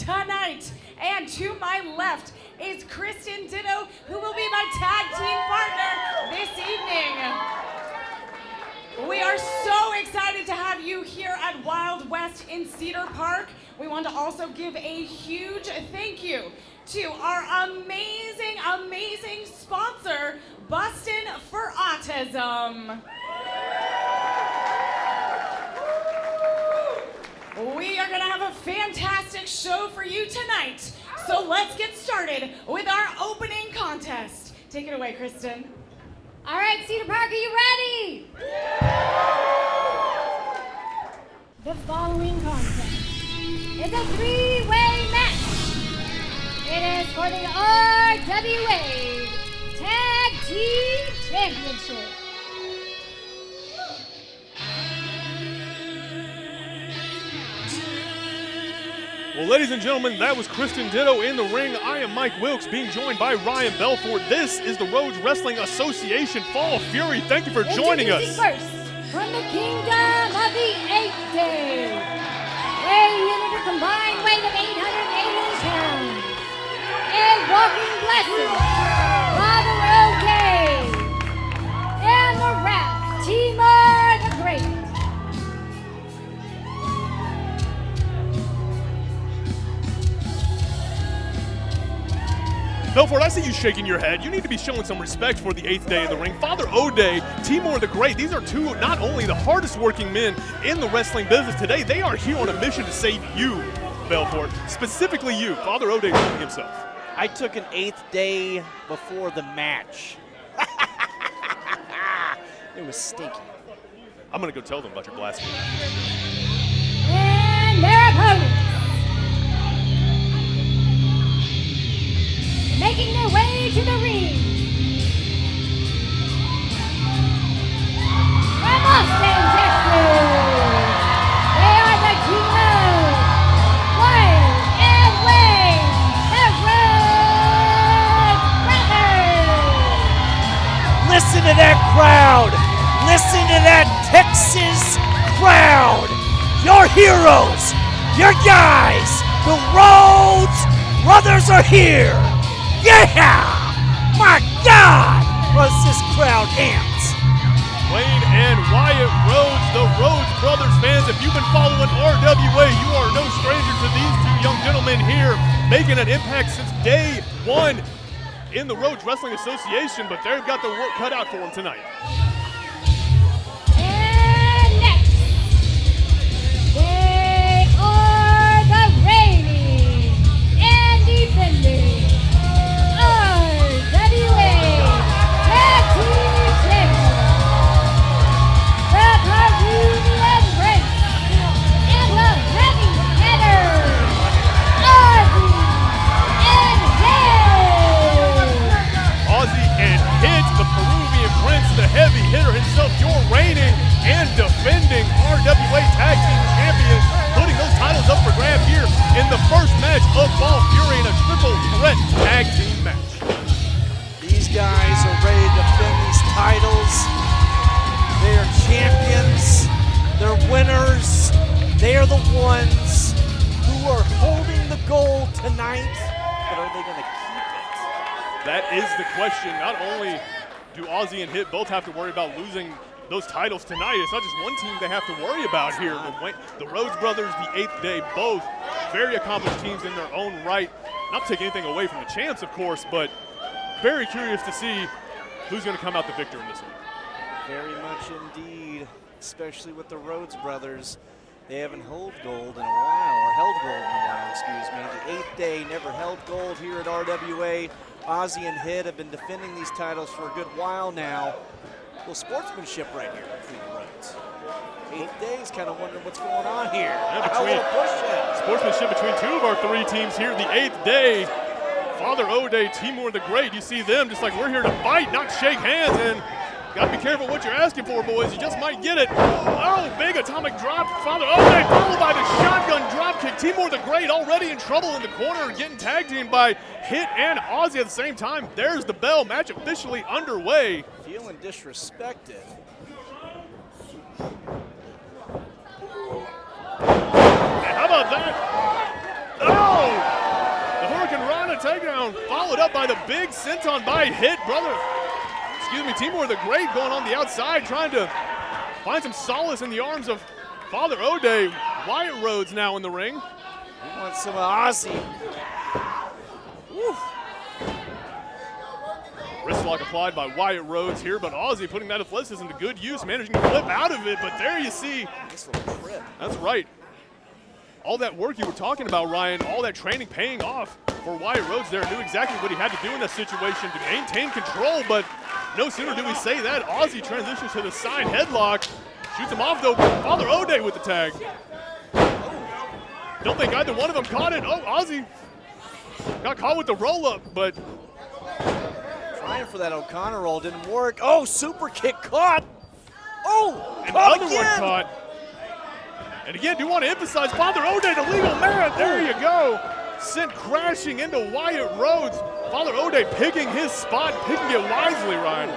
tonight. And to my left is Kristen Ditto, who will be my tag team partner this evening. We are so excited to have you here at Wild West in Cedar Park. We want to also give a huge thank you to our amazing, amazing sponsor, Bustin' for Autism. We are gonna have a fantastic show for you tonight. So let's get started with our opening contest. Take it away, Kristen. All right, Cedar Park, are you ready? The following contest is a three-way match. It is for the RWA Tag Team Championship. Well, ladies and gentlemen, that was Kristen Ditto in the ring. I am Mike Wilkes, being joined by Ryan Belfort. This is the Rhodes Wrestling Association Fall of Fury. Thank you for joining us. First, from the Kingdom of the 8th Day, weighing in at a combined weight of 880 pounds, and walking blessing, Father Okie, and the Wrath, Timur the Great. Belfort, I see you shaking your head. You need to be showing some respect for the 8th Day in the ring. Father Okie, Timur the Great, these are two not only the hardest working men in the wrestling business today, they are here on a mission to save you, Belfort. Specifically you, Father Okie himself. I took an 8th day before the match. It was stinky. I'm gonna go tell them about your blasphemy. And their opponents, making their way to the ring, from Austin, Texas, they are the team of Wild and Wayne, the Rhodes Brothers. Listen to that crowd. Listen to that Texas crowd. Your heroes, your guys, the Rhodes Brothers are here. Yeah! My God! Was this crowd amped? Wayne and Wyatt Rhodes, the Rhodes Brothers fans. If you've been following RWA, you are no stranger to these two young gentlemen here, making an impact since day one in the Rhodes Wrestling Association, but they've got the work cut out for them tonight. And next, they are the reigning and defending RWA Tag Team Champions, the Peruvian Prince and the heavy hitter, Auzzy and HiTT. Auzzy and HiTT, the Peruvian Prince, the heavy hitter himself, your reigning and defending RWA Tag Team Champions, putting those titles up for grab here in the first match of Fall Fury in a triple threat tag team match. These guys are ready to defend these titles. They are champions. They're winners. They are the ones who are holding the gold tonight. But are they going to keep it? That is the question. Not only do Auzzy and HiTT both have to worry about losing those titles tonight, it's not just one team they have to worry about here. The Rhodes Brothers, the 8th Day, both very accomplished teams in their own right. Not taking anything away from the champs, of course, but very curious to see who's going to come out the victor in this one. Very much indeed, especially with the Rhodes Brothers. They haven't held gold in a while, or held gold in a while, excuse me. The 8th Day never held gold here at RWA. Auzzy and HiTT have been defending these titles for a good while now. A little sportsmanship right here between the Rhodes. 8th Day's kind of wondering what's going on here. Yeah, sportsmanship between two of our three teams here. The 8th Day, Father Okie, Timur the Great. You see them just like we're here to fight, not shake hands. And gotta be careful what you're asking for, boys. You just might get it. Oh, big atomic drop. Father Okie followed by the shotgun drop kick. Timur the Great already in trouble in the corner, getting tag teamed by HiTT and Auzzy at the same time. There's the bell. Match officially underway. Feeling disrespected. And how about that? Oh! a takedown, followed up by the big senton by HiTT, brother. Excuse me, Timur the Great going on the outside, trying to find some solace in the arms of Father O'Day. Wyatt Rhodes now in the ring. He wants some Auzzy. Woo. Wrist lock applied by Wyatt Rhodes here, but Auzzy putting that athleticism to good use, managing to flip out of it, but there you see. Nice little trip. That's right. All that work you were talking about, Ryan, all that training paying off for Wyatt Rhodes there. Knew exactly what he had to do in that situation to maintain control, but no sooner do we say that, Auzzy transitions to the side headlock. Shoots him off, though. Father O'Day with the tag. Don't think either one of them caught it. Oh, Auzzy got caught with the roll-up, but trying for that O'Connor roll, didn't work. Oh, super kick caught. Oh, another one caught. And again, do want to emphasize Father O'Day, the legal man. There you go. Sent crashing into Wyatt Rhodes. Father O'Day picking his spot, picking it wisely, Ryan.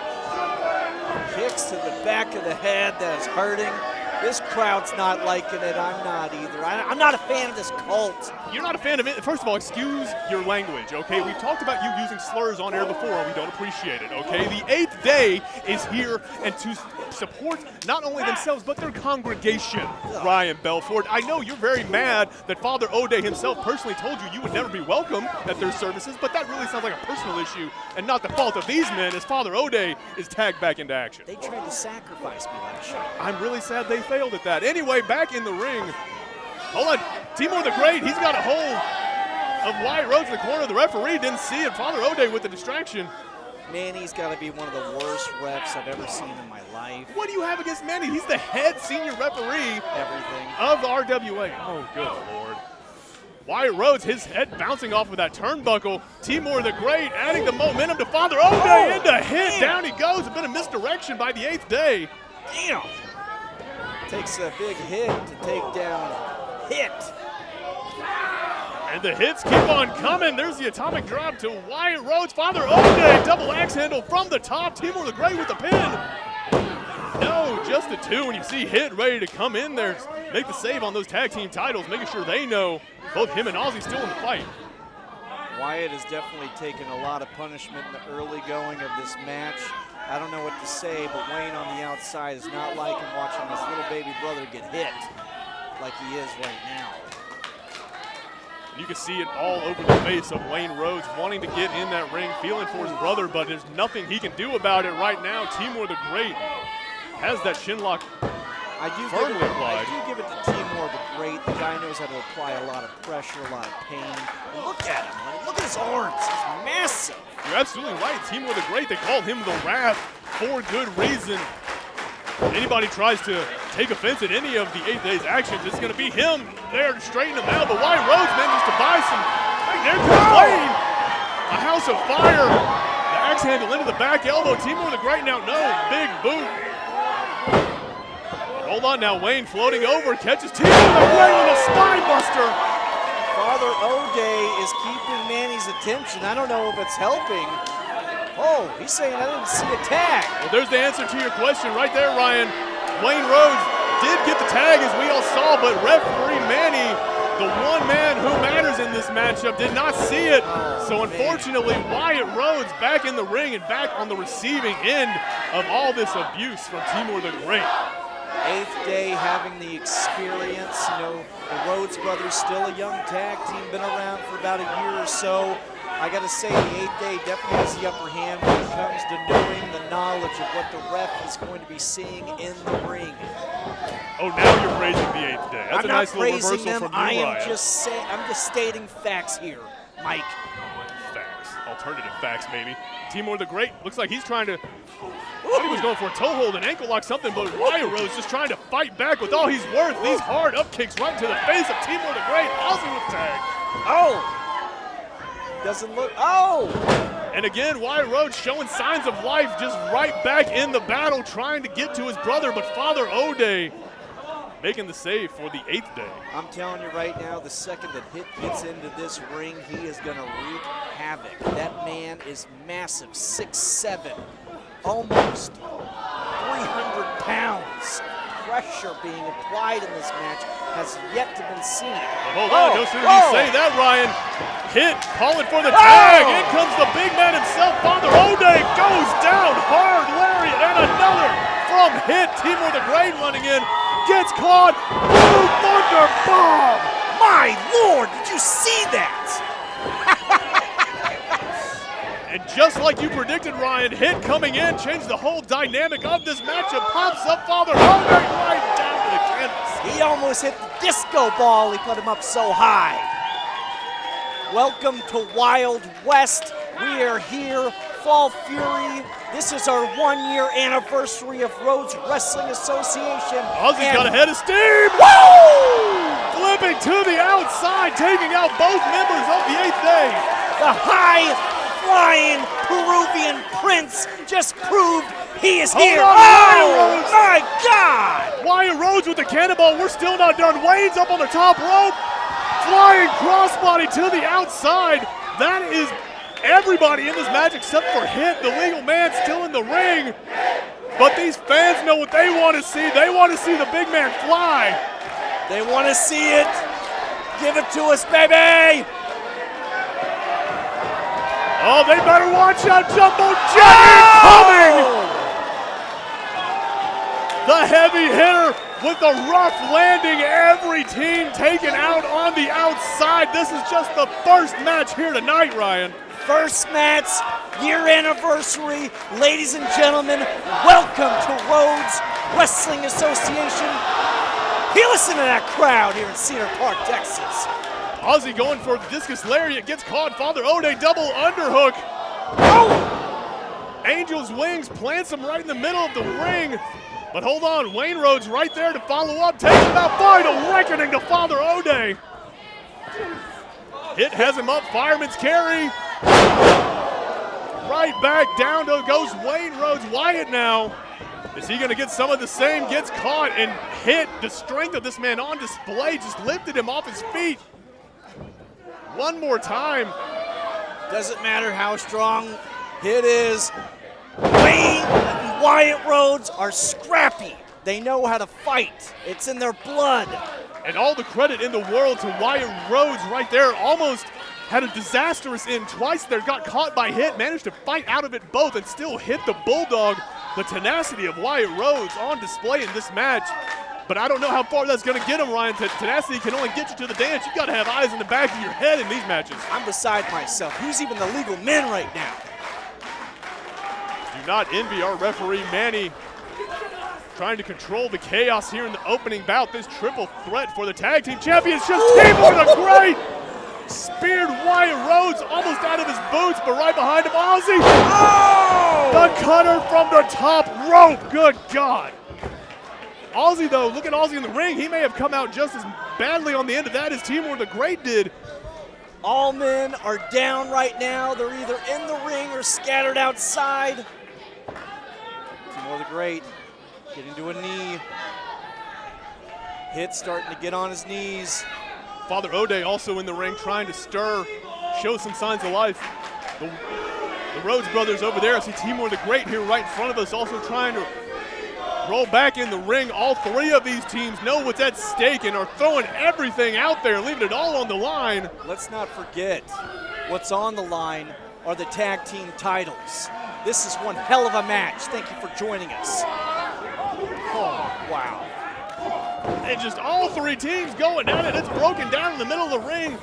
Kicks to the back of the head, that is hurting. This crowd's not liking it. I'm not either. I'm not a fan of this cult. You're not a fan of it? First of all, excuse your language, okay? We've talked about you using slurs on air before, and we don't appreciate it, okay? The 8th day is here and to support not only themselves, but their congregation, Ryan Belfort. I know you're very mad that Father O'Day himself personally told you would never be welcome at their services, but that really sounds like a personal issue and not the fault of these men as Father O'Day is tagged back into action. They tried to sacrifice me last year. I'm really sad they failed at that. Anyway, back in the ring. Hold on. Timur the Great, he's got a hold of Wyatt Rhodes in the corner. The referee didn't see it. Father O'Day with the distraction. Manny's got to be one of the worst refs I've ever seen in my life. What do you have against Manny? He's the head senior referee Everything. of the RWA. Oh, good Lord. Wyatt Rhodes, his head bouncing off of that turnbuckle. Timur the Great adding the momentum to Father O'Day into HiTT. Down he goes. A bit of misdirection by the 8th day. Damn. Takes a big hit to take down HiTT. And the hits keep on coming. There's the atomic drop to Wyatt Rhodes. Father O'Day, double axe handle from the top. Timur the Great with the pin. No, just a 2. And you see HiTT ready to come in there, make the save on those tag team titles, making sure they know both him and Auzzy still in the fight. Wyatt has definitely taken a lot of punishment in the early going of this match. I don't know what to say, but Wayne on the outside is not liking watching his little baby brother get hit like he is right now. You can see it all over the face of Wayne Rhodes wanting to get in that ring, feeling for his brother, but there's nothing he can do about it right now. Timur the Great has that chin lock firmly applied. I do give it to Timur the Great. The guy knows how to apply a lot of pressure, a lot of pain. And look at him. Look at his arms. He's massive. You're absolutely right. Timur the Great, they call him the Wrath for good reason. Anybody tries to take offense at any of the 8th day's actions, it's going to be him there to straighten him out. But Wyatt Rhodes manages to buy some. Right there comes Wayne. A house of fire. The axe handle into the back elbow. Timur the Great now, no, big boot. Hold on now, Wayne floating over, catches Timur the Great with a spine buster. Father O'Day is keeping Manny's attention. I don't know if it's helping. Oh, he's saying I didn't see a tag. Well, there's the answer to your question right there, Ryan. Wayne Rhodes did get the tag, as we all saw, but referee Manny, the one man who matters in this matchup, did not see it. So unfortunately, Wyatt Rhodes back in the ring and back on the receiving end of all this abuse from Timur the Great. 8th day having the experience. You know, the Rhodes brothers still a young tag team, been around for about a year or so. I got to say, the 8th day definitely has the upper hand when it comes to knowing the knowledge of what the ref is going to be seeing in the ring. Oh, now you're praising the 8th day. That's I'm a nice not little praising reversal them. from you, Ryan. I'm just stating facts here, Mike. Facts. Alternative facts, maybe. Timur the Great looks like he's trying to. Thought he was going for a toe hold and ankle lock, something, but Wyatt Rhodes just trying to fight back with all he's worth. These hard up kicks right to the face of Timur the Great. Auzzy with tag. Oh! Doesn't look. Oh! And again, Wyatt Rhodes showing signs of life, just right back in the battle, trying to get to his brother, but Father O'Day making the save for the 8th day. I'm telling you right now, the second that HiTT gets into this ring, he is going to wreak havoc. That man is massive, 6'7", almost 300 pounds. pressure being applied in this match has yet to be seen. Hold on, no sooner did you say that, Ryan. HiTT calling for the tag. In comes the big man himself. Father O'Day goes down hard. Lariat and another from HiTT. Timur the Great running in. Gets caught. Blue Thunder Bomb. My Lord, did you see that? And just like you predicted, Ryan, HiTT coming in, changed the whole dynamic of this matchup. Pops up Father O'Day right down to the canvas. He almost hit the disco ball. He put him up so high. Welcome to Wild West. We are here, Fall Fury. This is our 1-year anniversary of Rhodes Wrestling Association. Auzzy's got a head of steam. Woo! Flipping to the outside, taking out both members of the 8th day. The high-flying Peruvian prince just proved he is here. On, oh, my God! Wyatt Rhodes with the cannonball. We're still not done. Wayne's up on the top rope. Flying crossbody to the outside. That is everybody in this match except for HiTT, the legal man, still in the ring. But these fans know what they want to see. They want to see the big man fly. They want to see it. Give it to us, baby. Oh, they better watch out. Jumbo Jet incoming. The heavy hitter with the rough landing. Every team taken out on the outside. This is just the first match here tonight, Ryan. First match, year anniversary. Ladies and gentlemen, welcome to Rhodes Wrestling Association. Hey, listen to that crowd here in Cedar Park, Texas. Auzzy going for the discus lariat, gets caught. Father O'Day double underhook. Oh! Angel's Wings plants him right in the middle of the ring. But hold on, Wayne Rhodes right there to follow up. Takes him out, final reckoning to Father O'Day. HiTT has him up, fireman's carry. Right back down goes Wayne Rhodes. Wyatt now. Is he going to get some of the same? Gets caught, and HiTT, the strength of this man on display, just lifted him off his feet. One more time. Doesn't matter how strong HiTT is. Wayne and Wyatt Rhodes are scrappy. They know how to fight. It's in their blood. And all the credit in the world to Wyatt Rhodes right there. Almost had a disastrous end twice there. Got caught by HiTT, managed to fight out of it both and still hit the Bulldog. The tenacity of Wyatt Rhodes on display in this match. But I don't know how far that's going to get him, Ryan. Tenacity can only get you to the dance. You've got to have eyes in the back of your head in these matches. I'm beside myself. Who's even the legal men right now? Do not envy our referee, Manny, trying to control the chaos here in the opening bout. This triple threat for the Tag Team Championship. Timur the Great speared Wyatt Rhodes almost out of his boots, but right behind him, Auzzy. Oh! The cutter from the top rope. Good God. Auzzy, though, look at Auzzy in the ring. He may have come out just as badly on the end of that as Timur the Great did. All men are down right now. They're either in the ring or scattered outside. Timur the Great getting to a knee. HiTT starting to get on his knees. Father O'Day also in the ring trying to stir, show some signs of life. The Rhodes brothers over there. I see Timur the Great here right in front of us also trying to roll back in the ring. All three of these teams know what's at stake and are throwing everything out there, leaving it all on the line. Let's not forget what's on the line are the tag team titles. This is one hell of a match. Thank you for joining us. Oh, wow. And just all three teams going at it. It's broken down in the middle of the ring.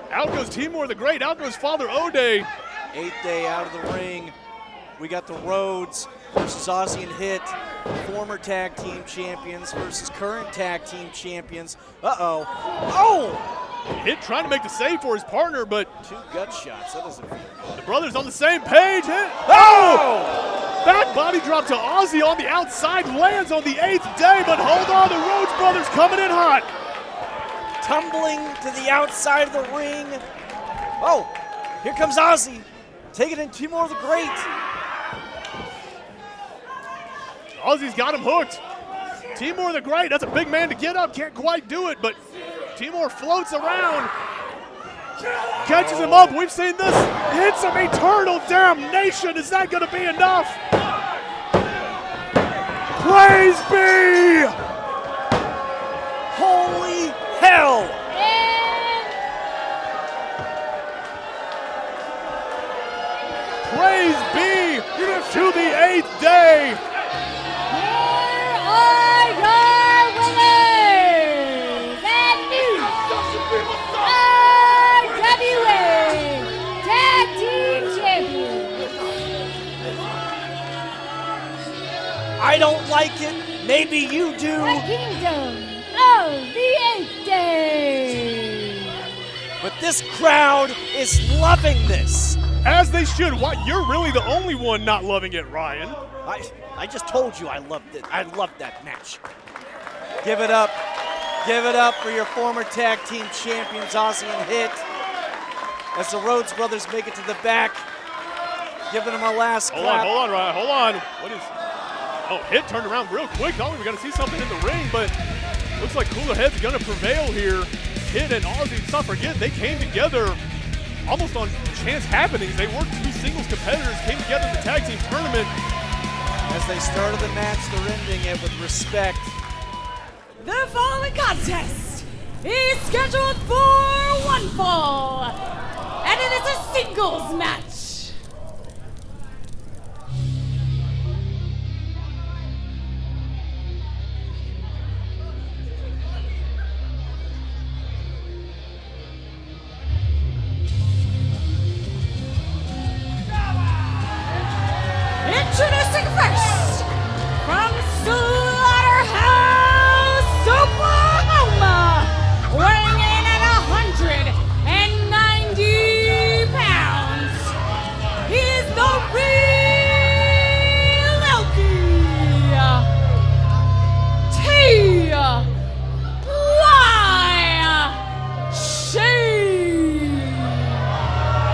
Out goes Timur the Great. Out goes Father O'Day. 8th day out of the ring. We got the Rhodes versus Auzzy and HiTT, former tag team champions versus current tag team champions. Uh-oh. Oh! HiTT trying to make the save for his partner, but 2 gut shots. That doesn't feel good. the brothers on the same page. HiTT. Oh! Back body drop to Auzzy on the outside. Lands on the 8th day, but hold on. The Rhodes brothers coming in hot. Tumbling to the outside of the ring. Oh, here comes Auzzy. Taking in Timur the Great. Auzzy's got him hooked. Timur the Great, that's a big man to get up. Can't quite do it, but Timur floats around. Catches him up. We've seen this. Hits him. Eternal damnation. Is that going to be enough? Praise be! Holy hell! Praise be to the 8th day! Here are your winners and new RWA Tag Team Champions. I don't like it. Maybe you do. The Kingdom of the 8th Day. But this crowd is loving this. As they should. Why, you're really the only one not loving it, Ryan. I just told you I loved it. I loved that match. Give it up. Give it up for your former tag team champions, Auzzy and HiTT. As the Rhodes brothers make it to the back, giving them a last clap. Hold on, Ryan. Hold on. What is... Oh, HiTT turned around real quick. Not only we got to see something in the ring, but looks like cooler heads are going to prevail here. HiTT and Auzzy, let's not forget, they came together almost on chance happenings. They weren't two singles competitors, came together in the tag team tournament. As they started the match, they're ending it with respect. The following contest is scheduled for one fall, and it is a singles match. Introducing first, from Slaughterhouse, Oklahoma, weighing in at 190 pounds. He is the real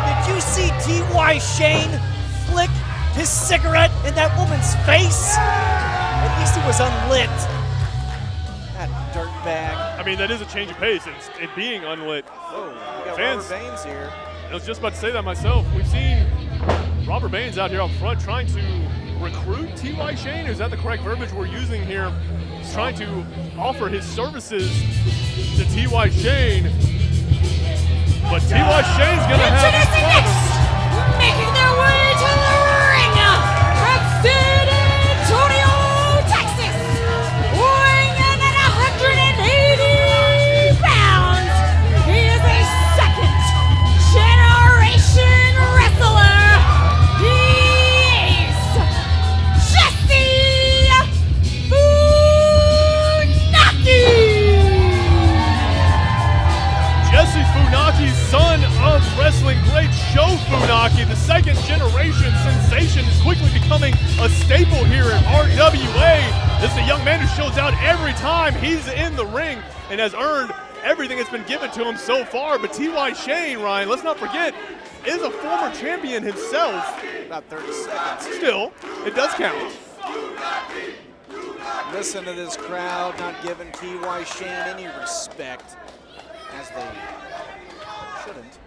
Did you see T.Y. Shane flick his cigarette in that woman's face? At least it was unlit. That dirtbag. I mean, that is a change of pace. It being unlit. Oh, we got Fans. Robert Baines here. I was just about to say that myself. We've seen Robert Baines out here up front trying to recruit T.Y. Shane. Is that the correct verbiage we're using here? He's trying to offer his services to T.Y. Shane. But T.Y. Shane's going to have his Introducing problems. next, making their way to the ring from San Antonio, Texas, weighing in at 180 pounds. He is a second generation wrestler. He is Jesse Funaki. Jesse Funaki, son of wrestling great Sho Funaki, the second generation sensation, is quickly becoming a staple here at RWA. This is a young man who shows out every time he's in the ring and has earned everything that's been given to him so far. But T.Y. Shane, Ryan, let's not forget, is a former champion himself. About 30 seconds. Still, it does count. Listen to this crowd not giving T.Y. Shane any respect, as they shouldn't.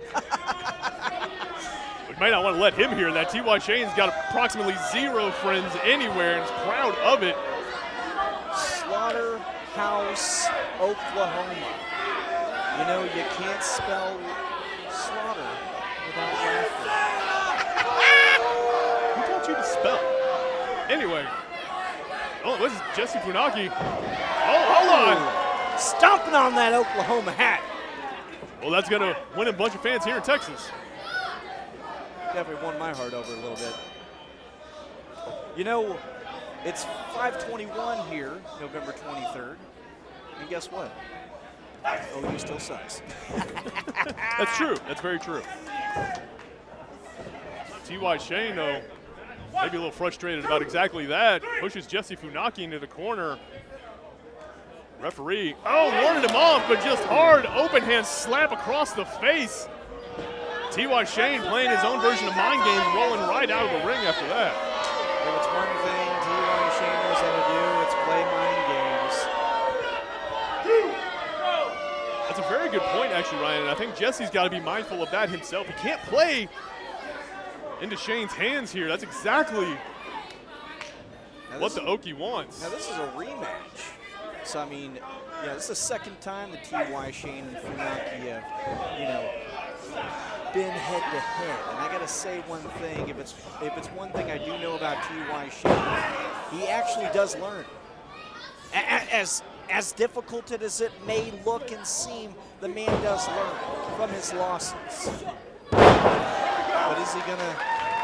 We might not want to let him hear that. T.Y. Shane's got approximately 0 friends anywhere and is proud of it. Slaughterhouse, Oklahoma. You know, you can't spell slaughter without laughter. Who taught you to spell? Anyway. Oh, this is Jesse Funaki. Oh, hold on. Stomping on that Oklahoma hat. Well, that's going to win a bunch of fans here in Texas. Definitely won my heart over a little bit. You know, it's 5/21 here, November 23rd. And guess what? OU still sucks. That's true. That's very true. T.Y. Shane, though, maybe a little frustrated about exactly that. Pushes Jesse Funaki into the corner. Referee, warned him off, but just hard open hand slap across the face. T.Y. Shane playing his own version of mind games, rolling right out of the ring after that. If it's one thing T.Y. Shane knows how to do, it's play mind games. That's a very good point, actually, Ryan, and I think Jesse's got to be mindful of that himself. He can't play into Shane's hands here. That's exactly what the Okie wants. Now this is a rematch. So I mean, yeah, this is the second time that T.Y. Shane and Funaki have, been head to head. And I gotta say one thing, if it's one thing I do know about T.Y. Shane, he actually does learn. As difficult as it may look and seem, the man does learn from his losses. But is he gonna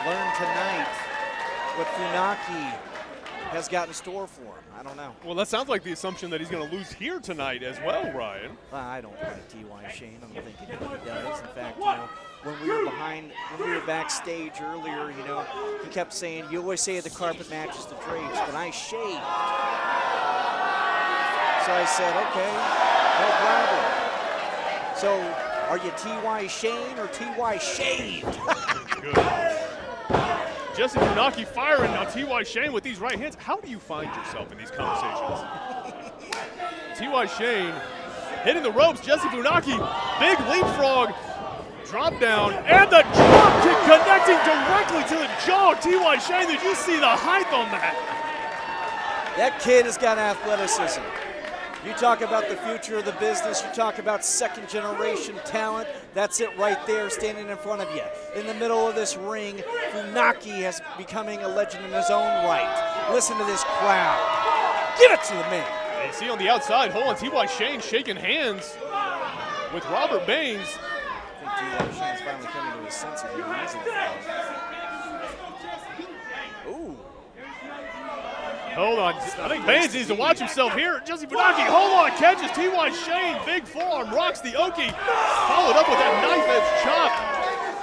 learn tonight what Funaki has got in store for him? I don't know. Well, that sounds like the assumption that he's going to lose here tonight as well, Ryan. I don't like T.Y. Shane. I don't think he does. In fact, when we were backstage earlier, he kept saying, you always say the carpet matches the drapes, but I shaved. So I said, okay, no problem. So are you T.Y. Shane or T.Y. shaved? Good. Jesse Funaki firing now T.Y. Shane with these right hands. How do you find yourself in these conversations? T.Y. Shane hitting the ropes. Jesse Funaki, big leapfrog, drop down, and the drop kick connecting directly to the jaw. T.Y. Shane, did you see the height on that? That kid has got athleticism. You talk about the future of the business, you talk about second generation talent, that's it right there standing in front of you. In the middle of this ring, Funaki is becoming a legend in his own right. Listen to this crowd. Give it to the man. You see on the outside, hold on, T.Y. Shane shaking hands with Robert Baines. I think T.Y. Shane's finally coming to his senses here. Ooh. Hold on, I think Baines needs to watch himself here. Jesse Funaki, hold on, catches T.Y. Shane, big forearm, rocks the Okie. Followed up with that knife-edge chop.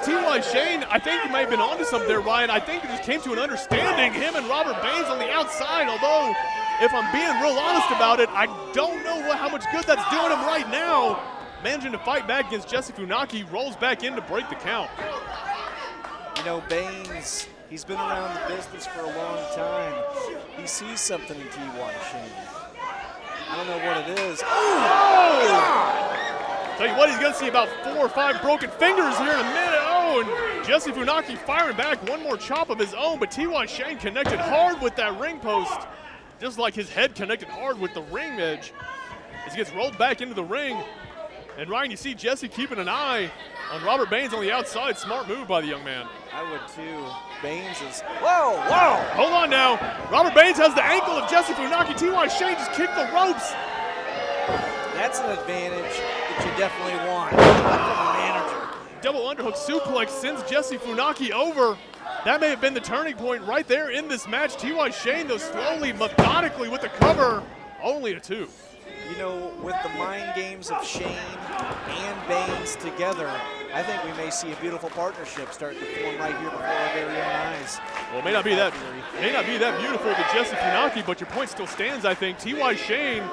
T.Y. Shane, I think he may have been onto something there, Ryan. I think it just came to an understanding, him and Robert Baines on the outside, although, if I'm being real honest about it, I don't know how much good that's doing him right now. Managing to fight back against Jesse Funaki, rolls back in to break the count. Baines, he's been around the business for a long time. He sees something in T.Y. Shane. I don't know what it is. Oh! Tell you what, he's going to see about 4 or 5 broken fingers here in a minute. Oh, and Jesse Funaki firing back one more chop of his own, but T.Y. Shane connected hard with that ring post, just like his head connected hard with the ring edge as he gets rolled back into the ring. And Ryan, you see Jesse keeping an eye on Robert Baines on the outside. Smart move by the young man. I would too. Baines is, whoa! Hold on now. Robert Baines has the ankle of Jesse Funaki. T.Y. Shane just kicked the ropes. That's an advantage that you definitely want from a manager. Double underhook suplex sends Jesse Funaki over. That may have been the turning point right there in this match. T.Y. Shane, though, slowly, methodically with the cover, only a 2. With the mind games of Shane and Baines together, I think we may see a beautiful partnership start to form right here before our very own eyes. Well, it may not be that beautiful to Jesse Funaki, but your point still stands, I think. T.Y. Shane,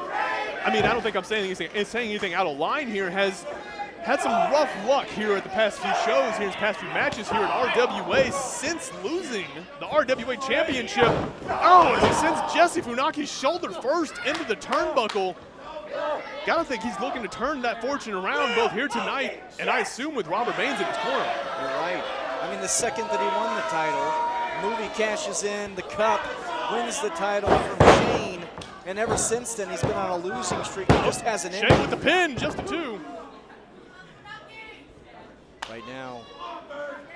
I don't think I'm saying anything out of line here, has had some rough luck here at the past few shows, here in his past few matches here at RWA since losing the RWA Championship. Oh, as he sends Jesse Funaki's shoulder first into the turnbuckle. Gotta think he's looking to turn that fortune around both here tonight and I assume with Robert Baines in his corner. You're right. The second that he won the title, Movie cashes in the cup, wins the title from Shane, and ever since then he's been on a losing streak. He just hasn't ended. Shane with the pin, just a 2. Right now,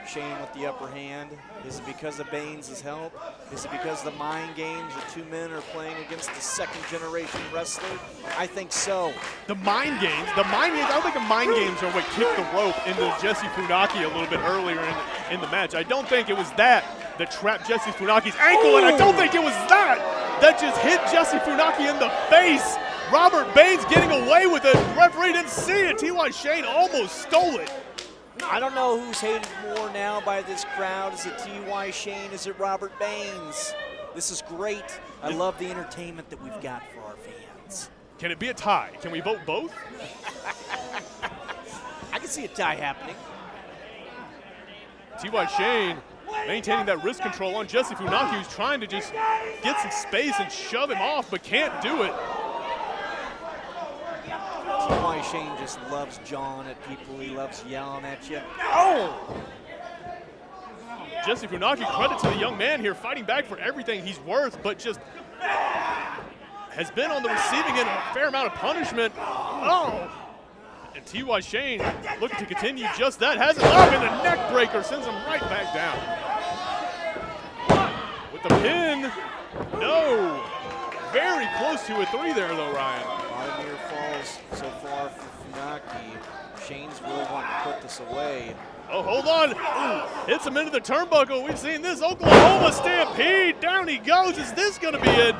Shane with the upper hand. Is it because of Baines' help? Is it because of the mind games the 2 men are playing against the second generation wrestler? I think so. The mind games, I don't think the mind games are what kicked the rope into Jesse Funaki a little bit earlier in the match. I don't think it was that trapped Jesse Funaki's ankle, and I don't think it was that just hit Jesse Funaki in the face. Robert Baines getting away with it. The referee didn't see it. T.Y. Shane almost stole it. I don't know who's hated more now by this crowd. Is it T.Y. Shane? Is it Robert Baines? This is great. I love the entertainment that we've got for our fans. Can it be a tie? Can we vote both? I can see a tie happening. T.Y. Shane maintaining that wrist control on Jesse Funaki, who's trying to just get some space and shove him off, but can't do it. T.Y. Shane just loves jawing at people. He loves yelling at you. Oh! Jesse Funaki, credit to the young man here, fighting back for everything he's worth, but just has been on the receiving end of a fair amount of punishment. Oh! And T.Y. Shane looking to continue just that. Has it up, and the neck breaker sends him right back down. With the pin, no. Very close to a 3 there, though, Ryan. A lot of near falls so far for Funaki. Shane's really wanting to put this away. Oh, hold on. Ooh, hits him into the turnbuckle. We've seen this Oklahoma stampede. Down he goes. Is this going to be it?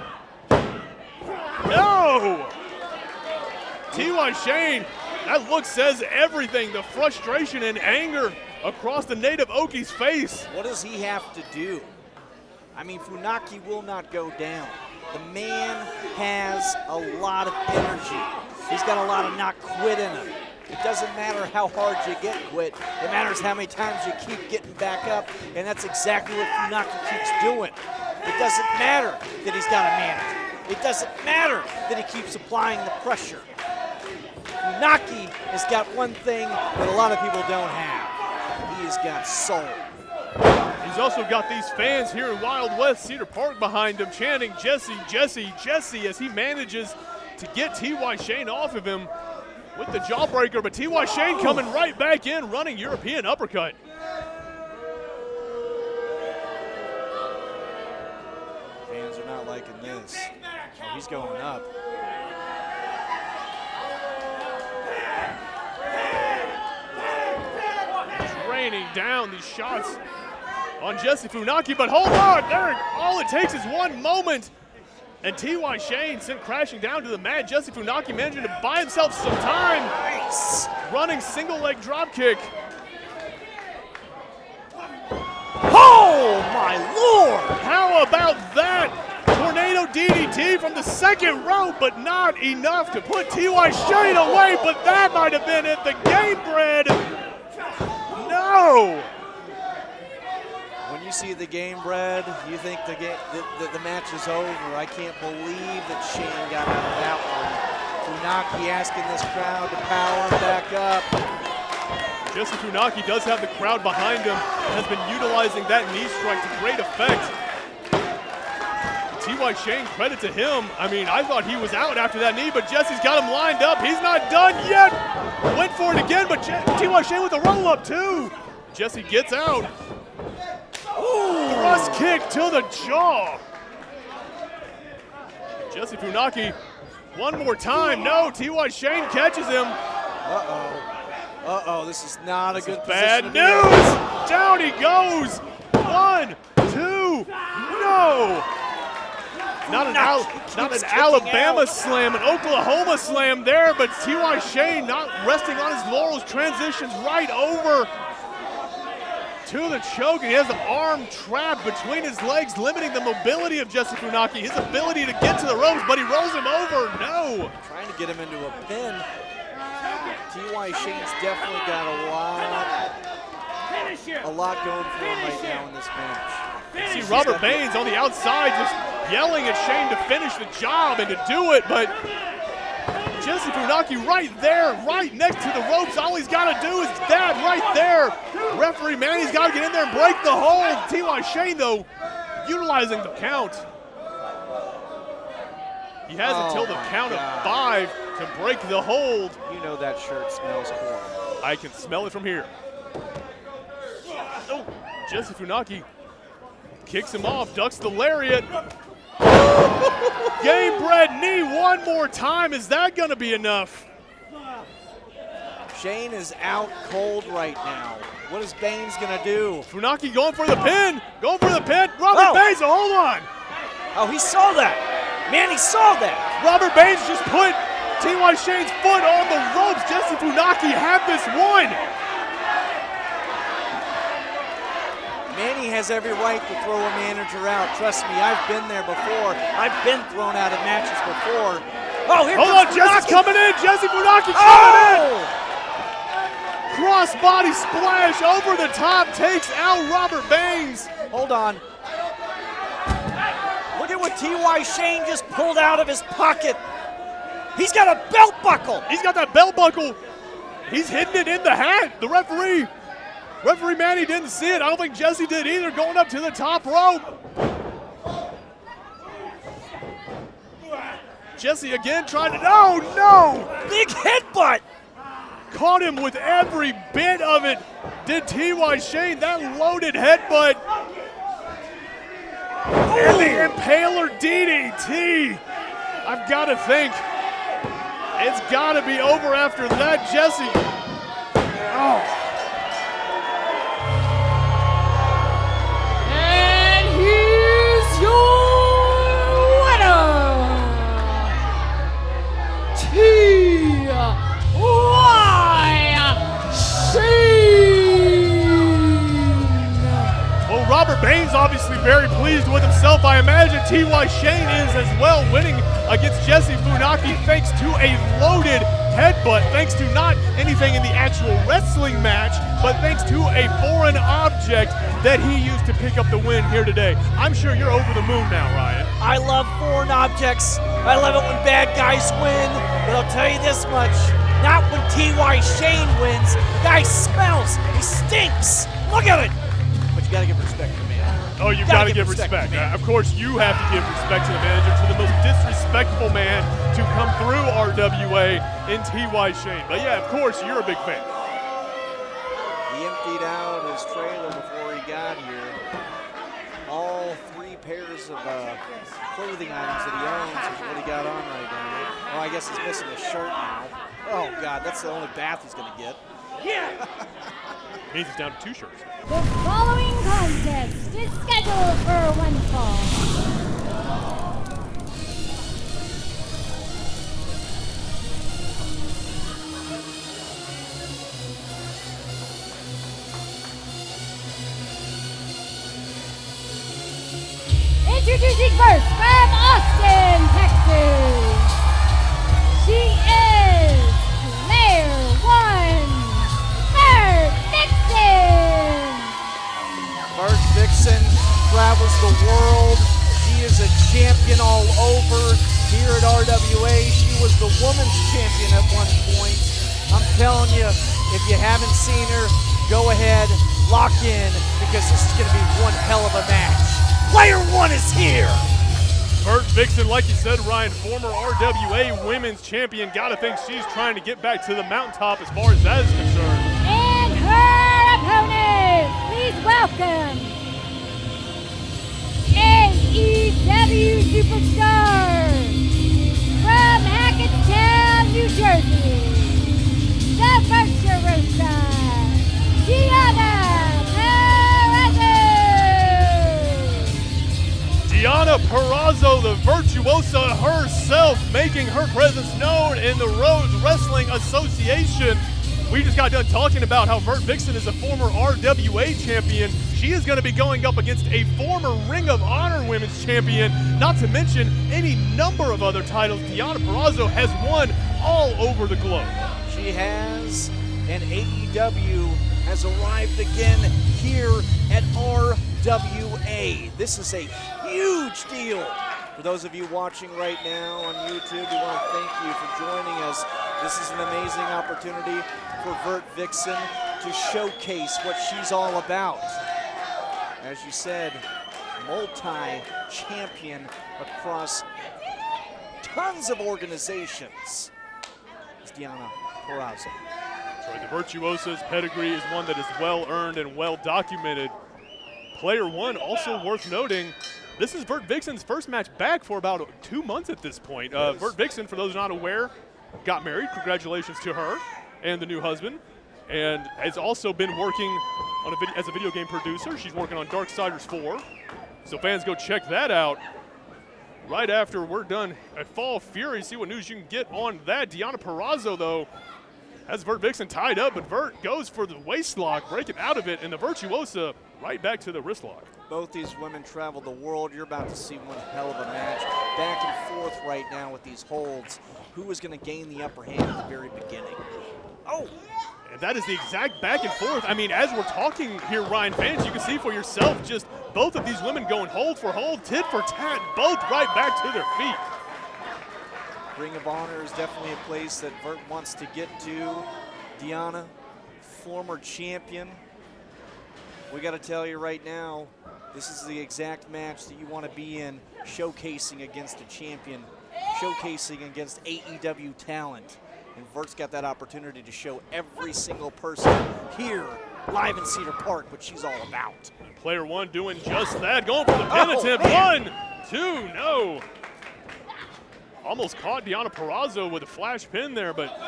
No. T.Y. Shane, that look says everything. The frustration and anger across the native Okie's face. What does he have to do? I mean, Funaki will not go down. The man has a lot of energy. He's got a lot of not quit in him. It doesn't matter how hard you get quit. It matters how many times you keep getting back up, and that's exactly what Funaki keeps doing. It doesn't matter that he's got to manage. It doesn't matter that he keeps applying the pressure. Funaki has got one thing that a lot of people don't have. He has got soul. He's also got these fans here in Wild West Cedar Park behind him chanting Jesse, Jesse, Jesse as he manages to get T.Y. Shane off of him with the jawbreaker, but T.Y. Shane coming right back in, running European uppercut. Fans are not liking this. Oh, he's going up. Raining down these shots on Jesse Funaki, but hold on, there, all it takes is one moment, and T.Y. Shane sent crashing down to the mat. Jesse Funaki managing to buy himself some time. Nice. Running single leg drop kick. Oh my Lord! How about that? Tornado DDT from the second row, but not enough to put T.Y. Shane away, but that might have been it. The game bread. No! When you see the game bread, you think the match is over. I can't believe that Shane got out of that one. Funaki asking this crowd to power him back up. Jesse Funaki does have the crowd behind him, has been utilizing that knee strike to great effect. T.Y. Shane, credit to him. I mean, I thought he was out after that knee, but Jesse's got him lined up. He's not done yet. Went for it again, but T.Y. Shane with a roll-up too. Jesse gets out. Ooh. Thrust kick to the jaw. Jesse Funaki, one more time. No, T.Y. Shane catches him. This is not a good bad position. News. Down he goes. 1, 2, no. Not an Alabama out. slam, an Oklahoma slam there, but T.Y. Shane not resting on his laurels, transitions right over to the choke, and he has the arm trapped between his legs, limiting the mobility of Jesse Funaki, his ability to get to the ropes, but he rolls him over, no. Trying to get him into a pin. T.Y. Shane's definitely got a lot going for him right now in this match. See Robert Baines on the outside just yelling at Shane to finish the job and to do it, but Jesse Funaki right there, right next to the ropes. All he's got to do is that right there. Referee Manny's got to get in there and break the hold. T.Y. Shane, though, utilizing the count. He has until the count of 5 to break the hold. You know that shirt smells horrible. I can smell it from here. Oh, Jesse Funaki kicks him off, ducks the lariat. Game bred knee one more time. Is that going to be enough? Shane is out cold right now. What is Baines going to do? Funaki going for the pin. Going for the pin. Robert Baines, hold on. Oh, he saw that. Man, he saw that. Robert Baines just put T.Y. Shane's foot on the ropes. Jesse Funaki had this one. Manny has every right to throw a manager out. Trust me, I've been there before. I've been thrown out of matches before. Oh, here hold on, Jesse's coming in. Jesse Funaki coming in. Crossbody splash over the top takes out Robert Baines. Hold on. Look at what T.Y. Shane just pulled out of his pocket. He's got a belt buckle. He's got that belt buckle. He's hidden it in the hat. The referee Referee Manny didn't see it. I don't think Jesse did either, going up to the top rope. Jesse again tried to, no! Big headbutt! Caught him with every bit of it. Did T.Y. Shane, that loaded headbutt. And the Impaler DDT. I've got to think it's got to be over after that, Jesse. Oh. And here's your winner, Well, Robert Bain's obviously very pleased with himself. I imagine T.Y. Shane is as well, winning against Jesse Funaki thanks to a loaded headbutt, thanks to not anything in the actual wrestling match, but thanks to a foreign object that he used to pick up the win here today. I'm sure you're over the moon now, Ryan. I love foreign objects. I love it when bad guys win, but I'll tell you this much, not when T.Y. Shane wins. The guy smells, he stinks. Look at it. But you gotta give respect to me. Oh, you've got to give respect. Of course, you have to give respect to the manager, to the most disrespectful man to come through RWA in T.Y. Shane. But yeah, of course, you're a big fan. He emptied out his trailer before he got here. All 3 pairs of clothing items that he owns is what he got on right now. Oh, I guess he's missing a shirt now. Oh, God, that's the only bath he's going to get. Yeah! Means he's down to 2 shirts. The following contest is scheduled for one fall. Introducing first from Austin, Texas. She is Player 1, Vertvixen. Vertvixen travels the world. She is a champion all over here at RWA. She was the women's champion at one point. I'm telling you, if you haven't seen her, go ahead, lock in, because this is going to be one hell of a match. Player 1 is here. Vertvixen, like you said, Ryan, former RWA women's champion. Gotta think she's trying to get back to the mountaintop as far as that is concerned. And her opponent, please welcome AEW superstar from Hackettstown, New Jersey, the Virtuosa, Deonna. Deonna Purrazzo, the Virtuosa herself, making her presence known in the Rhodes Wrestling Association. We just got done talking about how Vertvixen is a former RWA champion. She is going to be going up against a former Ring of Honor women's champion, not to mention any number of other titles Deonna Purrazzo has won all over the globe. She has, and AEW has arrived again here at RWA. This is a huge deal. For those of you watching right now on YouTube, we want to thank you for joining us. This is an amazing opportunity for Vertvixen to showcase what she's all about. As you said, multi-champion across tons of organizations. It's Deonna Purrazzo. That's right, the Virtuosa's pedigree is one that is well earned and well documented. Player 1, also worth noting, this is Vertvixen's first match back for about 2 months at this point. Vertvixen, for those not aware, got married. Congratulations to her and the new husband. And has also been working on as a video game producer. She's working on Darksiders 4. So fans, go check that out. Right after we're done at Fall Fury, see what news you can get on that. Deonna Purrazzo, though, has Vertvixen tied up, but Vert goes for the waist lock, breaking out of it, and the Virtuosa right back to the wrist lock. Both these women travel the world. You're about to see one hell of a match. Back and forth right now with these holds. Who is going to gain the upper hand at the very beginning? Oh! And that is the exact back and forth. I mean, as we're talking here, Ryan, fans, you can see for yourself just both of these women going hold for hold, tit for tat, both right back to their feet. Ring of Honor is definitely a place that Vert wants to get to. Deonna, former champion, We got to tell you right now, this is the exact match that you want to be in, showcasing against a champion, showcasing against AEW talent. And Vert's got that opportunity to show every single person here live in Cedar Park what she's all about. Player one doing just that, going for the pin attempt. Man. 1, 2, no. Almost caught Deonna Purrazzo with a flash pin there, but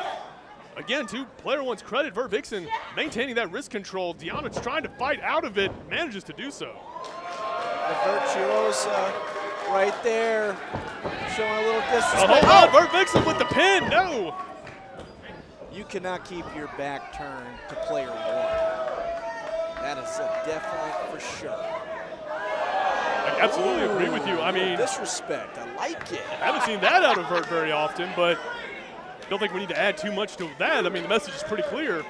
again, to player one's credit, Vertvixen maintaining that wrist control. Deonna's trying to fight out of it, manages to do so. The Virtuosa right there, showing a little disrespect. Hold on, Vertvixen with the pin, no. You cannot keep your back turned to player one. That is a definite for sure. I absolutely agree with you. I mean, disrespect, I like it. I haven't seen that out of Vert very often, but I don't think we need to add too much to that. I mean, the message is pretty clear.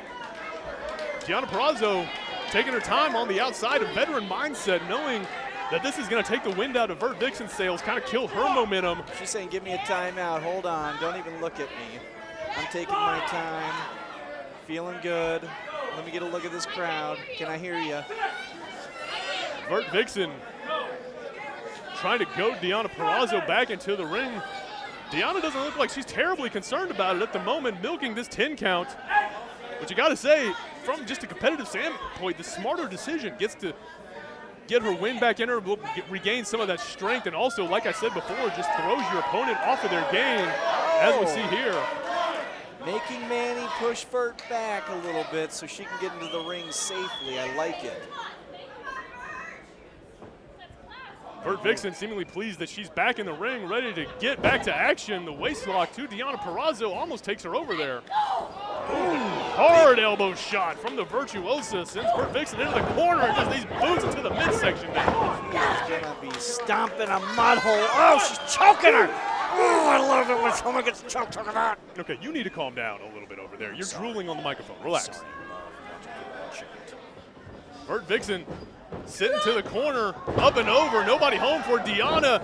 Deonna Purrazzo taking her time on the outside, a veteran mindset, knowing that this is going to take the wind out of Vertvixen's sails, kind of kill her momentum. She's saying, give me a timeout, hold on, don't even look at me. I'm taking my time, feeling good. Let me get a look at this crowd. Can I hear you? Vertvixen trying to goad Deonna Purrazzo back into the ring. Deonna doesn't look like she's terribly concerned about it at the moment, milking this 10 count. But you got to say, from just a competitive standpoint, the smarter decision gets to get her win back in her, regain some of that strength, and also, like I said before, just throws your opponent off of their game, as we see here. Making Manny push Vert back a little bit so she can get into the ring safely. I like it. Vertvixen seemingly pleased that she's back in the ring, ready to get back to action. The waistlock to Deonna Purrazzo almost takes her over there. Ooh, hard elbow shot from the Virtuosa sends Vertvixen into the corner and does these boots into the midsection there. She's gonna be stomping a mud hole. Oh, she's choking her. Oh, I love it when someone gets choked on that. Okay, you need to calm down a little bit over there. You're drooling on the microphone. Relax. Vertvixen sitting to the corner, up and over, nobody home for Deonna.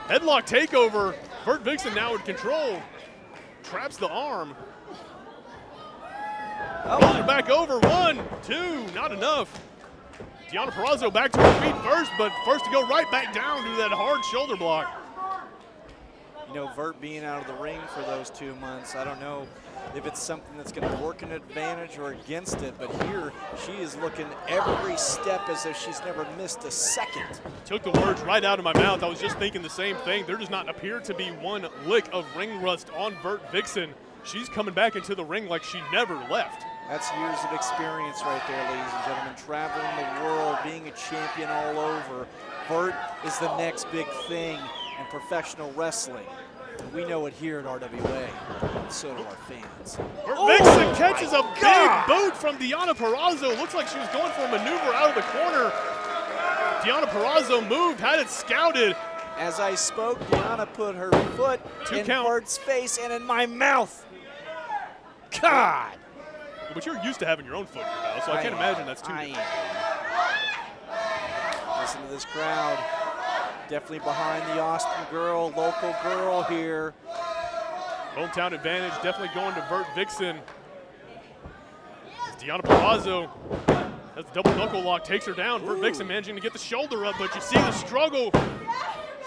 Headlock takeover. Vertvixen now in control. Traps the arm. Rolls her back over. 1, 2, not enough. Deonna Purrazzo back to her feet first, but first to go right back down to that hard shoulder block. You know, Vert being out of the ring for those 2 months, I don't know if it's something that's going to work an advantage or against it, but here she is looking every step as if she's never missed a second. Took the words right out of my mouth. I was just thinking the same thing. There does not appear to be one lick of ring rust on Vertvixen. She's coming back into the ring like she never left. That's years of experience right there, ladies and gentlemen. Traveling the world, being a champion all over. Vert is the next big thing in professional wrestling. We know it here at RWA, and so do our fans. Vertvixen catches a big boot from Deonna Purrazzo. Looks like she was going for a maneuver out of the corner. Deonna Purrazzo moved, had it scouted. As I spoke, Deonna put her foot in Vert's face and in my mouth. God! But you're used to having your own foot in your mouth, so I can't imagine that's too different. Listen to this crowd. Definitely behind the Austin girl, local girl here. Hometown advantage definitely going to Vertvixen. As Deonna Purrazzo has the double knuckle lock, takes her down. Vertvixen managing to get the shoulder up, but you see the struggle.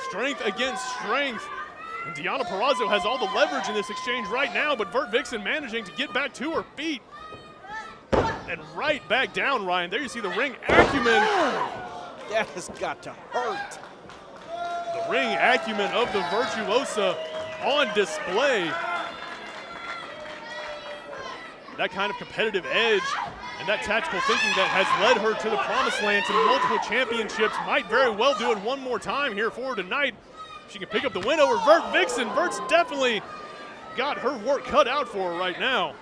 Strength against strength. And Deonna Purrazzo has all the leverage in this exchange right now, but Vertvixen managing to get back to her feet. And right back down, Ryan. There you see the ring acumen. That has got to hurt. The ring acumen of the Virtuosa on display. That kind of competitive edge and that tactical thinking that has led her to the promised land, to multiple championships, might very well do it one more time here for her tonight. She can pick up the win over Vertvixen. Vert's definitely got her work cut out for her right now.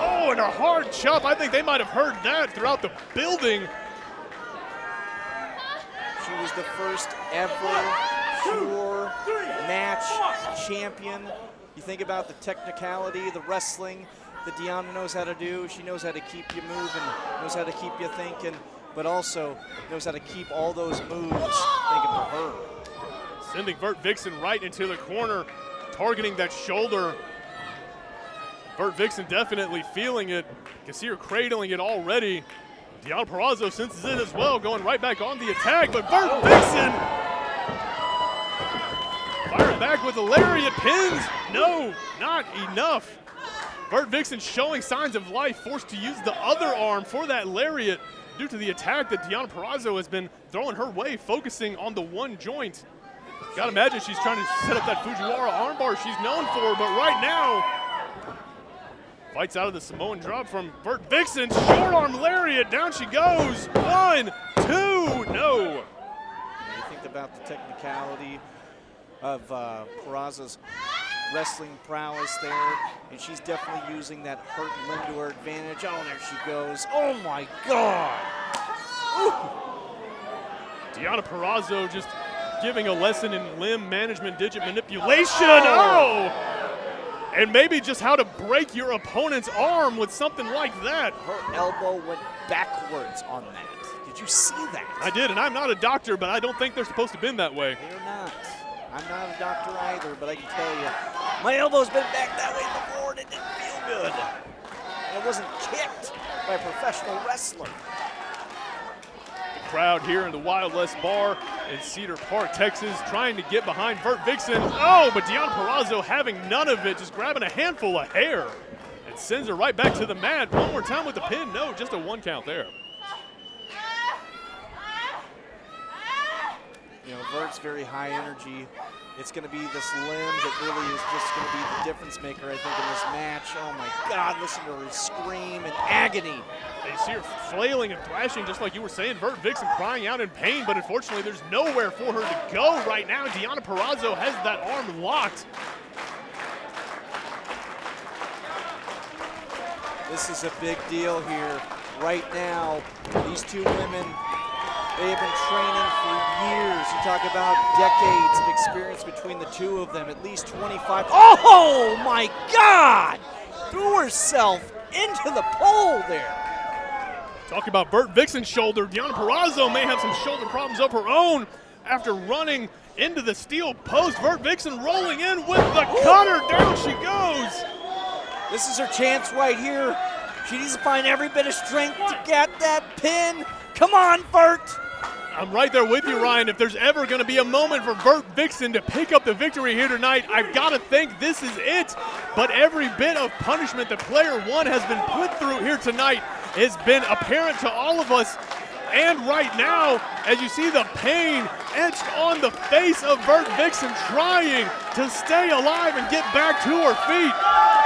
Oh, and a hard chop. I think they might have heard that throughout the building. She was the first ever pure match champion. You think about the technicality, the wrestling that Deonna knows how to do. She knows how to keep you moving, knows how to keep you thinking, but also knows how to keep all those moves thinking for her. Sending Vertvixen right into the corner, targeting that shoulder. Vertvixen definitely feeling it. You can see her cradling it already. Deonna Purrazzo senses it as well, going right back on the attack, but Vertvixen firing back with the lariat pins. No, not enough. Vertvixen showing signs of life, forced to use the other arm for that lariat due to the attack that Deonna Purrazzo has been throwing her way, focusing on the one joint. Gotta imagine she's trying to set up that Fujiwara armbar she's known for, but right now, fights out of the Samoan drop from Vertvixen. Short arm lariat, down she goes. 1, 2, no. You think about the technicality of Purrazzo's wrestling prowess there, and she's definitely using that hurt limb to her advantage. Oh, there she goes. Oh my God. Deonna Purrazzo just giving a lesson in limb management, digit manipulation. Oh! And maybe just how to break your opponent's arm with something like that. Her elbow went backwards on that. Did you see that? I did, and I'm not a doctor, but I don't think they're supposed to bend that way. They're not. I'm not a doctor either, but I can tell you, my elbow's been back that way before and it didn't feel good. And it wasn't kicked by a professional wrestler. The crowd here in the Wild West Bar in Cedar Park, Texas, trying to get behind Vertvixen. Oh, but Deonna Purrazzo having none of it, just grabbing a handful of hair. And sends her right back to the mat. One more time with the pin. No, just a 1 count there. You know, Vert's very high energy. It's going to be this limb that really is just going to be the difference maker, I think, in this match. Oh my God, listen to her scream in agony. You see her flailing and thrashing, just like you were saying. Vertvixen crying out in pain, but unfortunately there's nowhere for her to go right now. Deonna Purrazzo has that arm locked. This is a big deal here. Right now, these two women, they have been training for years. You talk about decades of experience between the two of them, at least 25. Oh my God! Threw herself into the pole there. Talk about Vertvixen's shoulder. Deonna Purrazzo may have some shoulder problems of her own after running into the steel post. Vertvixen rolling in with the cutter. Down she goes. This is her chance right here. She needs to find every bit of strength to get that pin. Come on, Vert. I'm right there with you, Ryan. If there's ever going to be a moment for Vertvixen to pick up the victory here tonight, I've got to think this is it. But every bit of punishment that player one has been put through here tonight has been apparent to all of us. And right now, as you see the pain etched on the face of Vertvixen, trying to stay alive and get back to her feet.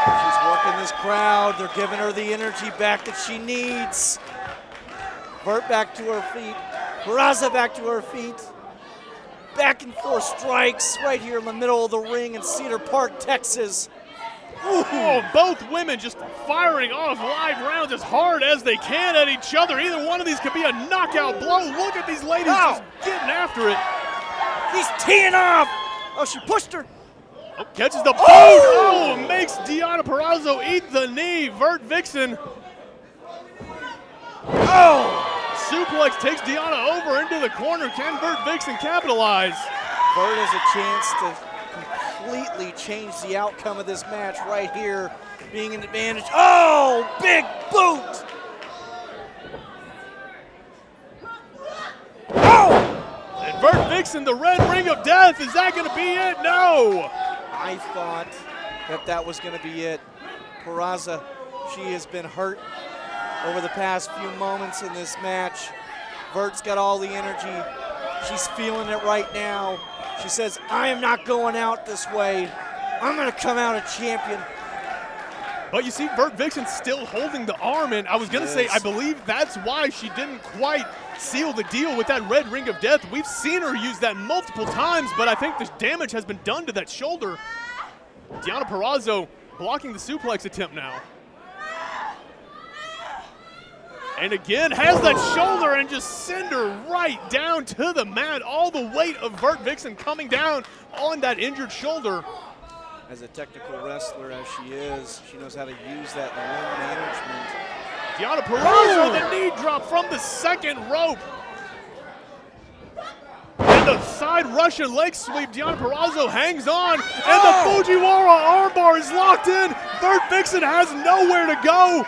She's working this crowd. They're giving her the energy back that she needs. Vert back to her feet. Purrazzo back to her feet. Back and forth strikes right here in the middle of the ring in Cedar Park, Texas. Oh, both women just firing off live rounds as hard as they can at each other. Either one of these could be a knockout blow. Look at these ladies just getting after it. He's teeing off. Oh, she pushed her. Oh, catches the boot. Oh, makes Deonna Purrazzo eat the knee. Vertvixen. Oh! Suplex takes Deonna over into the corner. Can Vertvixen capitalize? Vert has a chance to completely change the outcome of this match right here, being an advantage. Oh, big boot! Oh! And Vertvixen, the red ring of death. Is that going to be it? No! I thought that was going to be it. Purrazzo, she has been hurt over the past few moments in this match. Vert's got all the energy. She's feeling it right now. She says, I am not going out this way. I'm going to come out a champion. But you see Vertvixen still holding the arm, and I was going to say, I believe that's why she didn't quite seal the deal with that red ring of death. We've seen her use that multiple times, but I think the damage has been done to that shoulder. Deonna Purrazzo blocking the suplex attempt now. And again, has that shoulder and just send her right down to the mat. All the weight of Vertvixen coming down on that injured shoulder. As a technical wrestler as she is, she knows how to use that limb management. Deonna Purrazzo, the knee drop from the second rope. And the side Russian leg sweep. Deonna Purrazzo hangs on, and the Fujiwara armbar is locked in. Vertvixen has nowhere to go.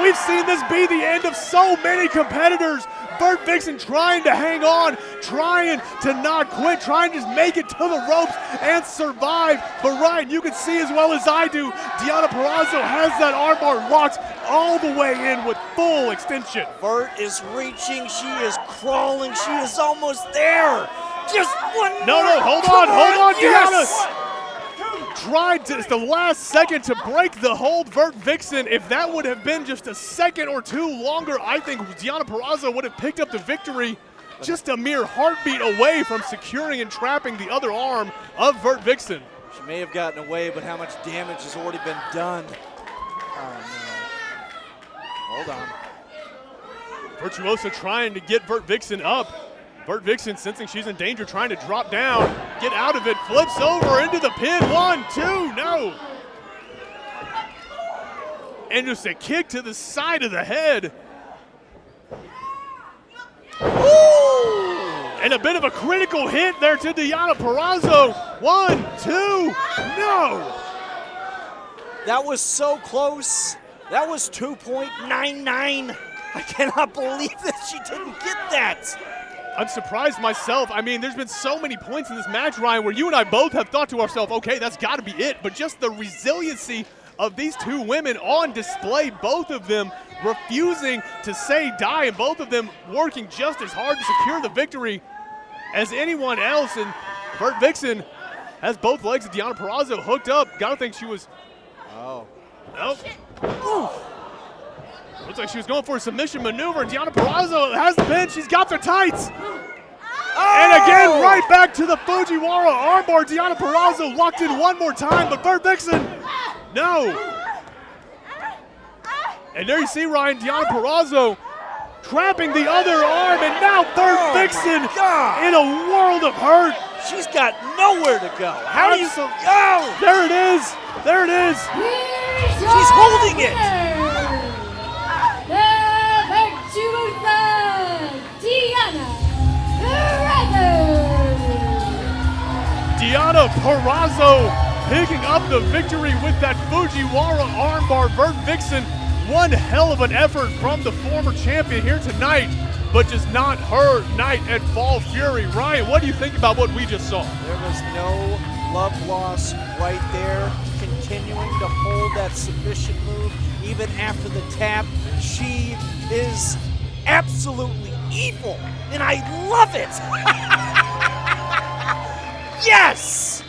We've seen this be the end of so many competitors. Vertvixen trying to hang on, trying to not quit, trying to just make it to the ropes and survive. But Ryan, you can see as well as I do, Deonna Purrazzo has that armbar locked all the way in with full extension. Vert is reaching, she is crawling, she is almost there. Just one No, more. hold Come on, yes! Deonna. Tried to, it's the last second to break the hold. Vertvixen, if that would have been just a second or two longer, I think Deonna Purrazzo would have picked up the victory. Just a mere heartbeat away from securing and trapping the other arm of Vertvixen. She may have gotten away, but how much damage has already been done? Oh no. Hold on. Virtuosa trying to get Vertvixen up. Vertvixen sensing she's in danger, trying to drop down, get out of it, flips over into the pin. 1, 2, no. And just a kick to the side of the head. Ooh! And a bit of a critical hit there to Deonna Purrazzo. 1, 2, no. That was so close. That was 2.99. I cannot believe that she didn't get that. I'm surprised myself. I mean, there's been so many points in this match, Ryan, where you and I both have thought to ourselves, okay, that's got to be it. But just the resiliency of these two women on display, both of them refusing to say die, and both of them working just as hard to secure the victory as anyone else. And Vertvixen has both legs of Deonna Purrazzo hooked up. Gotta think she was. Oh. Nope. Looks like she was going for a submission maneuver. Deonna Purrazzo has the pin. She's got the tights. And again, right back to the Fujiwara armbar. Deonna Purrazzo locked in one more time, but Vertvixen, no. And there you see, Ryan, Deonna Purrazzo trapping the other arm, and now Vertvixen in a world of hurt. She's got nowhere to go. How do you go? There it is. There it is. She's holding it. The Virtuosa Deonna Purrazzo. Deonna Purrazzo picking up the victory with that Fujiwara armbar. Vertvixen, one hell of an effort from the former champion here tonight, but just not her night at Fall Fury. Ryan, what do you think about what we just saw? There was no love loss right there, continuing to hold that submission move even after the tap. She is absolutely evil, and I love it. Yes!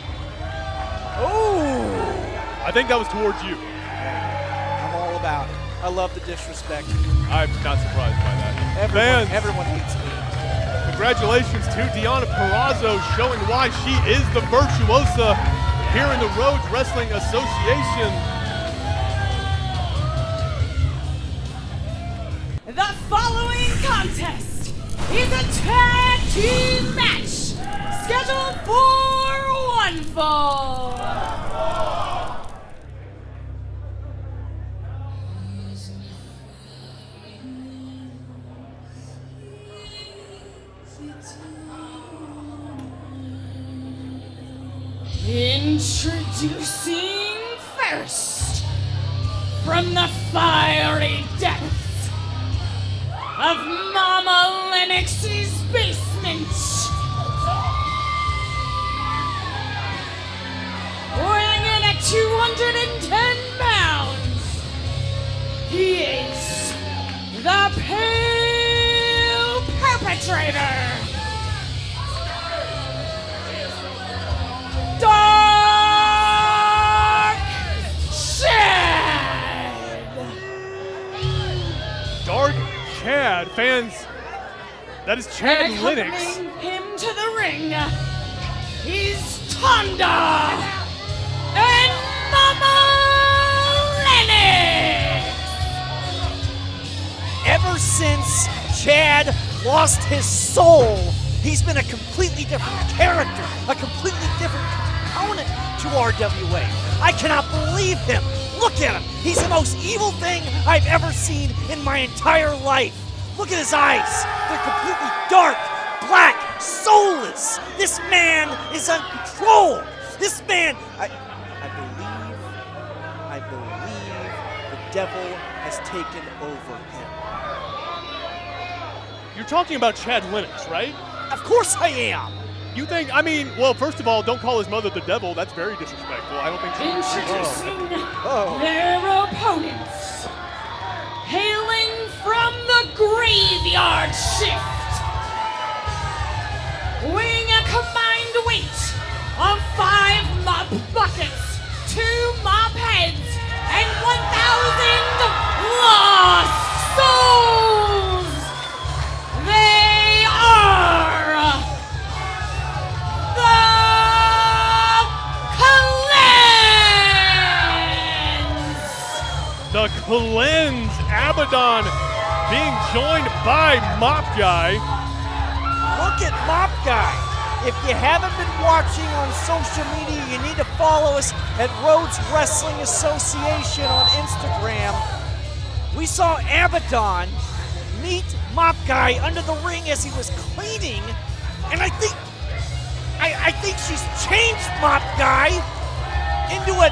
Oh! I think that was towards you. I'm all about it. I love the disrespect. I'm not surprised by that. Everyone hates me. Congratulations to Deonna Purrazzo, showing why she is the Virtuosa here in the Rhodes Wrestling Association. The following contest is a tag team match scheduled for one fall. Introducing first, from the fiery depths of Mama Lennox's basement, weighing in at 210 pounds, he is the Pale Perpetrator, Dark Chad! Dark Chad, fans, that is Chad And Lennox. accompanying him to the ring is Tonda and Mama Lennox! Ever since Chad lost his soul, he's been a completely different character, a completely different component to RWA. I cannot believe him. Look at him. He's the most evil thing I've ever seen in my entire life. Look at his eyes. They're completely dark, black, soulless. This man is uncontrolled. This man, I believe the devil has taken over him. You're talking about Chad Lennox, right? Of course I am. You think, I mean, well, first of all, don't call his mother the devil. That's very disrespectful. I don't think she Introducing Oh. their opponents, hailing from the graveyard shift, weighing a combined weight of 5 mop buckets, 2 mop heads, and 1,000 lost souls. They are the Cleanse! The Cleanse, Abadon being joined by Mop Guy. Look at Mop Guy. If you haven't been watching on social media, you need to follow us at Rhodes Wrestling Association on Instagram. We saw Abadon meet Mop Guy under the ring as he was cleaning, and I think she's changed Mop Guy into a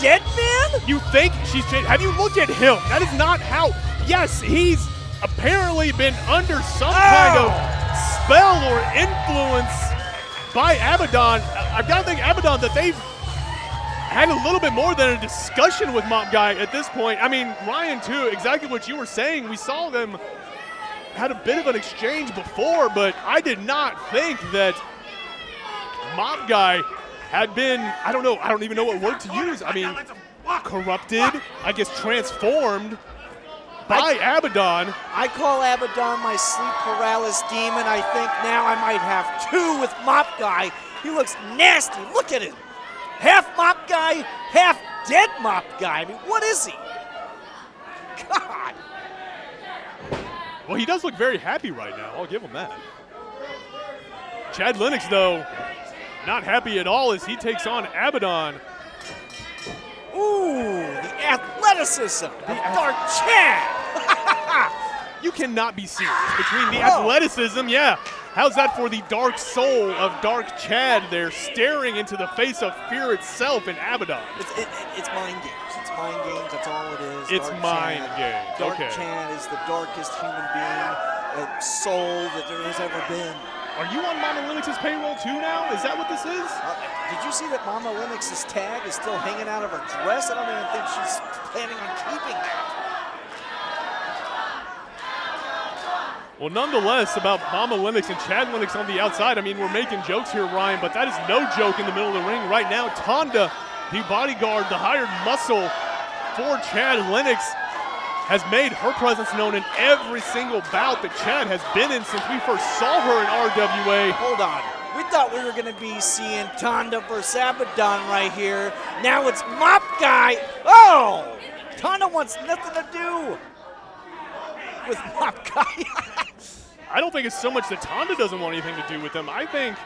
dead man? You think she's changed? Have you looked at him? That is not how. Yes, he's apparently been under some kind of spell or influence by Abadon. I've got to think, Abadon, that they've had a little bit more than a discussion with Mop Guy at this point. I mean, Ryan, too, exactly what you were saying. We saw them had a bit of an exchange before, but I did not think that Mop Guy had been, I don't even know what word to use. I mean, corrupted, I guess transformed by Abadon. I call Abadon my sleep paralysis demon. I think now I might have 2 with Mop Guy. He looks nasty. Look at him. Half Mop Guy, half dead Mop Guy. I mean, what is he? God. Well, he does look very happy right now. I'll give him that. Chad Lennox, though, not happy at all as he takes on Abadon. Ooh, the athleticism of Dark Chad. You cannot be serious between the athleticism, yeah. How's that for the dark soul of Dark Chad there, staring into the face of fear itself in Abadon? It's mind games. It's mind games. That's all it is. It's mind games. Dark Okay. Chad is the darkest human being, soul that there has ever been. Are you on Mama Lennox's payroll too now? Is that what this is? Did you see that Mama Lennox's tag is still hanging out of her dress? I don't even think she's planning on keeping that. Well, nonetheless, about Mama Lennox and Chad Lennox on the outside, I mean, we're making jokes here, Ryan, but that is no joke in the middle of the ring right now. Tonda, the bodyguard, the hired muscle for Chad Lennox, has made her presence known in every single bout that Chad has been in since we first saw her in RWA. Hold on. We thought we were going to be seeing Tonda versus Abadon right here. Now it's Mop Guy. Oh! Tonda wants nothing to do with Mop Guy. I don't think it's so much that Tonda doesn't want anything to do with him. I think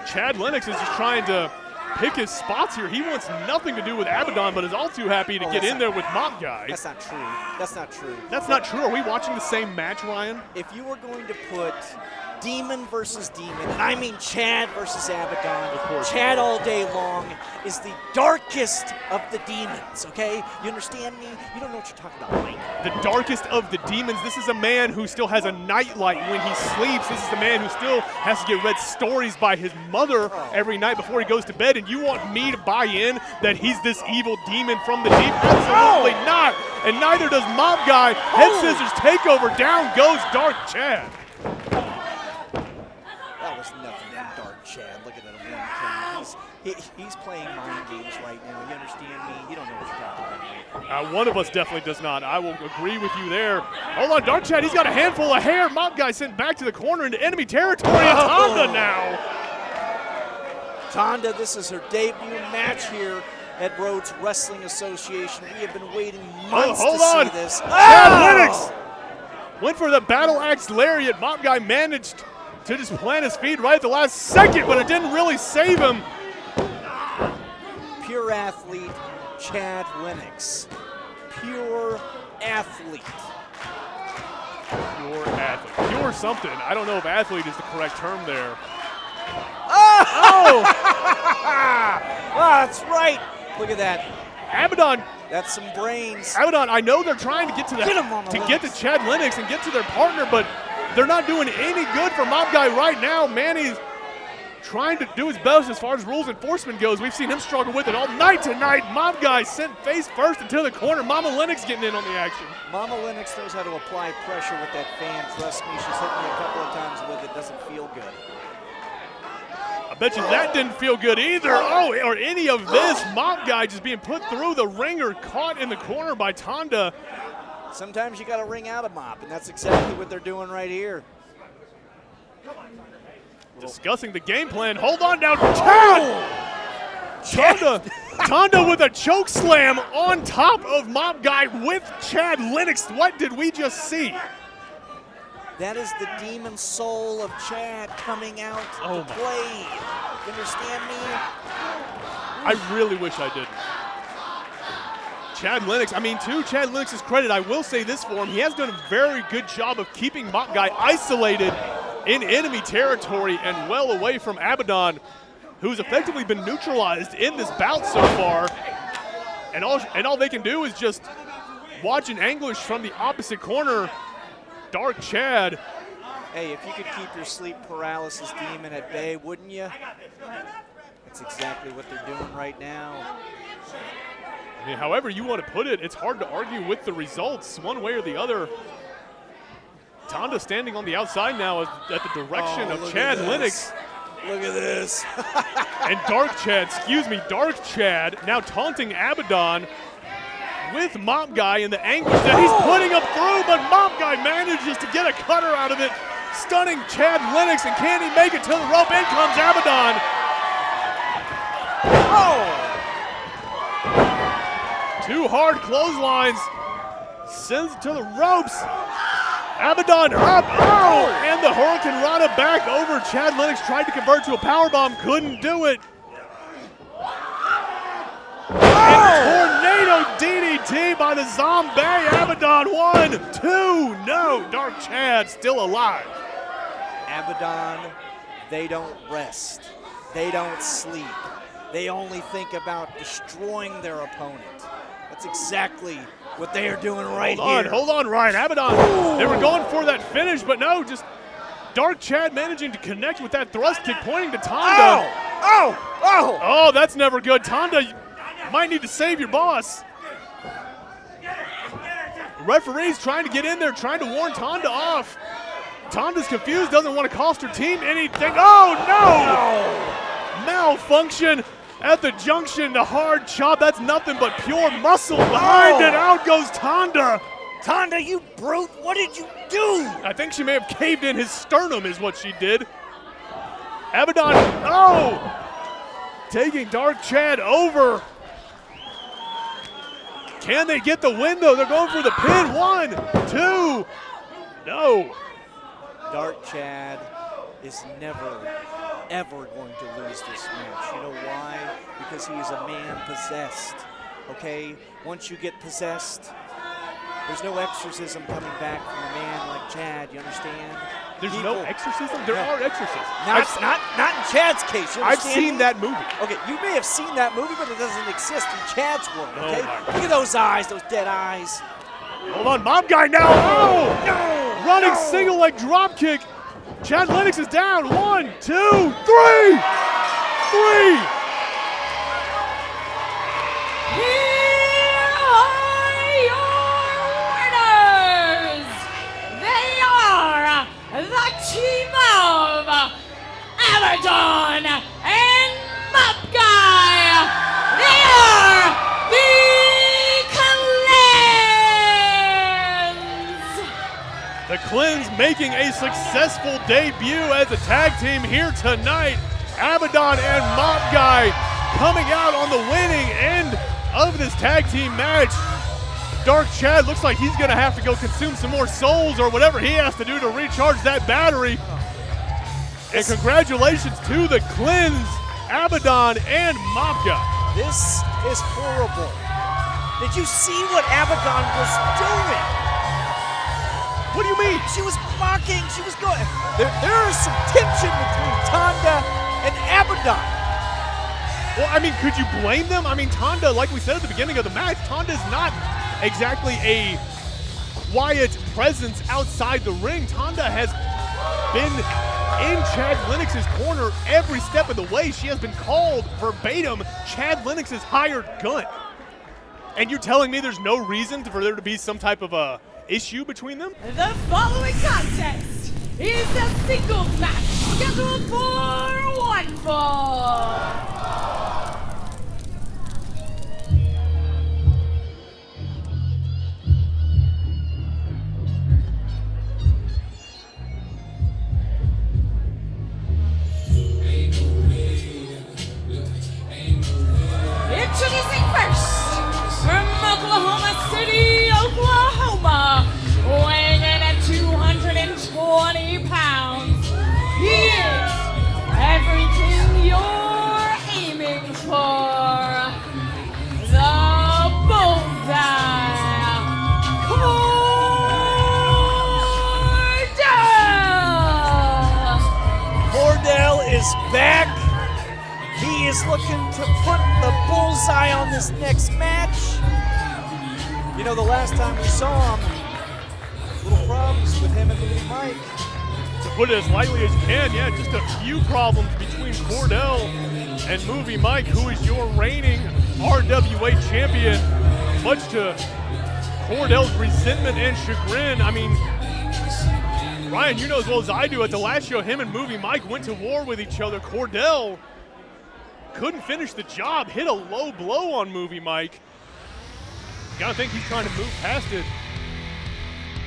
Chad Lennox is just trying to pick his spots here. He wants nothing to do with Abadon, but is all too happy to get in there with Mop Guy. That's not true. That's not true. That's not true. Are we watching the same match, Ryan? If you were going to put Demon versus Demon, and I mean Chad versus Abadon, Of course. Chad all day long is the darkest of the demons, okay? You understand me? You don't know what you're talking about, Mike. The darkest of the demons. This is a man who still has a nightlight when he sleeps. This is the man who still has to get read stories by his mother every night before he goes to bed. And you want me to buy in that he's this evil demon from the deep? Absolutely not. And neither does Mop Guy. Head scissors takeover. Down goes Dark Chad. That was nothing from Dark Chad. Look at that one count. He's playing mind games right now. You understand me? You don't know what you're talking about. One of us definitely does not. I will agree with you there. Hold on, Dark Chad, he's got a handful of hair. Mop Guy sent back to the corner into enemy territory. And Tonda now. Tonda, this is her debut match here at Rhodes Wrestling Association. We have been waiting months hold to on. see this. Chad Lennox went for the battle axe lariat. Mop Guy managed to just plant his feet right at the last second, but it didn't really save him. Pure athlete, Chad Lennox. Pure athlete. Pure athlete. Pure something. I don't know if athlete is the correct term there. Oh! Oh, that's right. Look at that. Abadon That's some brains. Abadon, I know they're trying to get to Get to Chad Lennox and get to their partner, but they're not doing any good for Mob Guy right now. Manny's trying to do his best as far as rules enforcement goes. We've seen him struggle with it all night tonight. Mob Guy sent face first into the corner. Mama Lennox getting in on the action. Mama Lennox knows how to apply pressure with that fan. Trust me, she's hit me a couple of times with it. Doesn't feel good. I bet you that didn't feel good either. Oh, or any of this. Mob Guy just being put through the ringer, caught in the corner by Tonda. Sometimes you got to ring out a mop, and that's exactly what they're doing right here. Discussing the game plan. Hold on now. Chad! Tonda with a choke slam on top of Mob Guy with Chad Lennox. What did we just see? That is the demon soul of Chad coming out to play. You understand me? I really wish I didn't. Chad Lennox, I mean, to Chad Lennox's credit, I will say this for him. He has done a very good job of keeping Mob Guy isolated in enemy territory and well away from Abadon, who's effectively been neutralized in this bout so far. And all they can do is just watch an anguish from the opposite corner. Dark Chad. Hey, if you could keep your sleep paralysis demon at bay, wouldn't you? That's exactly what they're doing right now. I mean, however you want to put it, it's hard to argue with the results one way or the other. Tonda standing on the outside now at the direction of Chad Lennox. Look at this. And Dark Chad now taunting Abadon with Mop Guy in the anguish that he's putting up through, but Mop Guy manages to get a cutter out of it, stunning Chad Lennox, and can he make it to the rope? In comes Abadon. Two hard clotheslines, sends it to the ropes. Abadon up, and the Hurricane Rana back over. Chad Lennox tried to convert to a powerbomb, couldn't do it. Tornado DDT by the Zombie. Abadon 1, 2, no. Dark Chad still alive. Abadon, they don't rest. They don't sleep. They only think about destroying their opponent. That's exactly what they are doing right here. Hold on, Ryan. Abadon, they were going for that finish, but no, just Dark Chad managing to connect with that thrust kick, pointing to Tonda. Oh, that's never good. Tonda, might need to save your boss. Referee's trying to get in there, trying to warn Tonda off. Tonda's confused, doesn't want to cost her team anything. Oh, no! Malfunction at the junction, the hard chop. That's nothing but pure muscle behind it. Out goes Tonda. Tonda, you brute, what did you do? I think she may have caved in his sternum is what she did. Abadon, taking Dark Chad over. Can they get the win, though? They're going for the pin. 1, 2. No. Dark Chad is never, ever going to lose this match. You know why? Because he is a man possessed, okay? Once you get possessed, there's no exorcism coming back from a man like Chad, you understand? There's no exorcism? There are exorcisms. Not in Chad's case. You I've seen that movie. Okay, you may have seen that movie, but it doesn't exist in Chad's world, okay? Oh, look at those eyes, those dead eyes. Hold on, Mob Guy now. No! Running single leg drop kick. Chad Lennox is down. 1, 2, 3! 3! Here are your winners. They are the team of Abadon and Mop Guy. They are the Cleanse. The Cleanse making a successful debut as a tag team here tonight. Abadon and Mop Guy coming out on the winning end of this tag team match. Dark Chad looks like he's gonna have to go consume some more souls or whatever he has to do to recharge that battery. And congratulations to the Cleanse, Abadon and Mop Guy. This is horrible. Did you see what Abadon was doing? What do you mean? She was mocking, she was going. There is some tension between Tonda and Abadon. Well, I mean, could you blame them? I mean, Tonda, like we said at the beginning of the match, Tonda's not exactly a quiet presence outside the ring. Tonda has been in Chad Lennox's corner every step of the way. She has been called verbatim Chad Lennox's hired gun. And you're telling me there's no reason for there to be some type of a issue between them? The following contest is a singles match scheduled for one fall. Introducing first, from Oklahoma City, Oklahoma, weighing in at 220 pounds. He is everything you're aiming for. The bullseye, Cordell. Cordell is back. He is looking to put the bullseye on this next match. You know, the last time we saw him, little problems with him and Movie Mike. To put it as lightly as you can, yeah, just a few problems between Cordell and Movie Mike, who is your reigning RWA champion. Much to Cordell's resentment and chagrin. I mean, Ryan, you know as well as I do, at the last show, him and Movie Mike went to war with each other. Cordell couldn't finish the job, hit a low blow on Movie Mike. Gotta think he's trying to move past it.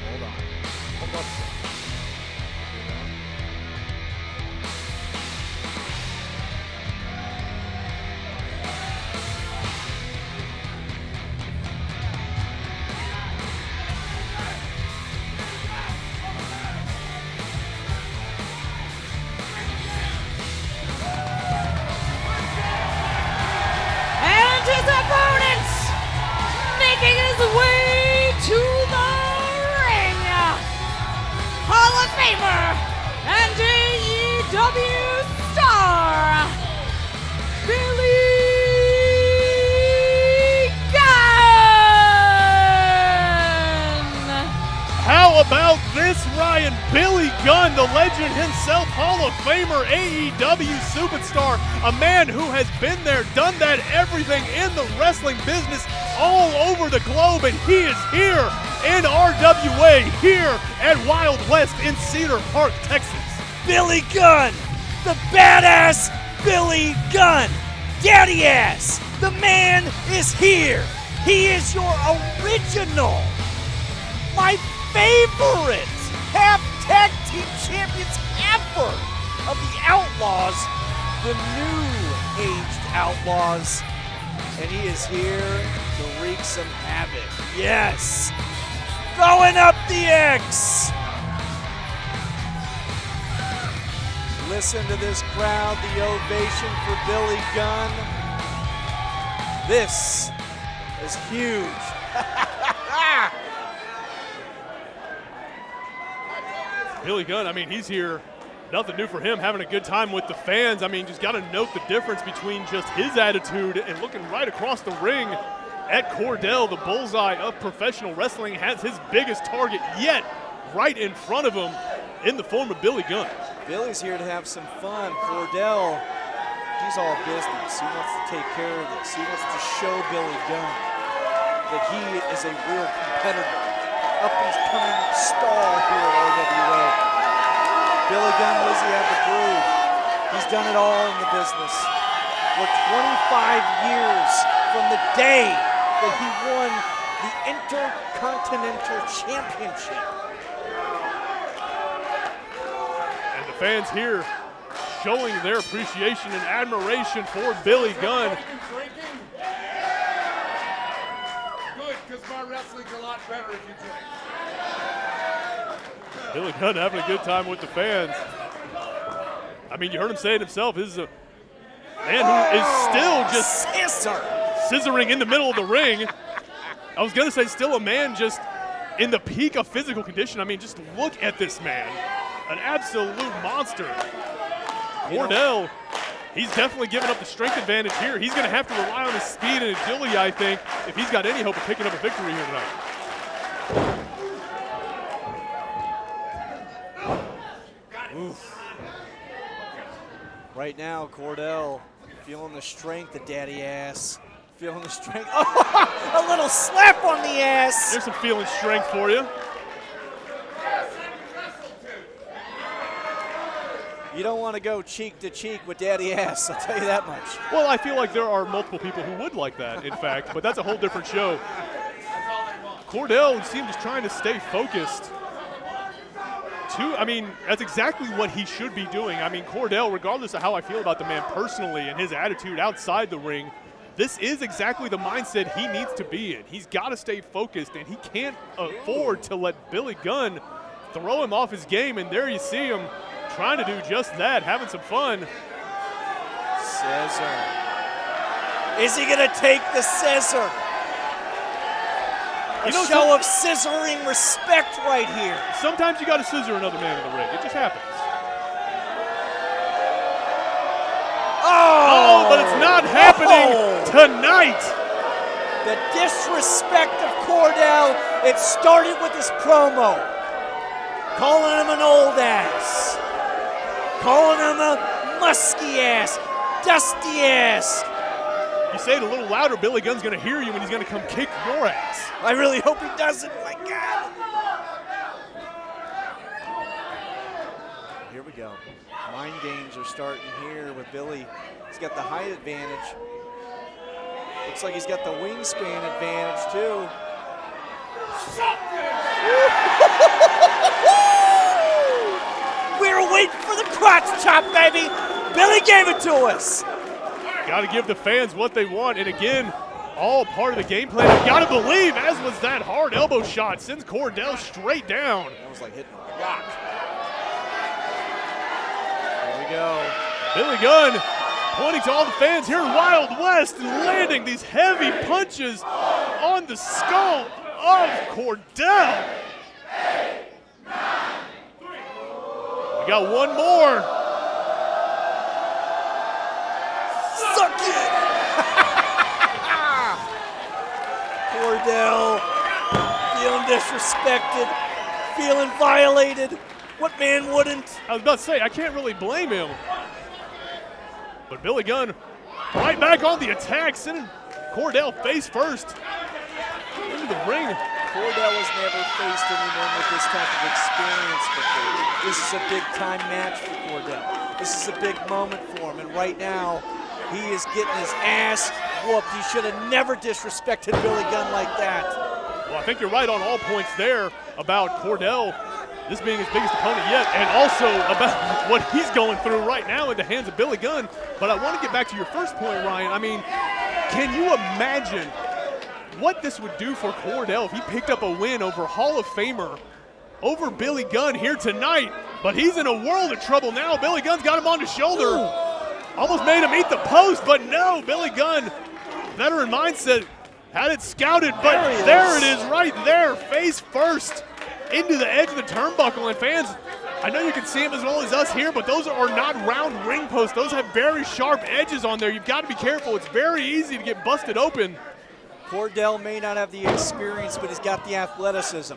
Hold on. Hold up. Making his way to the ring, Hall of Famer and AEW star, Billy Gunn. How about this, Ryan? Billy Gunn, the legend himself, Hall of Famer, AEW superstar, a man who has been there, done that, everything in the wrestling business all over the globe, and he is here in RWA, here at Wild West in Cedar Park, Texas. Billy Gunn, the badass Billy Gunn, daddy ass, the man is here. He is your original, my favorite half tag team champions ever of the Outlaws, the new aged Outlaws, and he is here to wreak some havoc. Yes, throwing up the X. Listen to this crowd, the ovation for Billy Gunn. This is huge. Billy Gunn, I mean, he's here, nothing new for him, having a good time with the fans. I mean, just got to note the difference between just his attitude and looking right across the ring at Cordell, the bullseye of professional wrestling, has his biggest target yet right in front of him in the form of Billy Gunn. Billy's here to have some fun. Cordell, he's all business. He wants to take care of this. He wants to show Billy Gunn that he is a real competitor, up-and-coming star here at RWA. Billy Gunn, what does he have to prove? He's done it all in the business. We're 25 years from the day that he won the Intercontinental Championship. And the fans here showing their appreciation and admiration for Billy Gunn. Good, because my wrestling's a lot better if you drink. Billy Gunn having a good time with the fans. I mean, you heard him say it himself. This is a man who is still just scissoring in the middle of the ring. I was going to say still a man just in the peak of physical condition. I mean, just look at this man. An absolute monster. Cordell He's definitely giving up the strength advantage here. He's going to have to rely on his speed and agility, I think, if he's got any hope of picking up a victory here tonight. Oof. Right now, Cordell feeling the strength of daddy ass. Feeling the strength. Oh, a little slap on the ass. There's some feeling strength for you. You don't want to go cheek to cheek with daddy ass, I'll tell you that much. Well, I feel like there are multiple people who would like that, in fact, but that's a whole different show. Cordell seems trying to stay focused. I mean, that's exactly what he should be doing. I mean, Cordell, regardless of how I feel about the man personally and his attitude outside the ring, this is exactly the mindset he needs to be in. He's got to stay focused, and he can't afford to let Billy Gunn throw him off his game, and there you see him trying to do just that, having some fun. Scissor. Is he going to take the scissor? A show of scissoring respect right here. Sometimes you got to scissor another man in the ring. It just happens. Oh, but it's not happening tonight. The disrespect of Cordell, it started with his promo. Calling him an old ass. Calling him a musky ass, dusty ass. You say it a little louder, Billy Gunn's going to hear you and he's going to come kick your ass. I really hope he doesn't. My God. Here we go. Mind games are starting here with Billy. He's got the height advantage. Looks like he's got the wingspan advantage too. We were waiting for the crotch chop, baby. Billy gave it to us. Got to give the fans what they want, and again, all part of the game plan. You got to believe, as was that hard elbow shot, sends Cordell straight down. That was like hitting a rock. There we go. Billy Gunn pointing to all the fans here in Wild West and landing these heavy punches on the skull of Cordell. We got one more. Suck it! Cordell feeling disrespected, feeling violated. What man wouldn't? I was about to say, I can't really blame him. But Billy Gunn right back on the attack, sending Cordell face first into the ring. Cordell has never faced anyone with this type of experience before. This is a big-time match for Cordell. This is a big moment for him, and right now, he is getting his ass whooped. He should have never disrespected Billy Gunn like that. Well, I think you're right on all points there about Cordell, this being his biggest opponent yet, and also about what he's going through right now in the hands of Billy Gunn. But I want to get back to your first point, Ryan. I mean, can you imagine what this would do for Cordell if he picked up a win over Hall of Famer, over Billy Gunn here tonight? But he's in a world of trouble now. Billy Gunn's got him on his shoulder. Almost made him eat the post, but no, Billy Gunn, veteran mindset, had it scouted, but there it is right there, face first into the edge of the turnbuckle. And fans, I know you can see them as well as us here, but those are not round ring posts. Those have very sharp edges on there. You've got to be careful. It's very easy to get busted open. Cordell may not have the experience, but he's got the athleticism.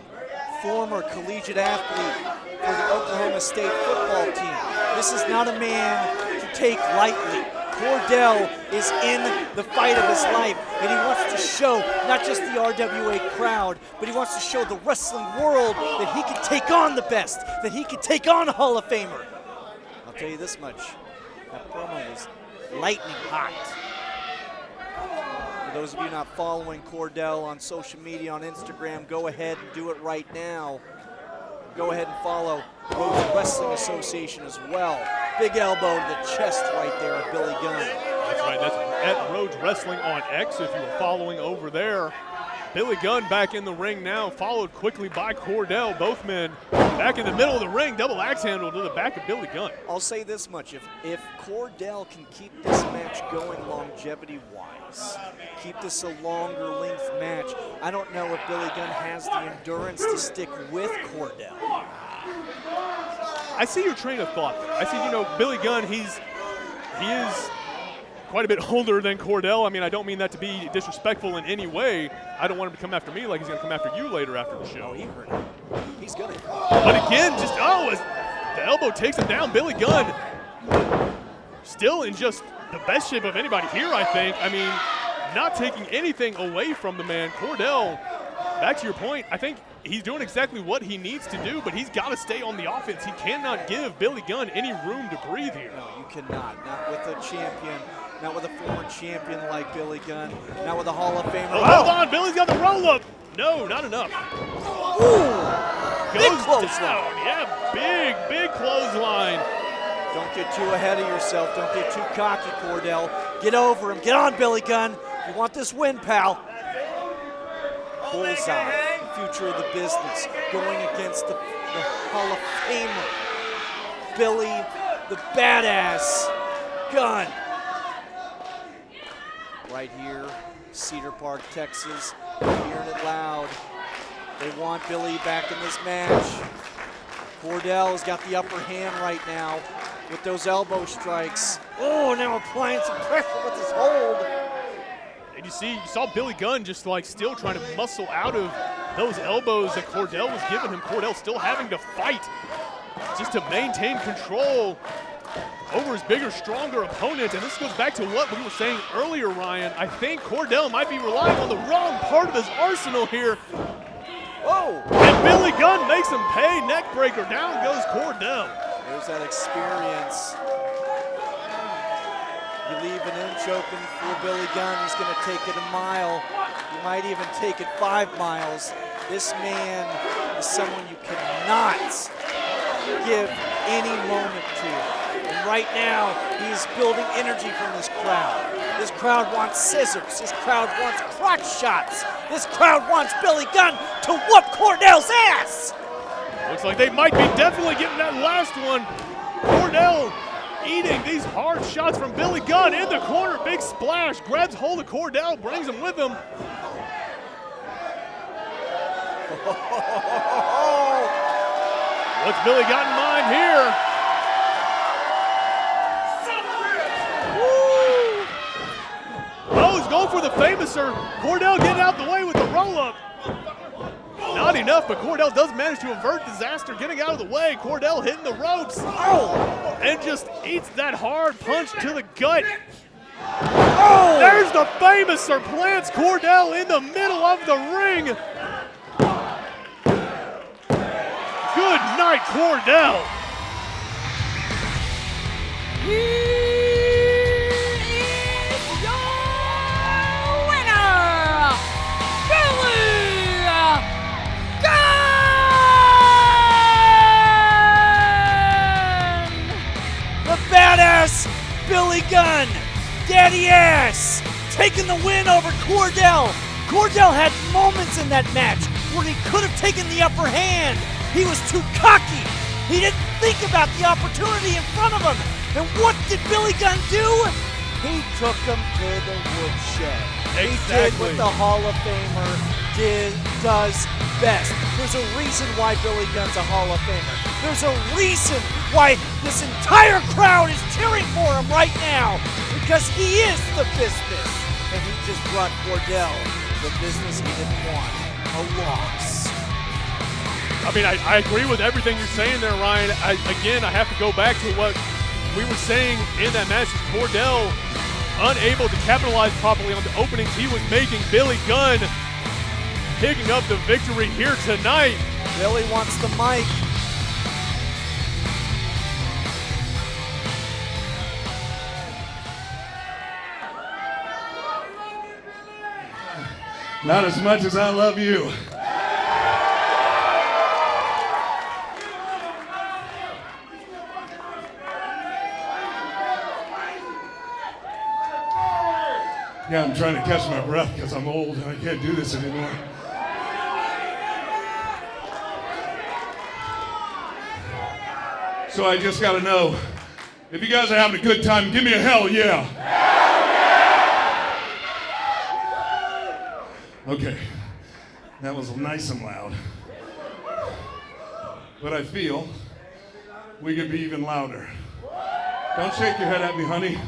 Former collegiate athlete for the Oklahoma State football team. This is not a man to take lightly. Cordell is in the fight of his life, and he wants to show not just the RWA crowd, but he wants to show the wrestling world that he can take on the best, that he can take on a Hall of Famer. I'll tell you this much, that promo was lightning hot. For those of you not following Cordell on social media, on Instagram, go ahead and do it right now. Go ahead and follow Rhodes Wrestling Association as well. Big elbow to the chest right there of Billy Gunn. That's right, that's at Rhodes Wrestling on X if you were following over there. Billy Gunn back in the ring now, followed quickly by Cordell. Both men back in the middle of the ring, double axe handle to the back of Billy Gunn. I'll say this much, if Cordell can keep this match going longevity-wise, keep this a longer length match, I don't know if Billy Gunn has the endurance to stick with Cordell. I see your train of thought. I see, Billy Gunn, he's he is quite a bit older than Cordell. I mean, I don't mean that to be disrespectful in any way. I don't want him to come after me like he's going to come after you later after the show. Oh, he hurt him. He's gonna. But again, just, as the elbow takes him down, Billy Gunn still in just the best shape of anybody here, I think. I mean, not taking anything away from the man. Cordell, back to your point, I think he's doing exactly what he needs to do, but he's got to stay on the offense. He cannot give Billy Gunn any room to breathe here. No, you cannot. Not with a champion. Not with a former champion like Billy Gunn. Not with a Hall of Famer. Oh, hold on, Billy's got the roll-up. No, not enough. Ooh, big clothesline. Yeah, big clothesline. Don't get too ahead of yourself. Don't get too cocky, Cordell. Get over him. Get on, Billy Gunn. You want this win, pal. Bullseye, future of the business, going against the Hall of Famer, Billy the Badass Gunn. Right here, Cedar Park, Texas. You're hearing it loud. They want Billy back in this match. Cordell's got the upper hand right now with those elbow strikes. Oh, now applying some pressure with his hold. And you saw Billy Gunn just like still trying to muscle out of those elbows that Cordell was giving him. Cordell still having to fight just to maintain control over his bigger, stronger opponent. And this goes back to what we were saying earlier, Ryan. I think Cordell might be relying on the wrong part of his arsenal here. Whoa! And Billy Gunn makes him pay. Neck breaker. Down goes Cordell. There's that experience. You leave an inch open for Billy Gunn, he's going to take it a mile. He might even take it 5 miles. This man is someone you cannot give any moment to. And right now, he's building energy from this crowd. This crowd wants scissors. This crowd wants crotch shots. This crowd wants Billy Gunn to whoop Cordell's ass. Looks like they might be definitely getting that last one. Cordell eating these hard shots from Billy Gunn in the corner. Big splash. Grabs hold of Cordell, brings him with him. What's Billy got in mind here? Oh, he's going for the famouser. Cordell getting out the way with the roll-up. Not enough, but Cordell does manage to avert disaster, getting out of the way. Cordell hitting the ropes. Oh! And just eats that hard punch to the gut. Oh! There's the famouser, plants Cordell in the middle of the ring. Good night, Cordell. Badass Billy Gunn, daddy ass, taking the win over Cordell. Cordell had moments in that match where he could have taken the upper hand. He was too cocky. He didn't think about the opportunity in front of him. And what did Billy Gunn do? He took him to the woodshed. Exactly. He did what the Hall of Famer does best. There's a reason why Billy Gunn's a Hall of Famer. There's a reason why this entire crowd is cheering for him right now, because he is the business. And he just brought Cordell the business he didn't want, a loss. I mean, I agree with everything you're saying there, Ryan. Again, I have to go back to what we were saying in that match. Cordell unable to capitalize properly on the openings he was making. Billy Gunn picking up the victory here tonight. Billy wants the mic. Not as much as I love you. Yeah, I'm trying to catch my breath because I'm old and I can't do this anymore. So I just got to know, if you guys are having a good time, give me a hell yeah. Okay, that was nice and loud. But I feel we could be even louder. Don't shake your head at me, honey.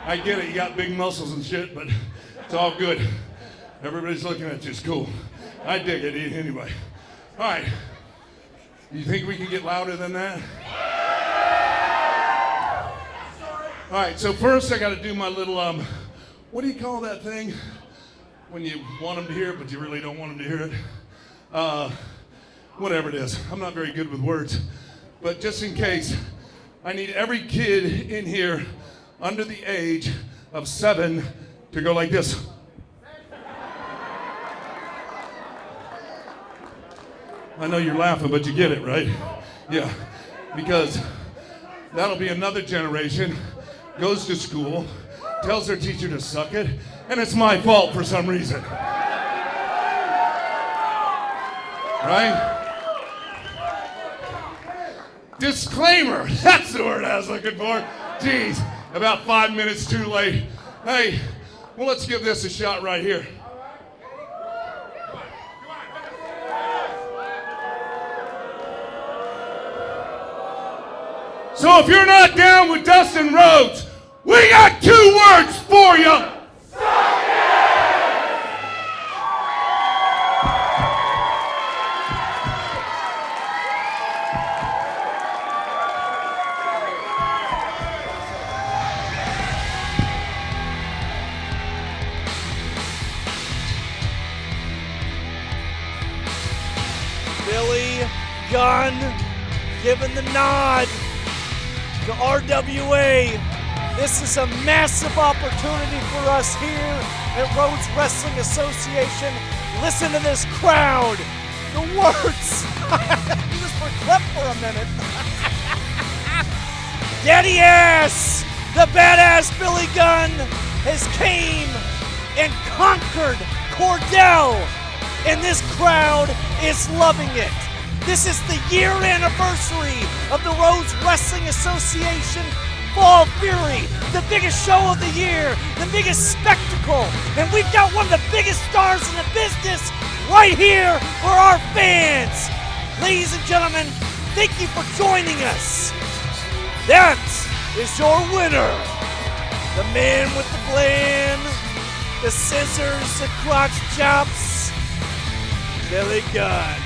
I get it, you got big muscles and shit, but it's all good. Everybody's looking at you, it's cool. I dig it anyway. All right, you think we can get louder than that? All right, so first I gotta do my little, what do you call that thing? When you want them to hear it, but you really don't want them to hear it. Whatever it is, I'm not very good with words. But just in case, I need every kid in here under the age of 7 to go like this. I know you're laughing, but you get it, right? Yeah, because that'll be another generation, goes to school, tells their teacher to suck it, and it's my fault for some reason. Right? Disclaimer, that's the word I was looking for. Jeez, about 5 minutes too late. Hey, well, let's give this a shot right here. So if you're not down with Dustin Rhodes, we got 2 words for you. Gunn giving the nod to RWA. This is a massive opportunity for us here at Rhodes Wrestling Association. Listen to this crowd. The words. He was for clip for a minute. Daddy ass. The badass Billy Gunn has came and conquered Cordell. And this crowd is loving it. This is the year anniversary of the Rhodes Wrestling Association Fall Fury, the biggest show of the year, the biggest spectacle, and we've got one of the biggest stars in the business right here for our fans. Ladies and gentlemen, thank you for joining us. That is your winner, the man with the plan, the scissors, the crotch chops, Billy Gunn.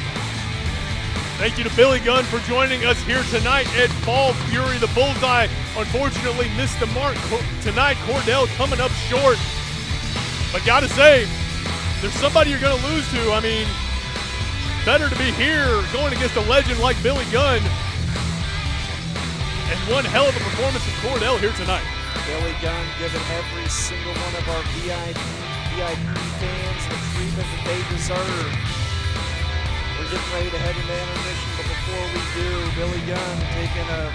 Thank you to Billy Gunn for joining us here tonight at Fall Fury. The Bullseye unfortunately missed the mark tonight. Cordell coming up short. But gotta say, there's somebody you're gonna lose to. I mean, better to be here going against a legend like Billy Gunn. And one hell of a performance from Cordell here tonight. Billy Gunn giving every single one of our VIP fans the treatment that they deserve. We're getting ready to head into intermission, but before we do, Billy Gunn taking a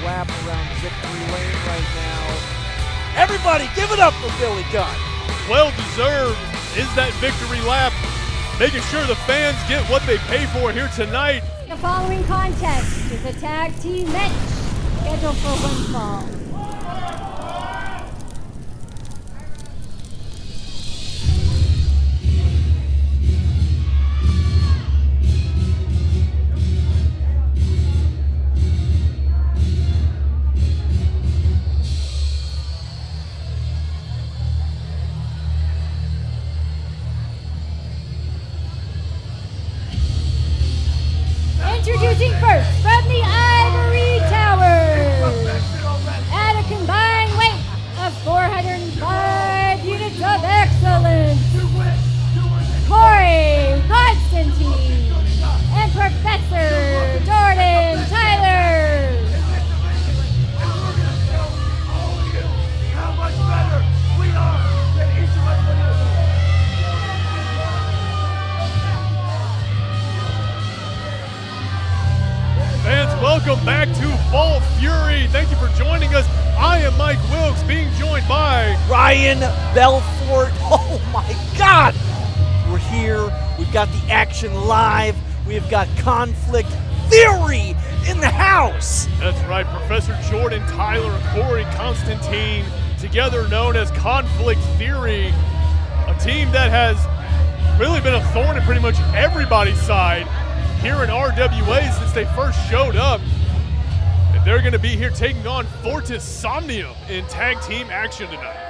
lap around victory lane right now. Everybody give it up for Billy Gunn. Well deserved is that victory lap, making sure the fans get what they pay for here tonight. The following contest is a tag team match scheduled for one fall. Introducing first from the Ivory Tower, at a combined weight of 405 units of excellence, Corey Constantine and Professor Jordan Tyler. How much better we are than each of us. Fans, welcome back to Fall Fury. Thank you for joining us. I am Mike Wilkes, being joined by Ryan Belfort. Oh my God! We're here. We've got the action live. We've got Conflict Theory in the house. That's right, Professor Jordan Tyler and Corey Constantine, together known as Conflict Theory, a team that has really been a thorn in pretty much everybody's side here in RWA since they first showed up. And they're going to be here taking on Fortis Somnium in tag team action tonight.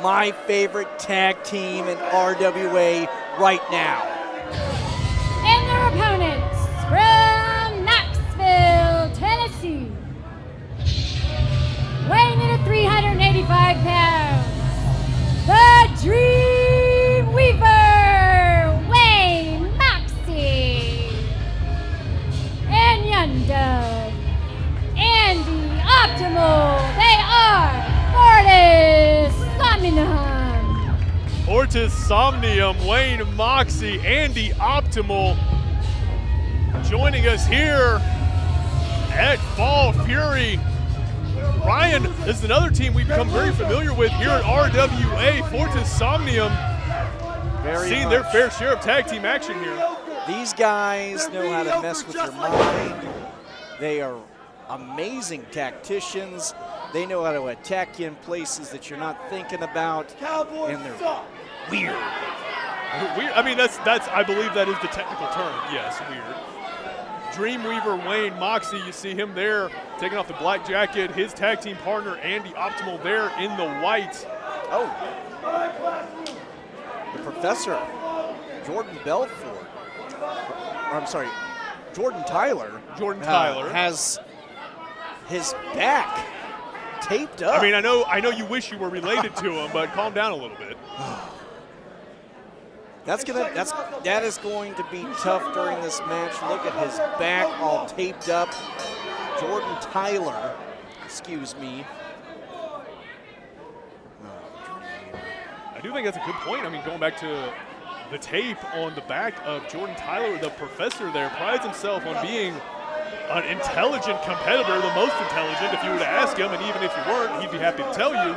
My favorite tag team in RWA right now. And their opponents from Knoxville, Tennessee, weighing in at 385 pounds, the Dream Weaver, Wayne Moxie, and Yunda, Andy Optimal. They are Fortis Somnium. Fortis Somnium, Wayne Moxie, Andy Optimal joining us here at Fall Fury. Ryan, this is another team we've become very familiar with here at RWA. Fortis Somnium seeing their fair share of tag team action here. These guys know how to mess with your mind. They are amazing tacticians. They know how to attack you in places that you're not thinking about, and they're weird. I mean, that's I believe that is the technical term. Yes, weird. Dreamweaver Wayne Moxie, you see him there taking off the black jacket. His tag team partner Andy Optimal there in the white. Oh, the Professor, Jordan Belfort. Or, I'm sorry, Jordan Tyler. Jordan Tyler has his back taped up. I mean, I know you wish you were related to him, but calm down a little bit. That is going to be tough during this match. Look at his back all taped up. Jordan Tyler, excuse me. I do think that's a good point. I mean, going back to the tape on the back of Jordan Tyler, the Professor there prides himself on being an intelligent competitor, the most intelligent if you were to ask him, and even if you weren't, he'd be happy to tell you.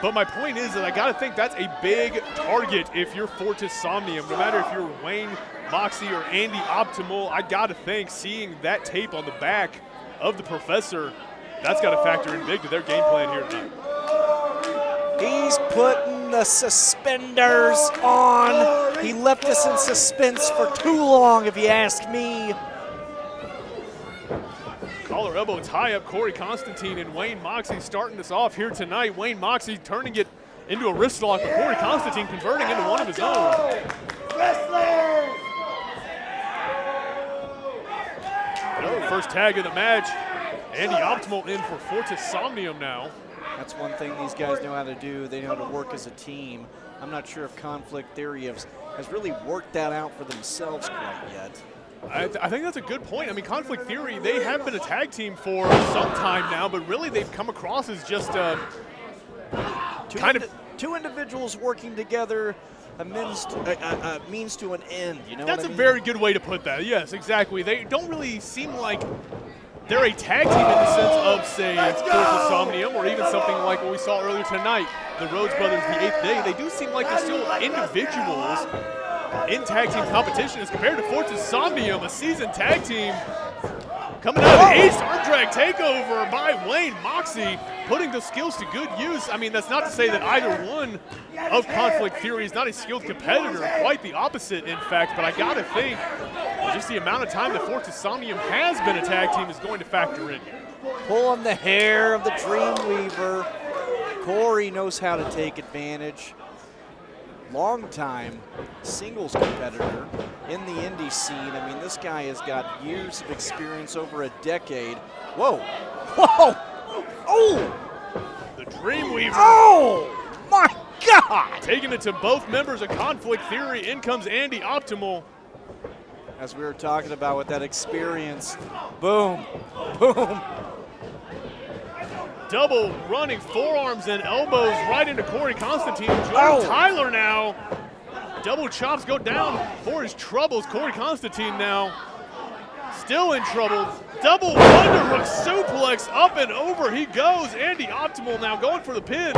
But my point is that I got to think that's a big target if you're Fortis Somnium. No matter if you're Wayne Moxie or Andy Optimal, I got to think seeing that tape on the back of the Professor, that's got to factor in big to their game plan here tonight. He's putting the suspenders on. He left us in suspense for too long, if you ask me. Collar elbow tie up Corey Constantine and Wayne Moxie starting this off here tonight. Wayne Moxie turning it into a wrist lock, but Corey Constantine converting into one of his own. Wrestlers! First tag of the match. Andy Optimal in for Fortis Somnium now. That's one thing these guys know how to do. They know how to work as a team. I'm not sure if Conflict Theory has really worked that out for themselves quite yet. I think that's a good point. I mean, Conflict Theory, they have been a tag team for some time now, but really they've come across as just two individuals working together, a means to an end. You know, that's what I mean? a very good way to put that. Yes, exactly. They don't really seem like they're a tag team in the sense of, say, Fortis Somnium, or even something like what we saw earlier tonight, the Rhodes brothers, the 8th Day. They do seem like they're still individuals in tag team competition as compared to Fortis Somnium, a seasoned tag team. Coming out of the East, arm drag takeover by Wayne Moxie, putting the skills to good use. I mean, that's not to say that either one of Conflict Theory is not a skilled competitor, quite the opposite, in fact, but I gotta think just the amount of time that Fortis Somnium has been a tag team is going to factor in here. Pulling the hair of the Dreamweaver. Corey knows how to take advantage. Long-time singles competitor in the indie scene. I mean, this guy has got years of experience, over a decade. Whoa, whoa, oh! The Dreamweaver. Oh, my God! Taking it to both members of Conflict Theory. In comes Andy Optimal. As we were talking about with that experience, boom, boom. Double running forearms and elbows right into Corey Constantine. Jordan Tyler now. Double chops go down for his troubles. Corey Constantine now still in trouble. Double underhook suplex, up and over he goes. Andy Optimal now going for the pin.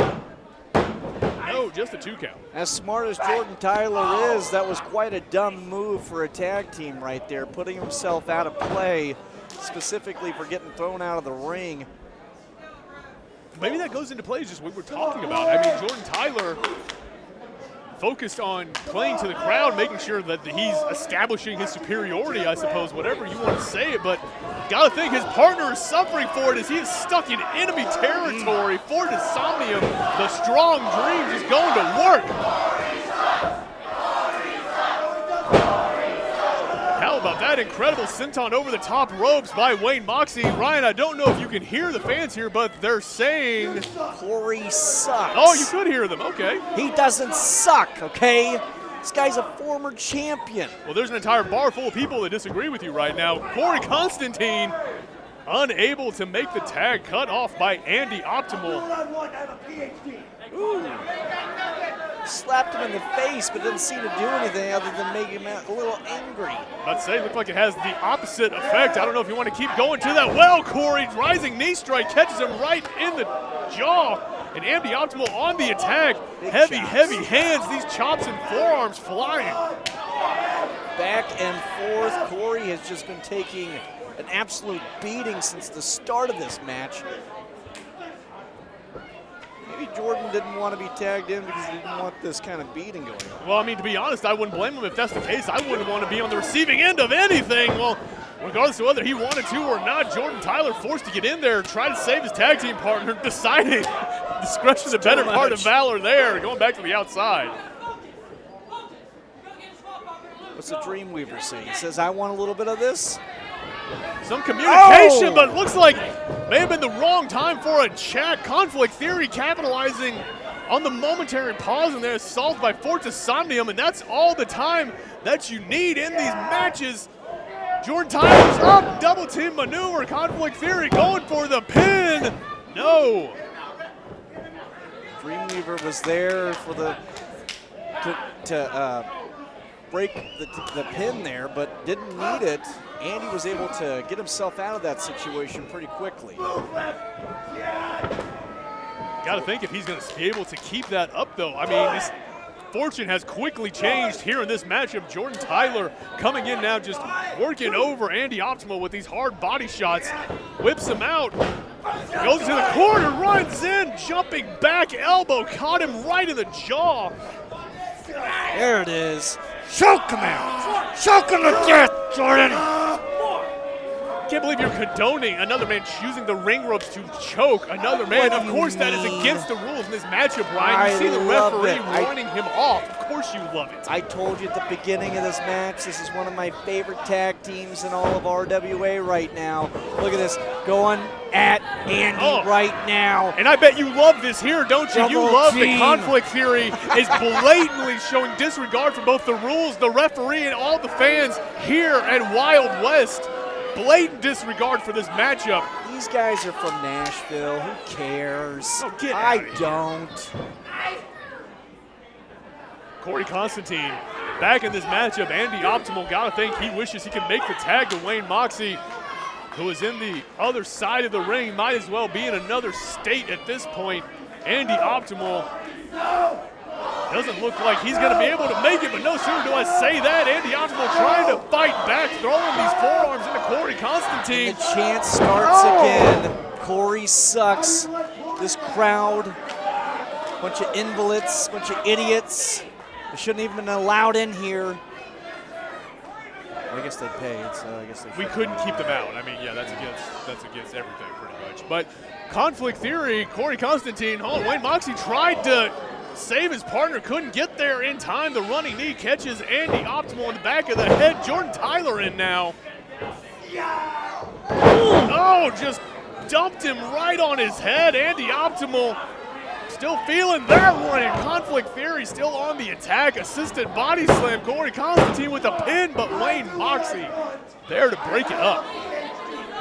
No, just a 2 count. As smart as Jordan Tyler is, that was quite a dumb move for a tag team right there, putting himself out of play, specifically for getting thrown out of the ring. Maybe that goes into play just what we're talking about. I mean, Jordan Tyler focused on playing to the crowd, making sure that he's establishing his superiority, I suppose, whatever you want to say it, but gotta think his partner is suffering for it as he is stuck in enemy territory. Fortis Somnium, the strong dream, is going to work. How about that incredible senton over the top ropes by Wayne Moxie? Ryan, I don't know if you can hear the fans here, but they're saying Corey sucks. Oh, you could hear them, okay. He doesn't suck, okay? This guy's a former champion. Well, there's an entire bar full of people that disagree with you right now. Corey Constantine unable to make the tag, cut off by Andy Optimal. Ooh. Slapped him in the face, but didn't seem to do anything other than make him a little angry. I'd say it looked like it has the opposite effect. I don't know if you want to keep going to that. Well, Corey, rising knee strike catches him right in the jaw. And Andy Optimal on the attack. Big heavy, chops. heavy hands. These chops and forearms flying. Back and forth. Corey has just been taking an absolute beating since the start of this match. Maybe Jordan didn't want to be tagged in because he didn't want this kind of beating going on. Well, I mean, to be honest, I wouldn't blame him if that's the case. I wouldn't want to be on the receiving end of anything. Well, regardless of whether he wanted to or not, Jordan Tyler forced to get in there, try to save his tag team partner, deciding discretion's the better part of valor there, going back to the outside. What's the Dreamweaver say? He says, I want a little bit of this. Some communication, but it looks like may have been the wrong time for a chat. Conflict Theory capitalizing on the momentary pause in there, solved by Fortis Somnium, and that's all the time that you need in these matches. Jordan Tyler's up, double team maneuver. Conflict Theory going for the pin. No. Dreamweaver was there for the to break the pin there, but didn't need it. Andy was able to get himself out of that situation pretty quickly. Got to think if he's going to be able to keep that up, though. I mean, this fortune has quickly changed here in this matchup. Jordan Tyler coming in now, just working over Andy Optimal with these hard body shots. Whips him out. Goes to the corner, runs in, jumping back elbow. Caught him right in the jaw. There it is. Choke him out. Choke him to death, Jordan. Can't believe you're condoning another man using the ring ropes to choke another man. Of course, that is against the rules in this matchup, Ryan. You see the referee warning him off. Of course you love it. I told you at the beginning of this match, this is one of my favorite tag teams in all of RWA right now. Look at this, going at Andy right now. And I bet you love this here, don't you? You love the team. Conflict Theory is blatantly showing disregard for both the rules, the referee, and all the fans here at Wild West. Blatant disregard for this matchup. These guys are from Nashville. Who cares? Oh, get I out of here. don't. Corey Constantine back in this matchup. Andy Optimal, gotta think he wishes he could make the tag to Wayne Moxie, who is in the other side of the ring. Might as well be in another state at this point. Andy Optimal doesn't look like he's going to be able to make it, but no sooner do I say that, Andy Optimal trying to fight back, throwing these forearms into Corey Constantine. The chant starts again. Corey sucks. This crowd, bunch of invalids, bunch of idiots. They shouldn't even been allowed in here. I guess they paid, so I guess they should. We couldn't keep them out. I mean, yeah, that's against everything pretty much. But Conflict Theory, Corey Constantine, Wayne Moxie tried to save his partner, couldn't get there in time. The running knee catches Andy Optimal in the back of the head. Jordan Tyler in now. Oh, just dumped him right on his head. Andy Optimal still feeling that one. And Conflict Theory still on the attack. Assisted body slam. Corey Constantine with a pin, but Wayne Moxie there to break it up.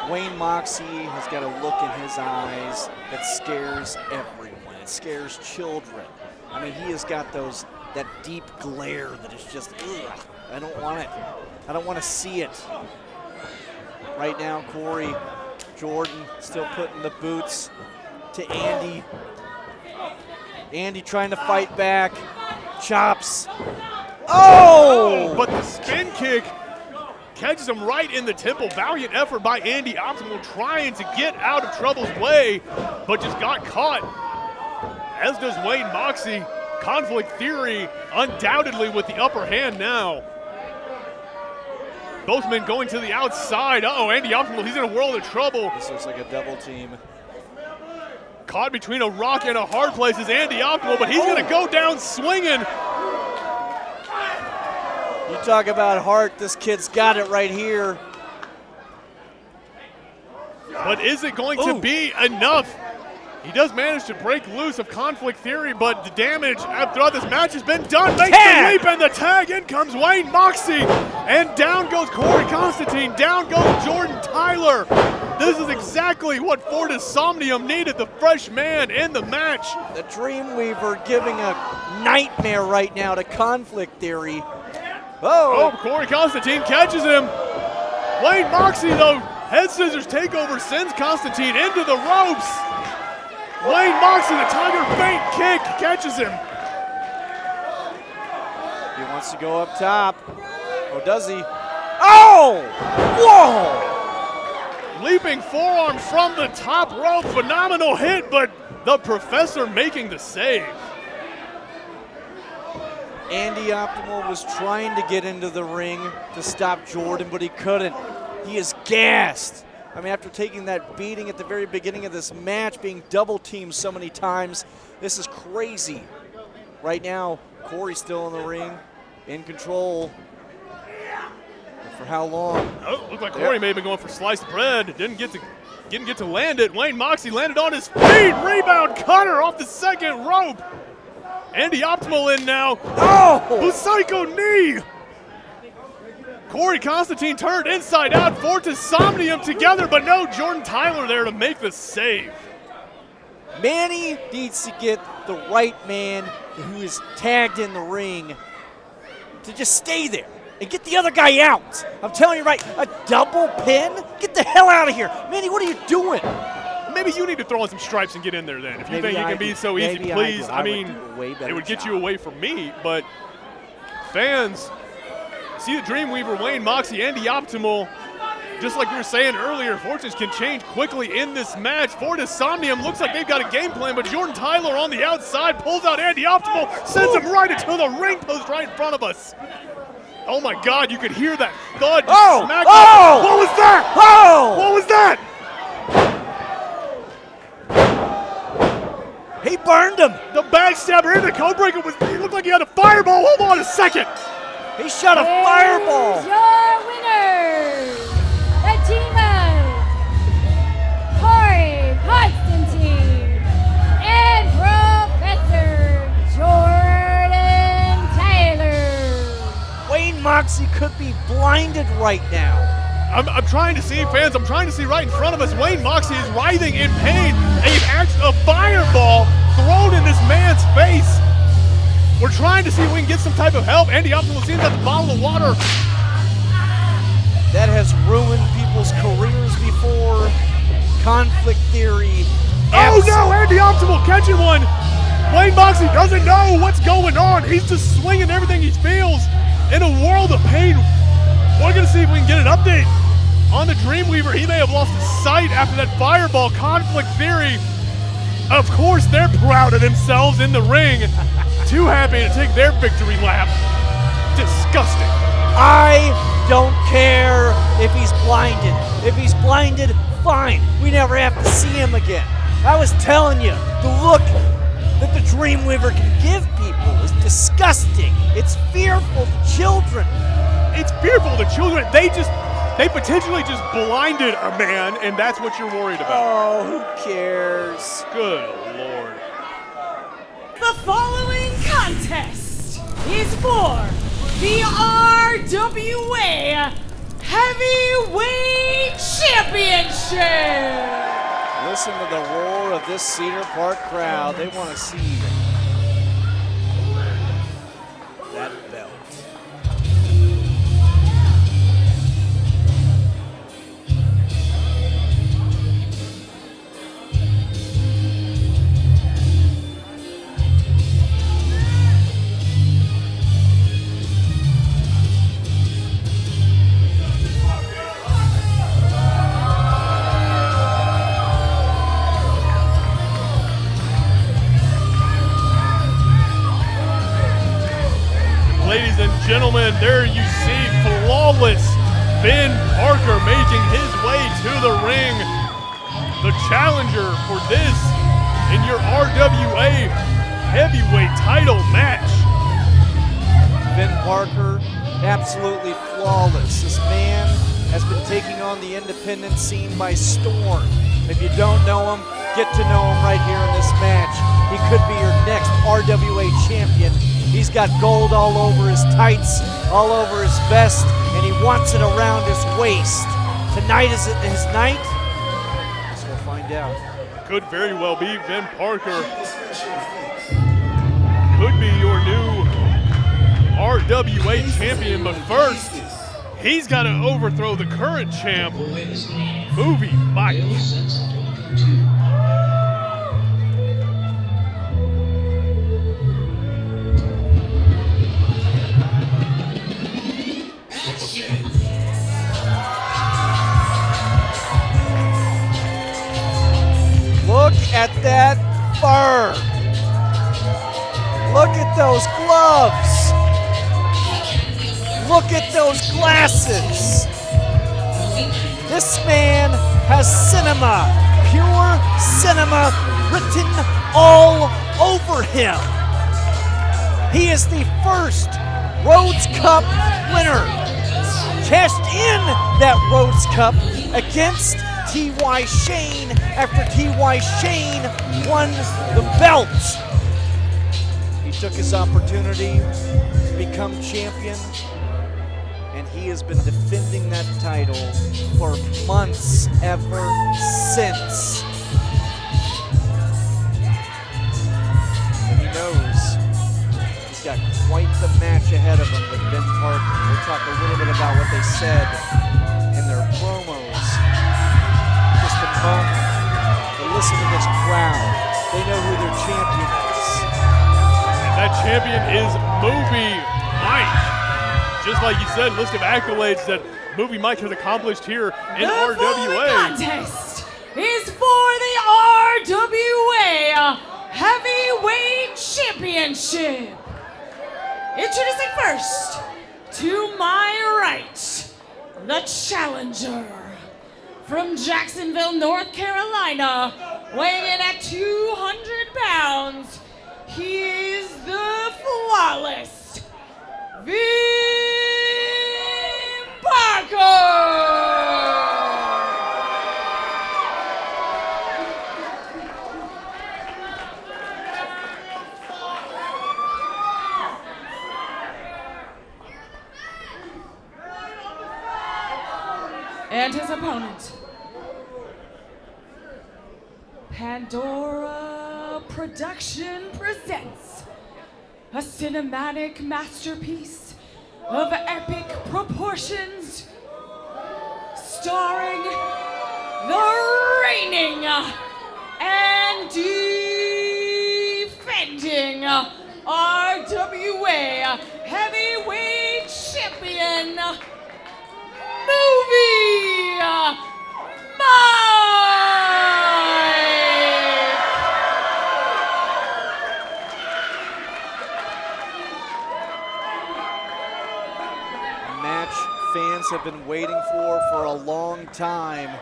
Wayne Moxie has got a look in his eyes that scares everyone. It scares children. I mean, he has got that deep glare that is just, ugh, I don't want it. I don't want to see it. Right now, Corey, Jordan still putting the boots to Andy. Andy trying to fight back. Chops. Oh! But the spin kick catches him right in the temple. Valiant effort by Andy Optimal trying to get out of trouble's way, but just got caught. As does Wayne Moxie. Conflict Theory undoubtedly with the upper hand now. Both men going to the outside. Uh-oh, Andy Optimal, he's in a world of trouble. This looks like a double team. Caught between a rock and a hard place is Andy Optimal, but he's going to go down swinging. You talk about heart, this kid's got it right here. But is it going to be enough? He does manage to break loose of Conflict Theory, but the damage throughout this match has been done. Makes the leap and the tag. In comes Wayne Moxie. And down goes Corey Constantine. Down goes Jordan Tyler. This is exactly what Fortis Somnium needed, the fresh man in the match. The Dreamweaver giving a nightmare right now to Conflict Theory. Oh, Corey Constantine catches him. Wayne Moxie, though, head scissors takeover sends Constantine into the ropes. Wayne Moxie, the Tiger feint kick, catches him. He wants to go up top. Oh, does he? Oh! Whoa! Leaping forearm from the top rope. Phenomenal hit, but the Professor making the save. Andy Optimal was trying to get into the ring to stop Jordan, but he couldn't. He is gassed. I mean, after taking that beating at the very beginning of this match, being double teamed so many times, this is crazy. Right now, Corey's still in the ring, in control. But for how long? Oh, looked like Corey may have been going for sliced bread. Didn't get to land it. Wayne Moxie landed on his feet. Rebound cutter off the second rope. Andy Optimal in now. Oh! Psycho knee. Corey Constantine turned inside out. Fortis Somnium together, but no Jordan Tyler there to make the save. Manny needs to get the right man who is tagged in the ring to just stay there and get the other guy out. I'm telling you right, a double pin? Get the hell out of here. Manny, what are you doing? Maybe you need to throw in some stripes and get in there then. If you think it can be so easy, please. I mean, it would get you away from me, but fans see the Dreamweaver, Wayne Moxie, Andy Optimal. Just like we were saying earlier, fortunes can change quickly in this match. Fortis Somnium looks like they've got a game plan, but Jordan Tyler on the outside pulls out Andy Optimal, sends him right into the ring post right in front of us. Oh my God, you could hear that thud. Smack. What was that? What was that? He burned him. The backstabber in the codebreaker he looked like he had a fireball. Hold on a second. He shot a fireball. Your winners, the team of Corey Constantine and Professor Jordan Tyler. Wayne Moxie could be blinded right now. I'm trying to see, fans, I'm trying to see right in front of us. Wayne Moxie is writhing in pain. A fireball thrown in this man's face. We're trying to see if we can get some type of help. Andy Optimal seems like a bottle of water. That has ruined people's careers before. Conflict Theory. Oh no, Andy Optimal catching one. Wayne Moxie doesn't know what's going on. He's just swinging everything he feels in a world of pain. We're gonna see if we can get an update on the Dreamweaver. He may have lost his sight after that fireball. Conflict Theory, of course, they're proud of themselves in the ring. Too happy to take their victory lap. Disgusting. I don't care if he's blinded. If he's blinded, fine. We never have to see him again. I was telling you, the look that the Dreamweaver can give people is disgusting. It's fearful to children. It's fearful to children. They potentially just blinded a man, and that's what you're worried about. Oh, who cares? Good Lord. The following contest is for the RWA Heavyweight Championship. Listen to the roar of this Cedar Park crowd. They want to see that belt. Parker making his way to the ring. The challenger for this in your RWA heavyweight title match. Vin Parker, absolutely flawless. This man has been taking on the independent scene by storm. If you don't know him, get to know him right here in this match. He could be your next RWA champion. He's got gold all over his tights, all over his vest, and he wants it around his waist. Tonight is his night? So we'll find out. Could very well be Vin Parker. Could be your new RWA champion, but first, he's got to overthrow the current champ, Movie Mike. Look at that fur. Look at those gloves. Look at those glasses. This man has cinema, pure cinema, written all over him. He is the first Rhodes Cup winner. Cashed in that Rhodes Cup against T.Y. Shane after T.Y. Shane won the belt. He took his opportunity to become champion, and he has been defending that title for months ever since. And he knows he's got quite the match ahead of him with Vin Parker. We'll talk a little bit about what they said in their promos. Just a moment. But listen to this crowd. They know who their champion is. And that champion is Movie Mike. Just like you said, list of accolades that Movie Mike has accomplished here in RWA. The contest is for the RWA Heavyweight Championship. Introducing first, to my right, the challenger from Jacksonville, North Carolina, weighing in at 200 pounds. He is the flawless Vin Parker! And his opponent, Pandora Production presents a cinematic masterpiece of epic proportions, starring the reigning and defending RWA Heavyweight Champion, Movie Mike! A match fans have been waiting for a long time.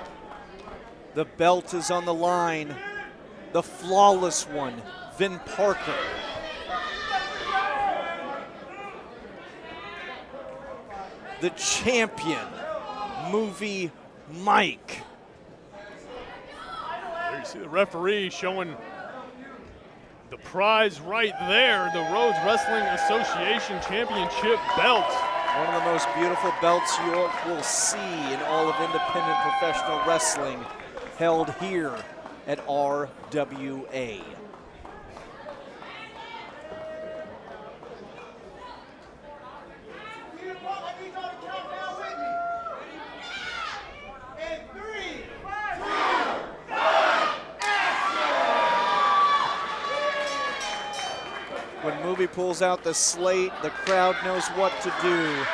The belt is on the line. The flawless one, Vin Parker. The champion, Movie Mike. There you see the referee showing the prize right there, the Rhodes Wrestling Association Championship belt. One of the most beautiful belts you will see in all of independent professional wrestling, held here at RWA. When Movie pulls out the slate, the crowd knows what to do.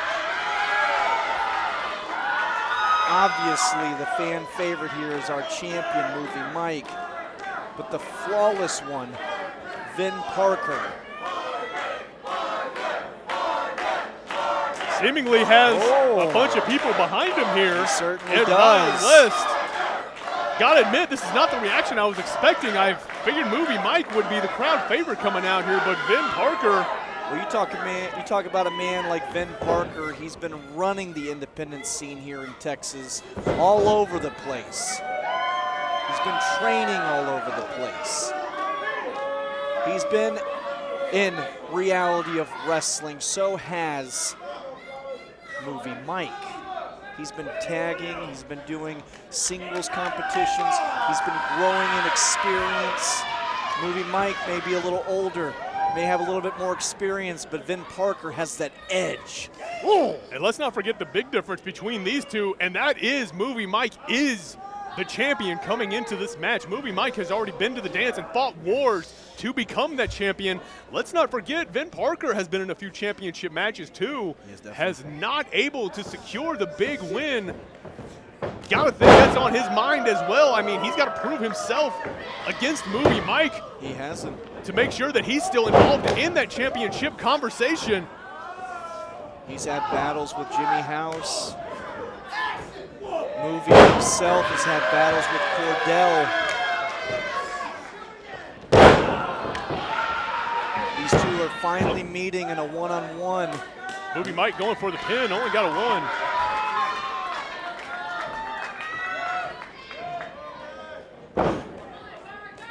Obviously, the fan favorite here is our champion, Movie Mike, but the flawless one, Vin Parker. seemingly has a bunch of people behind him here. He certainly and does. List. Gotta admit, this is not the reaction I was expecting. I figured Movie Mike would be the crowd favorite coming out here, but Vin Parker. Well, you talk about a man like Vin Parker. He's been running the independent scene here in Texas all over the place. He's been training all over the place. He's been in reality of wrestling. So has Movie Mike. He's been tagging, he's been doing singles competitions, he's been growing in experience. Movie Mike may be a little older, may have a little bit more experience, but Vin Parker has that edge. Ooh. And let's not forget the big difference between these two, and that is Movie Mike is the champion coming into this match. Movie Mike has already been to the dance and fought wars to become that champion. Let's not forget, Vin Parker has been in a few championship matches too. Has not able to secure the big win. Gotta think that's on his mind as well. I mean, he's got to prove himself against Movie Mike. He hasn't. To make sure that he's still involved in that championship conversation. He's had battles with Jimmy House. Movie himself has had battles with Cordell. These two are finally meeting in a one-on-one. Movie Mike going for the pin, only got a 1.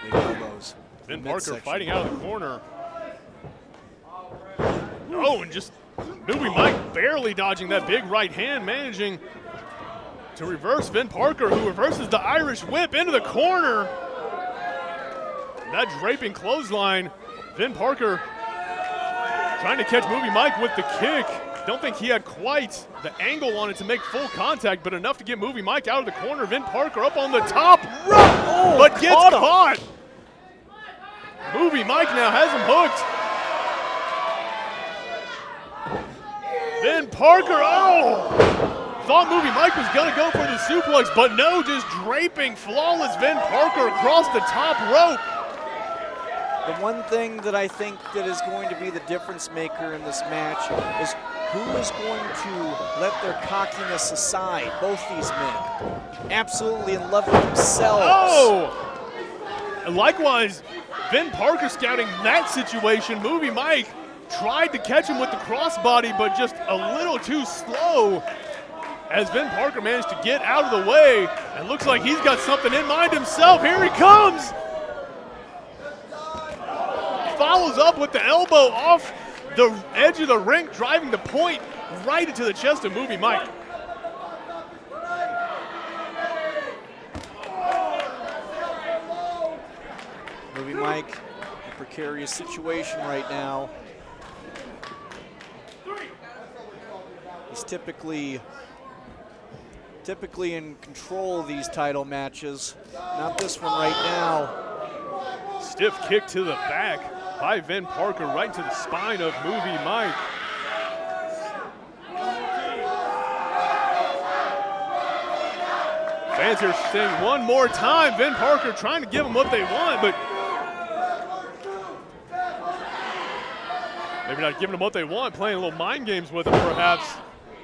Big elbows. Vin Parker fighting out of the corner. Oh, and just Movie Mike barely dodging that big right hand, managing to reverse Vin Parker, who reverses the Irish whip into the corner. That draping clothesline. Vin Parker trying to catch Movie Mike with the kick. Don't think he had quite the angle on it to make full contact, but enough to get Movie Mike out of the corner. Vin Parker up on the top rope, but gets caught. Movie Mike now has him hooked. Vin Parker, thought Movie Mike was gonna go for the suplex, but no, just draping flawless Vin Parker across the top rope. The one thing that I think that is going to be the difference maker in this match is who is going to let their cockiness aside. Both these men, absolutely in love with themselves. And likewise, Vin Parker scouting that situation. Movie Mike tried to catch him with the crossbody, but just a little too slow as Vin Parker managed to get out of the way. And looks like he's got something in mind himself. Here he comes. Follows up with the elbow off the edge of the ring, driving the point right into the chest of Movie Mike. Movie Mike, in a precarious situation right now. He's typically in control of these title matches. Not this one right now. Stiff kick to the back by Vin Parker, right to the spine of Movie Mike. Fans here saying one more time. Vin Parker trying to give them what they want, but maybe not giving them what they want, playing a little mind games with them perhaps.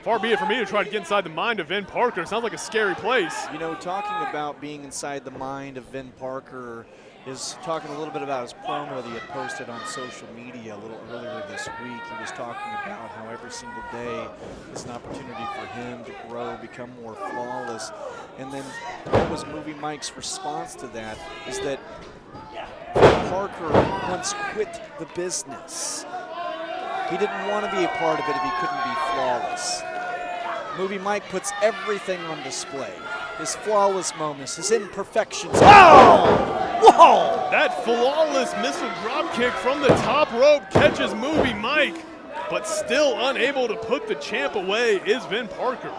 Far be it for me to try to get inside the mind of Vin Parker. It sounds like a scary place. You know, talking about being inside the mind of Vin Parker is talking a little bit about his promo that he had posted on social media a little earlier this week. He was talking about how every single day is an opportunity for him to grow, become more flawless. And then what was Movie Mike's response to that is that Vin Parker once quit the business. He didn't want to be a part of it if he couldn't be flawless. Movie Mike puts everything on display. His flawless moments, his imperfections. Oh! Whoa! That flawless missile drop kick from the top rope catches Movie Mike, but still unable to put the champ away is Vin Parker.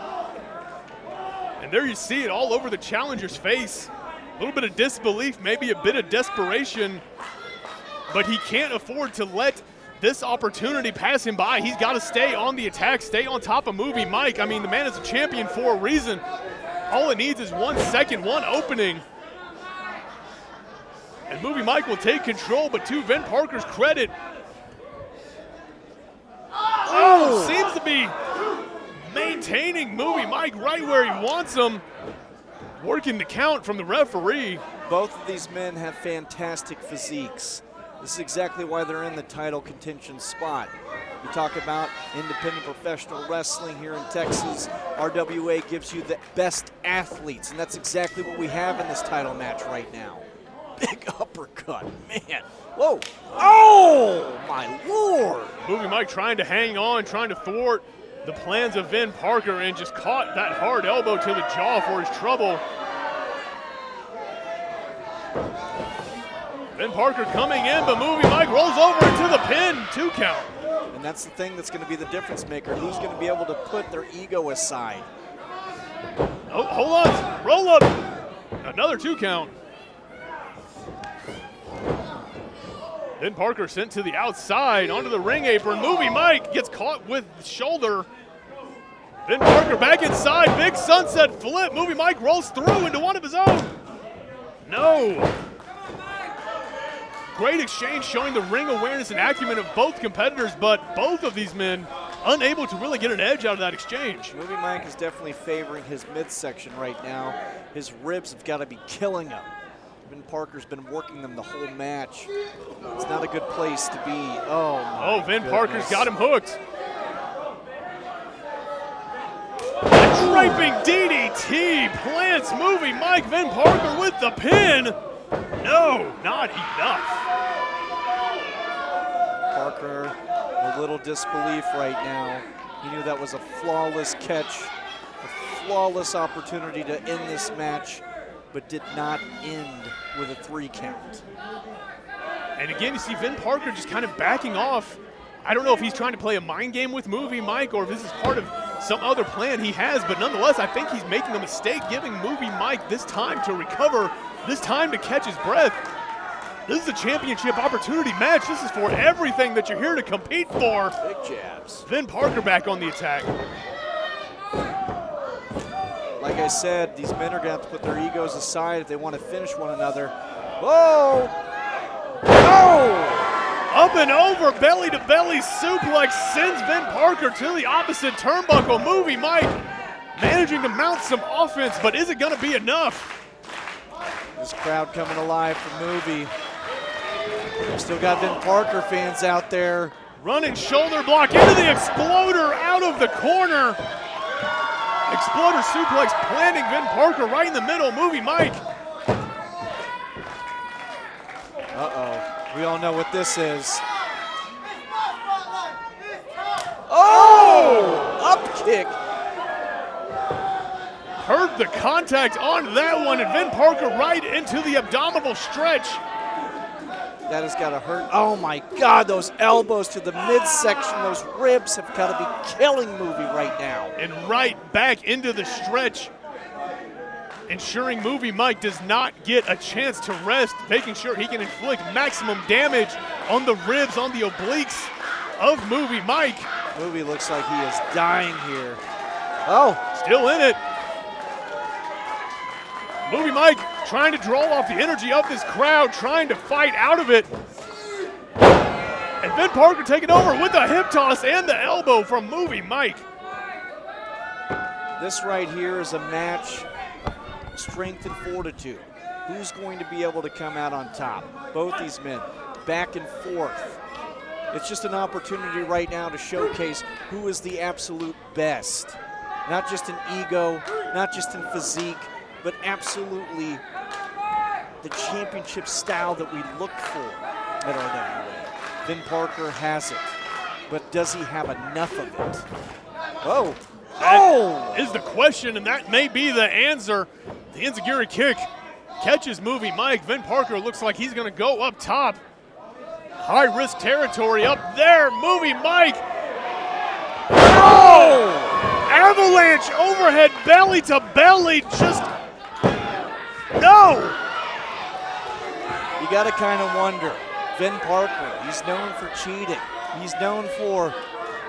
And there you see it all over the challenger's face. A little bit of disbelief, maybe a bit of desperation, but he can't afford to let this opportunity pass him by. He's got to stay on the attack, stay on top of Movie Mike. I mean, the man is a champion for a reason. All it needs is 1 second, one opening. And Movie Mike will take control, but to Vin Parker's credit, seems to be maintaining Movie Mike right where he wants him. Working the count from the referee. Both of these men have fantastic physiques. This is exactly why they're in the title contention spot. You talk about independent professional wrestling here in Texas. RWA gives you the best athletes, and that's exactly what we have in this title match right now. Big uppercut, man. Whoa. Oh, my Lord. Movie Mike trying to hang on, trying to thwart the plans of Vin Parker, and just caught that hard elbow to the jaw for his trouble. Vin Parker coming in, but Movie Mike rolls over into the pin, 2 count. And that's the thing that's going to be the difference maker. Who's going to be able to put their ego aside? Oh, hold on, roll up. Another 2 count. Vin Parker sent to the outside onto the ring apron. Movie Mike gets caught with the shoulder. Vin Parker back inside, big sunset flip. Movie Mike rolls through into one of his own. No. Great exchange showing the ring awareness and acumen of both competitors, but both of these men unable to really get an edge out of that exchange. Movie Mike is definitely favoring his midsection right now. His ribs have got to be killing him. Vin Parker's been working them the whole match. It's not a good place to be. Oh, my Vin goodness. Parker's got him hooked. A draping DDT plants Movie Mike. Vin Parker with the pin. No, not enough. Parker, a little disbelief right now. He knew that was a flawless catch, a flawless opportunity to end this match, but did not end with a 3 count. And again, you see Vin Parker just kind of backing off. I don't know if he's trying to play a mind game with Movie Mike or if this is part of some other plan he has, but nonetheless, I think he's making a mistake giving Movie Mike this time to recover, this time to catch his breath. This is a championship opportunity match. This is for everything that you're here to compete for. Big jabs. Vin Parker back on the attack. Like I said, these men are going to have to put their egos aside if they want to finish one another. Whoa! Oh! Up and over, belly to belly suplex sends Vin Parker to the opposite turnbuckle. Movie Mike managing to mount some offense, but is it going to be enough? This crowd coming alive for Movie. Still got Vin Parker fans out there. Running shoulder block into the exploder out of the corner. Exploder suplex planting Vin Parker right in the middle. Movie Mike. Uh-oh. We all know what this is. Oh! Up kick. Heard the contact on that one, and Vin Parker right into the abdominal stretch. That has got to hurt. Oh my God, those elbows to the midsection, those ribs have got to be killing Movie right now. And right back into the stretch, ensuring Movie Mike does not get a chance to rest, making sure he can inflict maximum damage on the ribs, on the obliques of Movie Mike. Movie looks like he is dying here. Oh. Still in it. Movie Mike trying to draw off the energy of this crowd, trying to fight out of it. And Vin Parker taking over with the hip toss and the elbow from Movie Mike. This right here is a match, strength and fortitude. Who's going to be able to come out on top? Both these men, back and forth. It's just an opportunity right now to showcase who is the absolute best. Not just in ego, not just in physique, but absolutely the championship style that we look for at RWA. Vin Parker has it, but does he have enough of it? Whoa. That is the question, and that may be the answer. The enziguri kick catches Movie Mike. Vin Parker looks like he's going to go up top. High-risk territory up there. Movie Mike. Oh! Avalanche overhead belly to belly. Just no. You got to kind of wonder. Vin Parker, he's known for cheating. He's known for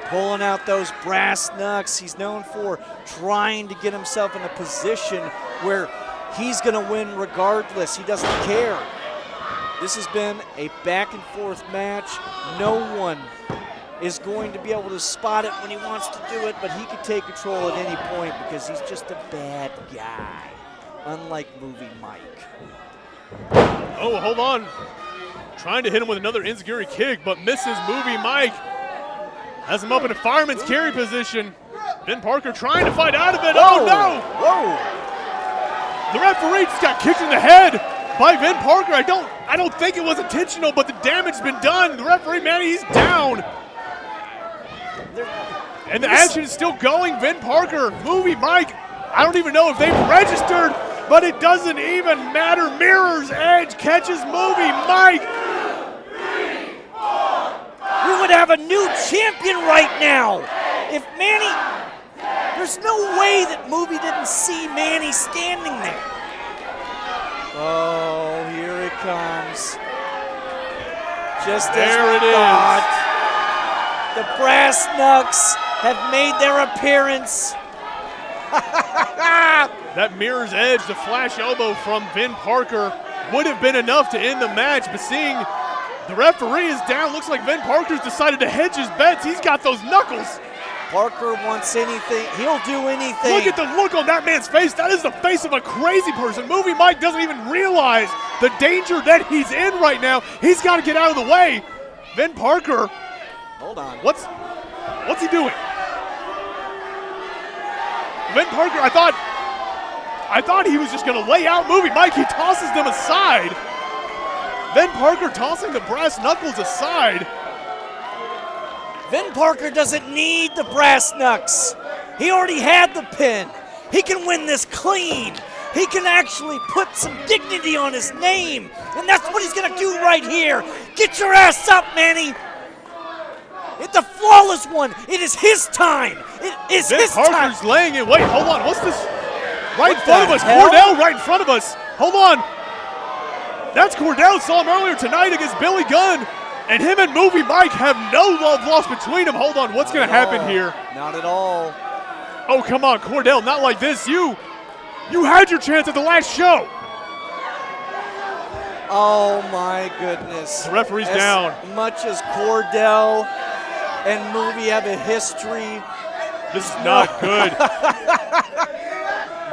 pulling out those brass knucks. He's known for trying to get himself in a position where he's going to win regardless. He doesn't care. This has been a back and forth match. No one is going to be able to spot it when he wants to do it, but he can take control at any point because he's just a bad guy, unlike Movie Mike. Oh, hold on. Trying to hit him with another enziguri kick, but misses Movie Mike. Has him up in a fireman's carry position. Vin Parker trying to fight out of it. Whoa. Oh, no! Whoa! The referee just got kicked in the head by Vin Parker. I don't think it was intentional, but the damage has been done. The referee, man, he's down. And the action is still going. Vin Parker, Movie Mike, I don't even know if they've registered, but it doesn't even matter. Mirror's Edge catches Movie Mike. We would have a new champion right now. If Manny, there's no way that Movie didn't see Manny standing there. Oh, here it comes. Just there as we thought. The Brass Knucks have made their appearance. That Mirror's Edge, the flash elbow from Vin Parker, would have been enough to end the match, but seeing the referee is down, looks like Vin Parker's decided to hedge his bets. He's got those knuckles. Parker wants anything. He'll do anything. Look at the look on that man's face. That is the face of a crazy person. Movie Mike doesn't even realize the danger that he's in right now. He's got to get out of the way. Vin Parker. Hold on. What's he doing? Vin Parker, I thought he was just going to lay out Movie Mike. He tosses them aside. Vin Parker tossing the brass knuckles aside. Vin Parker doesn't need the Brass Knucks. He already had the pin. He can win this clean. He can actually put some dignity on his name. And that's what he's going to do right here. Get your ass up, Manny. It's a flawless one. It is his time. It is his time. Vin Parker's laying it. Wait, hold on. What's this? Right in What front of the us. hell? Cordell right in front of us. Hold on. That's Cordell. Saw him earlier tonight against Billy Gunn. And him and Movie Mike have no love lost between them. Hold on. What's going to happen here? Not at all. Oh, come on, Cordell. Not like this. You had your chance at the last show. Oh, my goodness. The referee's down. As much as Cordell and Movie have a history. This is not good.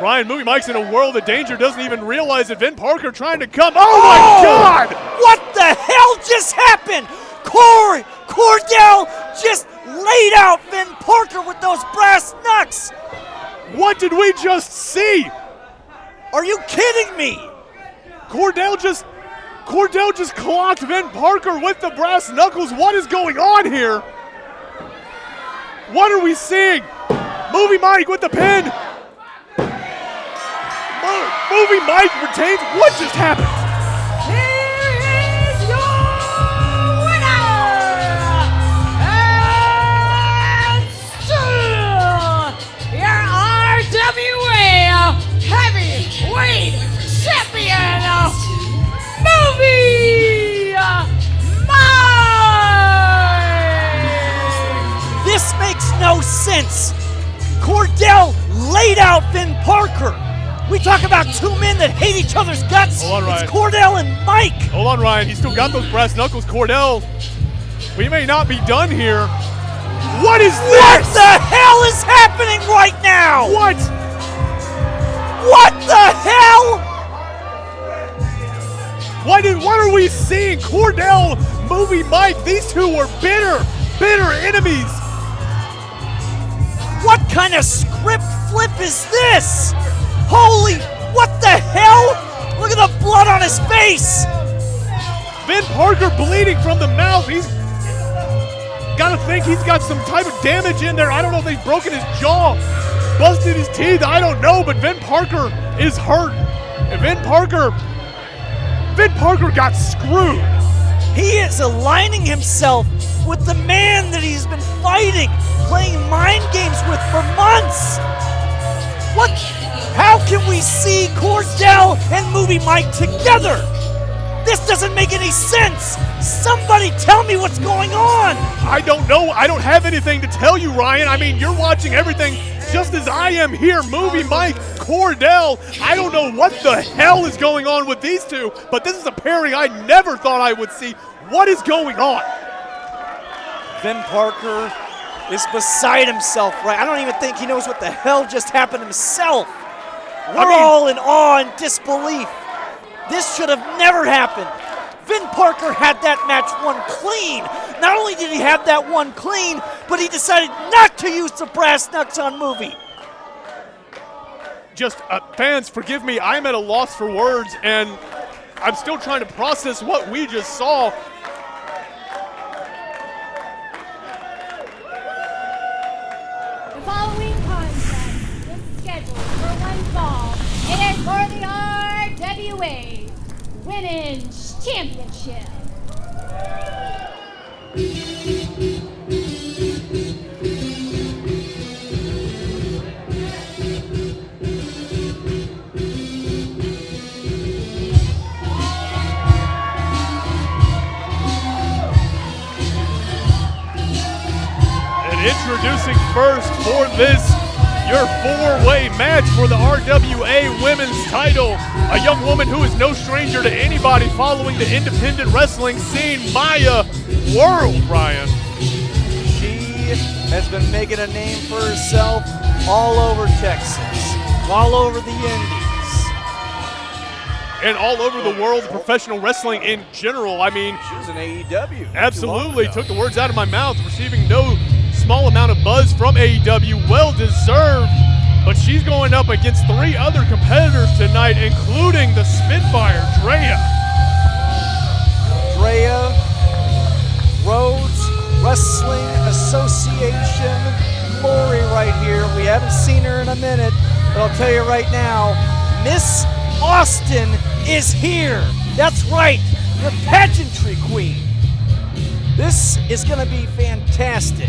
Ryan, Movie Mike's in a world of danger, doesn't even realize that Vin Parker trying to come. Oh my God! What the hell just happened? Cordell just laid out Vin Parker with those Brass Knucks. What did we just see? Are you kidding me? Cordell just clocked Vin Parker with the brass knuckles. What is going on here? What are we seeing? Movie Mike with the pin. Movie Mike retains. What just happened? Here is your winner, and still your RWA Heavyweight Champion, Movie Mike. This makes no sense. Cordell laid out Vin Parker. We talk about two men that hate each other's guts. Hold on, Ryan. It's Cordell and Mike. Hold on, Ryan. He's still got those brass knuckles. Cordell, we may not be done here. What is this? What the hell is happening right now? What? What the hell? What are we seeing? Cordell, Movie Mike, these two were bitter enemies. What kind of script flip is this? Holy, what the hell? Look at the blood on his face. Vin Parker bleeding from the mouth. He's got to think he's got some type of damage in there. I don't know if they've broken his jaw, busted his teeth. I don't know, but Vin Parker is hurt. And Vin Parker got screwed. He is aligning himself with the man that he's been fighting, playing mind games with for months. What? How can we see Cordell and Movie Mike together? This doesn't make any sense. Somebody tell me what's going on. I don't know. I don't have anything to tell you, Ryan. I mean, you're watching everything just as I am here. Movie Mike, Cordell. I don't know what the hell is going on with these two, but this is a pairing I never thought I would see. What is going on? Vin Parker is beside himself, right? I don't even think he knows what the hell just happened himself. We're all in awe and disbelief. This should have never happened. Vin Parker had that match won clean. Not only did he have that one clean, but he decided not to use the brass knucks on movie. Just, fans, forgive me, I'm at a loss for words, and I'm still trying to process what we just saw. The following contest is scheduled for one fall. It is for the RWA Women's Championship. Introducing first for this, your four-way match for the RWA Women's title. A young woman who is no stranger to anybody following the independent wrestling scene, Maya World, Ryan. She has been making a name for herself all over Texas, all over the Indies. And all over the world of professional wrestling in general. I mean, she was in AEW. Absolutely, took the words out of my mouth, receiving no small amount of buzz from AEW, well deserved, but she's going up against three other competitors tonight, including the Spitfire, Drea. Drea, Rhodes Wrestling Association glory right here. We haven't seen her in a minute, but I'll tell you right now, Miss Austin is here. That's right, the pageantry queen. This is gonna be fantastic.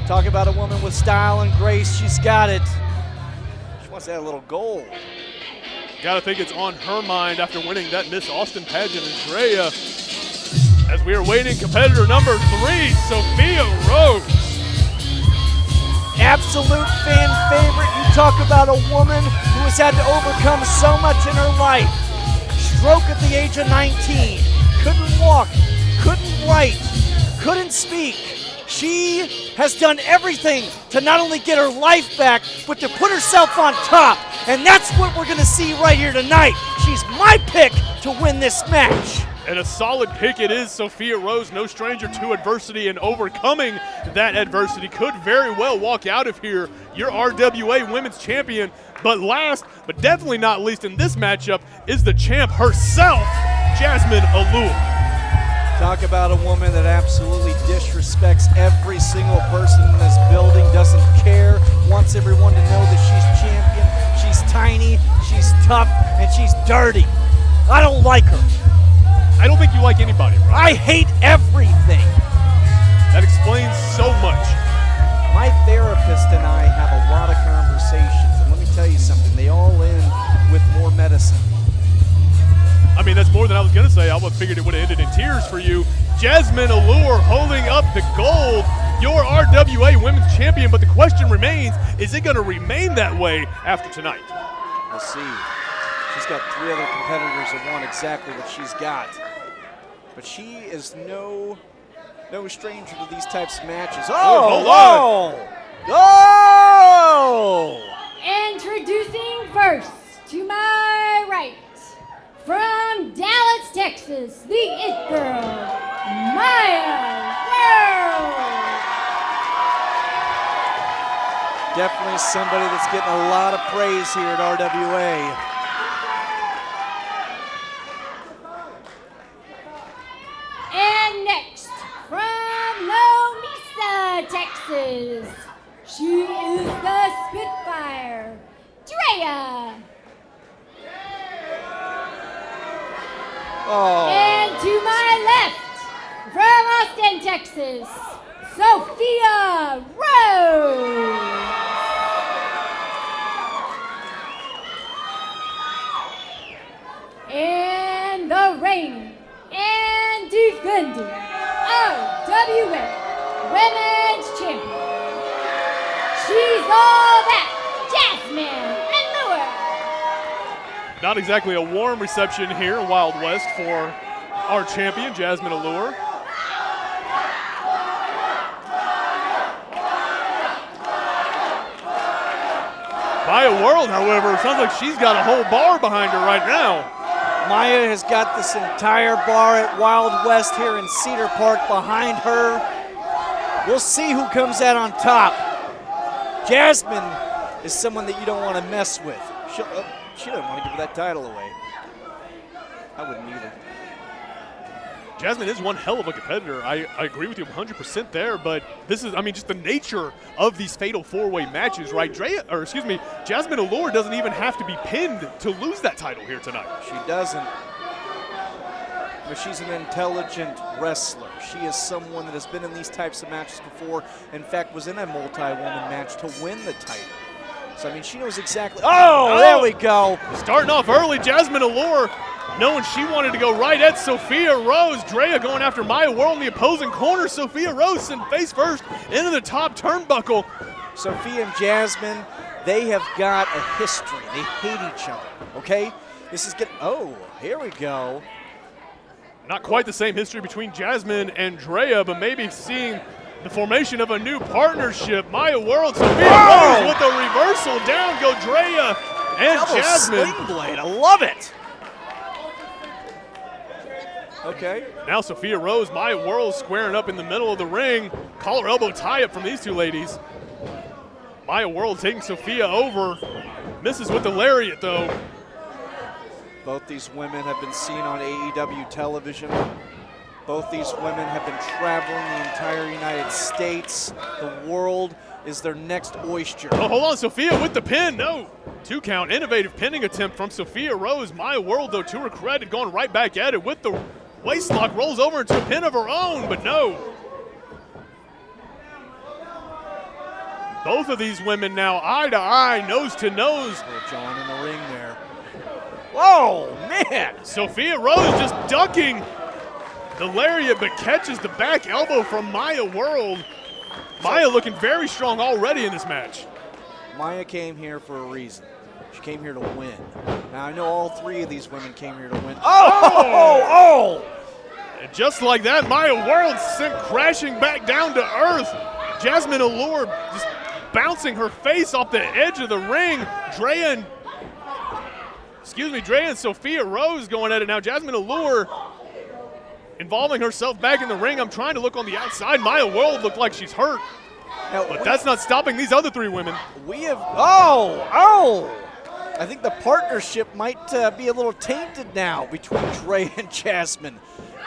Talk about a woman with style and grace. She's got it. She wants to add a little gold. Gotta think it's on her mind after winning that Miss Austin pageant. And Drea, as we are waiting, competitor number 3, Sophia Rhodes. Absolute fan favorite. You talk about a woman who has had to overcome so much in her life. Stroke at the age of 19. Couldn't walk, couldn't write, couldn't speak. She has done everything to not only get her life back, but to put herself on top. And that's what we're gonna see right here tonight. She's my pick to win this match. And a solid pick it is. Sophia Rhodes, no stranger to adversity, and overcoming that adversity could very well walk out of here your RWA Women's Champion. But last, but definitely not least in this matchup, is the champ herself, Jazmin Allure. Talk about a woman that absolutely disrespects every single person in this building, doesn't care, wants everyone to know that she's champion. She's tiny, she's tough, and she's dirty. I don't like her. I don't think you like anybody, right? I hate everything. That explains so much. My therapist and I have a lot of conversations, and let me tell you something, they all end with more medicine. I mean, that's more than I was going to say. I would have figured it would have ended in tears for you. Jazmin Allure holding up the gold, your RWA Women's Champion, but the question remains, is it going to remain that way after tonight? We'll see. She's got 3 other competitors that want exactly what she's got. But she is no stranger to these types of matches. Oh! Introducing first, to my right, from Dallas, Texas, the It Girl, Maya World. Definitely somebody that's getting a lot of praise here at RWA. And next, from Lomisa, Texas, she is the Spitfire, Drea. Oh. And to my left, from Austin, Texas, Sophia Rhodes. And the reigning and defending RWA Women's Champion. She's all that Jazmin Allure. Not exactly a warm reception here in Wild West for our champion, Jazmin Allure. Maya World, however, sounds like she's got a whole bar behind her right now. Maya has got this entire bar at Wild West here in Cedar Park behind her. We'll see who comes out on top. Jazmin is someone that you don't want to mess with. She doesn't want to give that title away. I wouldn't either. Jazmin is one hell of a competitor. I agree with you 100% there, but this is, I mean, just the nature of these fatal four-way matches, right? Jazmin Allure doesn't even have to be pinned to lose that title here tonight. She doesn't. But she's an intelligent wrestler. She is someone that has been in these types of matches before. In fact, was in a multi-woman match to win the title. So, I mean, she knows exactly. Oh, there we go. Starting off early, Jazmin Allure, knowing she wanted to go right at Sophia Rhodes. Drea going after Maya World in the opposing corner. Sophia Rhodes sent face first into the top turnbuckle. Sophia and Jazmin, they have got a history. They hate each other, okay? This is getting, oh, here we go. Not quite the same history between Jazmin and Drea, but maybe seeing the formation of a new partnership. Maya World, Sophia Rhodes with a reversal. Down go Drea and Double Jazmin. Sling blade, I love it. Okay. Now Sophia Rhodes, Maya World squaring up in the middle of the ring. Collar elbow tie-up from these two ladies. Maya World taking Sophia over. Misses with the lariat, though. Both these women have been seen on AEW television. Both these women have been traveling the entire United States. The world is their next oyster. Oh, hold on, Sophia with the pin. No. 2 count, innovative pinning attempt from Sophia Rhodes. Maya World, though, to her credit, going right back at it with the waist lock, rolls over into a pin of her own, but no. Both of these women now eye to eye, nose to nose. Oh, John in the ring there. Whoa, man! Sophia Rhodes just ducking the lariat, but catches the back elbow from Maya World. Maya looking very strong already in this match. Maya came here for a reason. She came here to win. Now, I know all 3 of these women came here to win. Oh! And just like that, Maya World sent crashing back down to earth. Jazmin Allure just bouncing her face off the edge of the ring. Drea and Sophia Rhodes going at it now. Jazmin Allure involving herself back in the ring. I'm trying to look on the outside. Maya World looked like she's hurt. Now, But that's not stopping these other 3 women. We have, I think the partnership might be a little tainted now between Drea and Jazmin.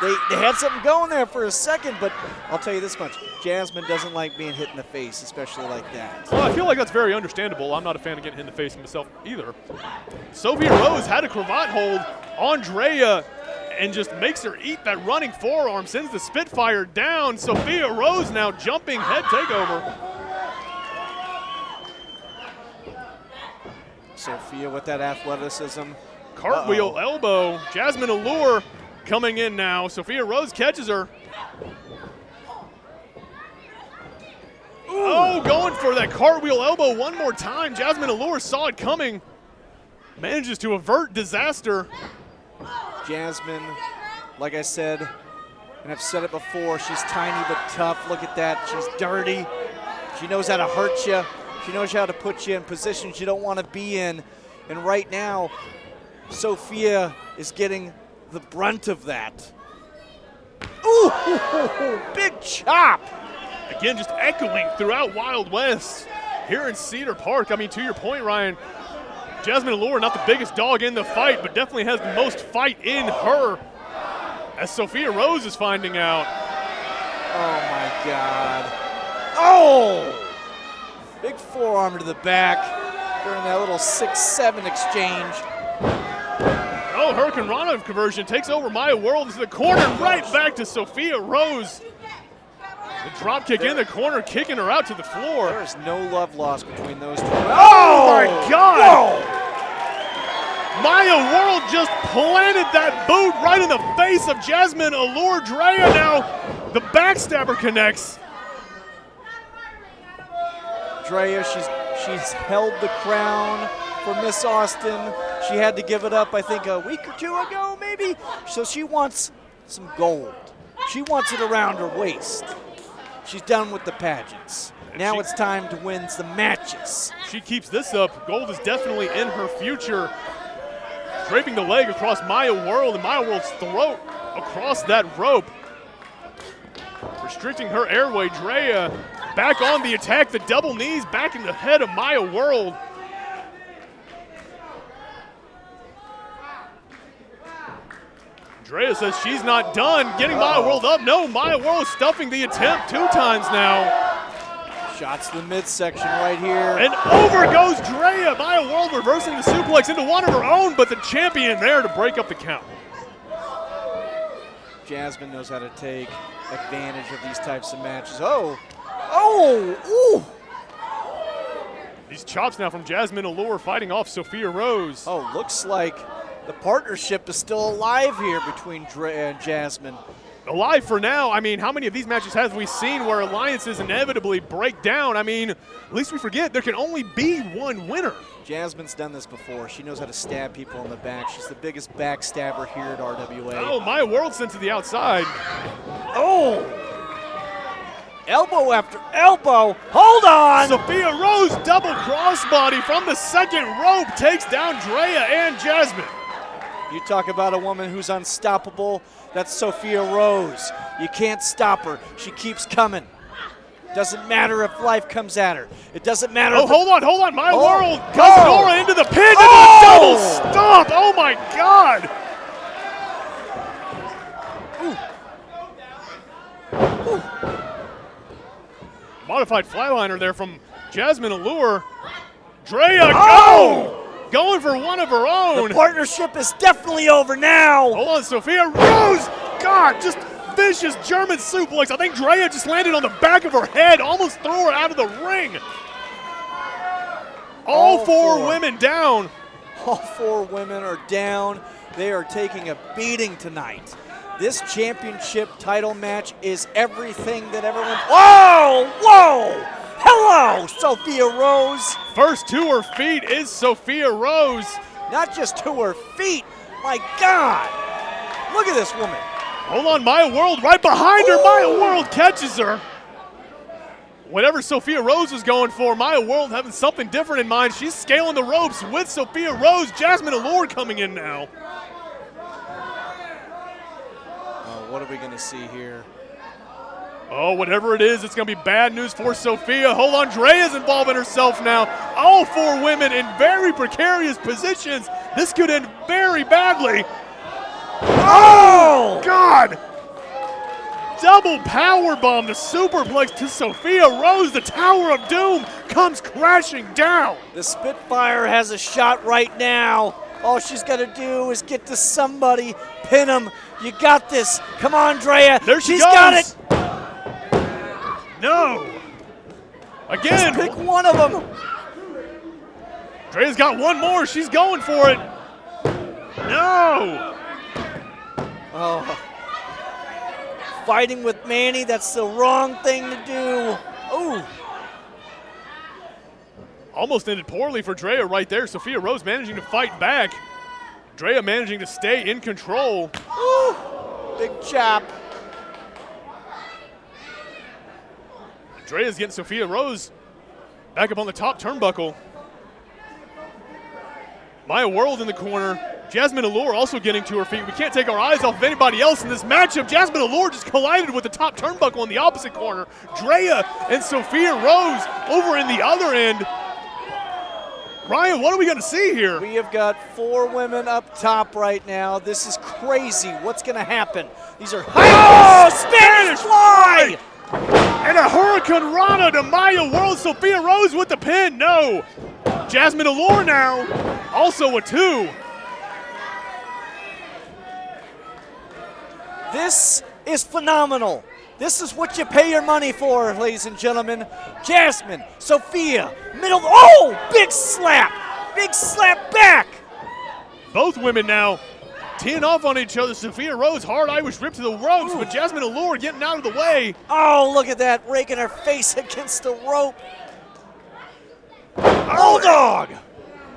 They had something going there for a second, but I'll tell you this much. Jazmin doesn't like being hit in the face, especially like that. Well, I feel like that's very understandable. I'm not a fan of getting hit in the face myself either. Sophia Rhodes had a cravat hold on Drea and just makes her eat that running forearm, sends the Spitfire down. Sophia Rhodes now jumping head takeover. Sophia with that athleticism. Cartwheel elbow. Jazmin Allure coming in now. Sophia Rhodes catches her. Oh, going for that cartwheel elbow one more time. Jazmin Allure saw it coming. Manages to avert disaster. Jazmin, like I said, and I've said it before, she's tiny but tough. Look at that. She's dirty. She knows how to hurt you. She knows how to put you in positions you don't want to be in. And right now, Sophia is getting the brunt of that. Ooh, big chop. Again, just echoing throughout Wild West here in Cedar Park. I mean, to your point, Ryan, Jazmin Allure, not the biggest dog in the fight, but definitely has the most fight in her, as Sophia Rhodes is finding out. Oh, my God. Oh! Big forearm to the back during that little 6-7 exchange. Oh, Hurricane Rana conversion takes over Maya World into the corner, right back to Sophia Rhodes. The drop kick in the corner, kicking her out to the floor. There is no love lost between those two. Oh, my God! Whoa. Maya World just planted that boot right in the face of Jazmin Allure. Drea now, the backstabber connects. Drea, she's held the crown for Miss Austin. She had to give it up, I think, a week or 2 ago, maybe. So she wants some gold. She wants it around her waist. She's done with the pageants. Now it's time to win the matches. She keeps this up. Gold is definitely in her future. Draping the leg across Maya World, and Maya World's throat across that rope. Restricting her airway. Drea back on the attack. The double knees back in the head of Maya World. Drea says she's not done. Getting Maya World up. No, Maya World stuffing the attempt 2 times now. Shots to the midsection right here. And over goes Drea. Maya World reversing the suplex into one of her own, but the champion there to break up the count. Jazmin knows how to take advantage of these types of matches. Ooh. These chops now from Jazmin Allure fighting off Sophia Rhodes. Oh, looks like the partnership is still alive here between Drea and Jazmin. Alive for now. I mean, how many of these matches have we seen where alliances inevitably break down? I mean, at least we forget there can only be one winner. Jazmin's done this before. She knows how to stab people in the back. She's the biggest backstabber here at RWA. Oh, Maya World sent to the outside. Oh! Elbow after elbow. Hold on! Sophia Rhodes double crossbody from the second rope takes down Drea and Jazmin. You talk about a woman who's unstoppable. That's Sophia Rhodes. You can't stop her. She keeps coming. Doesn't matter if life comes at her. It doesn't matter. Oh, hold on. Maya World. Cazadora into the pin and a double stomp. Oh, my God. Ooh. Modified flatliner there from Jazmin Allure. Drea, going for one of her own. The partnership is definitely over now. Hold on, Sophia Rhodes. God, just vicious German suplex. I think Drea just landed on the back of her head, almost threw her out of the ring. All four women down. All 4 women are down. They are taking a beating tonight. This championship title match is everything that everyone. Whoa! Hello, Sophia Rose. First to her feet is Sophia Rose. Not just to her feet. My God. Look at this woman. Hold on, Maya World right behind her. Maya World catches her. Whatever Sophia Rose was going for, Maya World having something different in mind. She's scaling the ropes with Sophia Rose. Jazmin Allure coming in now. What are we going to see here? Oh, whatever it is, it's going to be bad news for Sophia. Hold on, Drea's involving herself now. All 4 women in very precarious positions. This could end very badly. Oh, God! Double powerbomb, the superplex to Sophia Rose. The Tower of Doom comes crashing down. The Spitfire has a shot right now. All she's got to do is get to somebody, pin him. You got this. Come on, Drea. There she She's goes. got it. No. Again. Just pick one of them. Drea's got one more. She's going for it. No. Oh. Fighting with Manny, that's the wrong thing to do. Oh. Almost ended poorly for Drea right there. Sophia Rose managing to fight back. Drea managing to stay in control. Ooh. Big chop. Drea's getting Sophia Rose back up on the top turnbuckle. Maya World in the corner. Jazmin Allure also getting to her feet. We can't take our eyes off of anybody else in this matchup. Jazmin Allure just collided with the top turnbuckle in the opposite corner. Drea and Sophia Rose over in the other end. Ryan, what are we going to see here? We have got 4 women up top right now. This is crazy. What's going to happen? These are Spanish fly! And a Hurricane Rana to Maya World. Sophia Rose with the pin. No. Jazmin Allure now. Also a 2. This is phenomenal. This is what you pay your money for, ladies and gentlemen. Jazmin, Sophia, middle. Oh, big slap. Big slap back. Both women now teeing off on each other. Sophia Rose, hard Irish rip to the ropes, but Jazmin Allure getting out of the way. Oh, look at that, raking her face against the rope. Bulldog!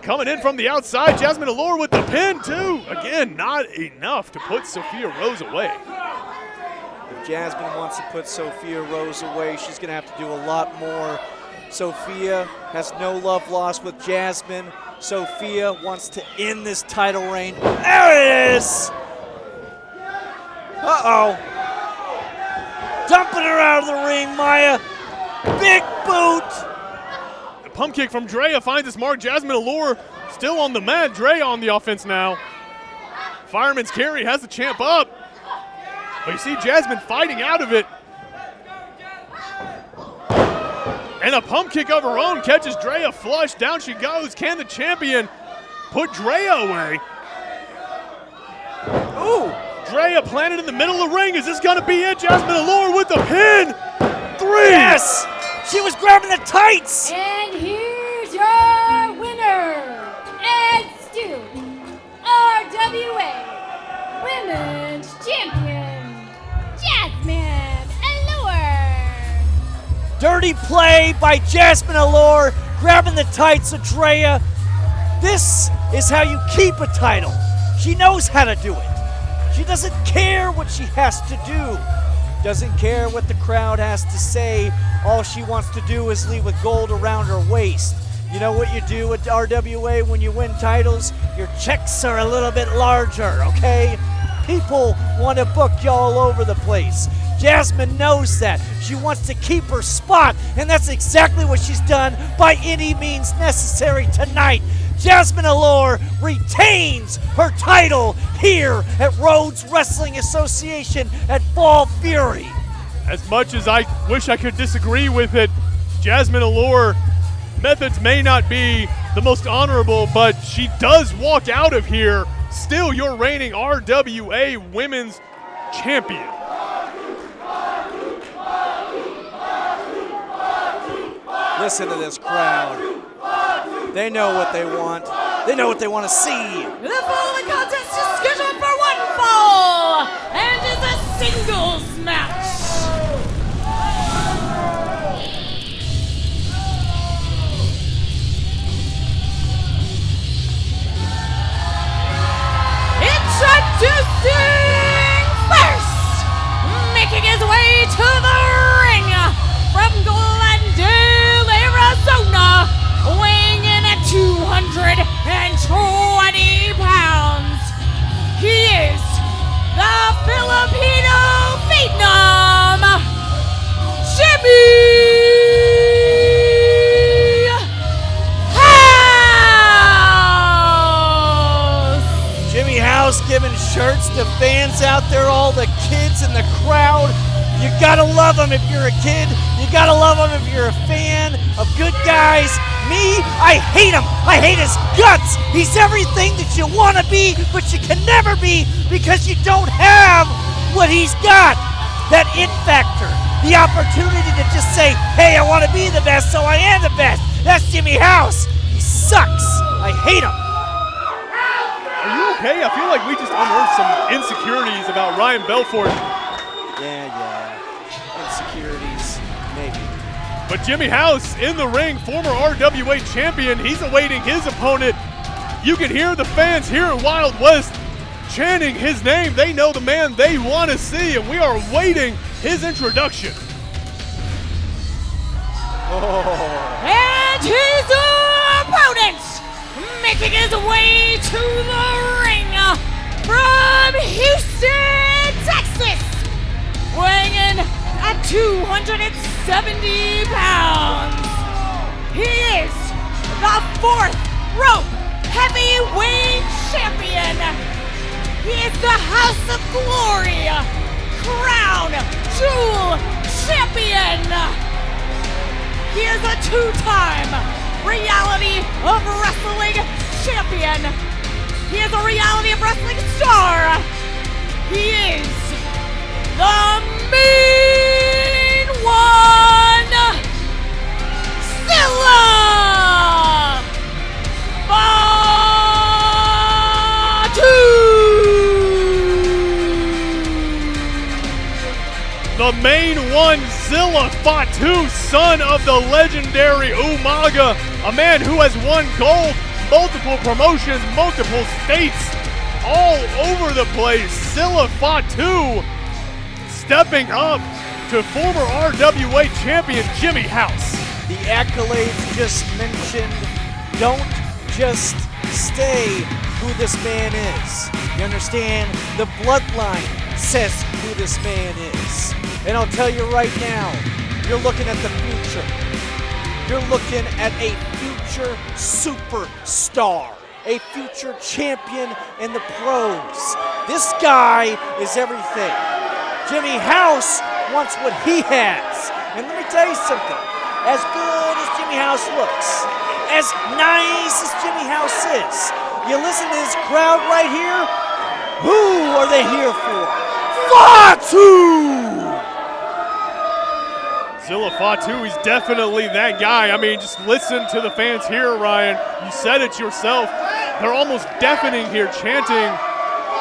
Coming in from the outside, Jazmin Allure with the pin too. Again, not enough to put Sophia Rose away. Jazmin wants to put Sophia Rose away. She's going to have to do a lot more. Sophia has no love lost with Jazmin. Sophia wants to end this title reign. There it is! Uh-oh. Dumping her out of the ring, Maya. Big boot. The pump kick from Drea finds its mark. Jazmin Allure still on the mat. Drea on the offense now. Fireman's carry has the champ up. But you see Jazmin fighting out of it. And a pump kick of her own catches Drea flush. Down she goes. Can the champion put Drea away? Ooh. Drea planted in the middle of the ring. Is this going to be it? Jazmin Allure with the pin. 3. Yes. She was grabbing the tights. And here's your winner, and still RWA Women's Champion, Jazmin Allure. Dirty play by Jazmin Allure, grabbing the tights of Drea. This is how you keep a title. She knows how to do it. She doesn't care what she has to do. Doesn't care what the crowd has to say. All she wants to do is leave with gold around her waist. You know what you do at RWA when you win titles? Your checks are a little bit larger, okay? People want to book you all over the place. Jazmin knows that. She wants to keep her spot, and that's exactly what she's done by any means necessary tonight. Jazmin Allure retains her title here at Rhodes Wrestling Association at Fall Fury. As much as I wish I could disagree with it, Jazmin Allure, methods may not be the most honorable, but she does walk out of here still your reigning RWA Women's Champion. Listen to this crowd. They know what they want. They know what they want to see. The following contest is scheduled for one fall and is a singles match. Introducing first, making his way to the ring from Glendale, Arizona, weighing in at 220 pounds. He is the Filipino Phenom, Jimmy House. Jimmy House giving shirts to fans out there, all the kids in the crowd. You gotta love him if you're a kid. You gotta love him if you're a fan of good guys. Me, I hate him. I hate his guts. He's everything that you want to be, but you can never be because you don't have what he's got. That it factor. The opportunity to just say, hey, I want to be the best, so I am the best. That's Jimmy House. He sucks. I hate him. Are you okay? I feel like we just unearthed some insecurities about Ryan Belfort. Yeah. Insecurities, maybe. But Jimmy House in the ring, former RWA champion. He's awaiting his opponent. You can hear the fans here in Wild West chanting his name. They know the man they want to see, and we are awaiting his introduction. And his opponent, making his way to the ring from Houston, Texas, weighing in at 270 pounds. He is the 4th rope heavyweight champion. He is the House of Glory Crown Jewel champion. He is a 2-time Reality of Wrestling champion. He is a Reality of Wrestling star. He is the main one, Zilla! Fatu! The main one, Zilla Fatu, son of the legendary Umaga, a man who has won gold, multiple promotions, multiple states, all over the place. Zilla Fatu stepping up to former RWA champion Jimmy House. The accolades just mentioned don't just stay who this man is. You understand? The bloodline says who this man is. And I'll tell you right now, you're looking at the future. You're looking at a future superstar, a future champion in the pros. This guy is everything. Jimmy House wants what he has. And let me tell you something, as good as Jimmy House looks, as nice as Jimmy House is, you listen to this crowd right here, who are they here for? Fatu! Zilla Fatu, he's definitely that guy. I mean, just listen to the fans here, Ryan. You said it yourself. They're almost deafening here, chanting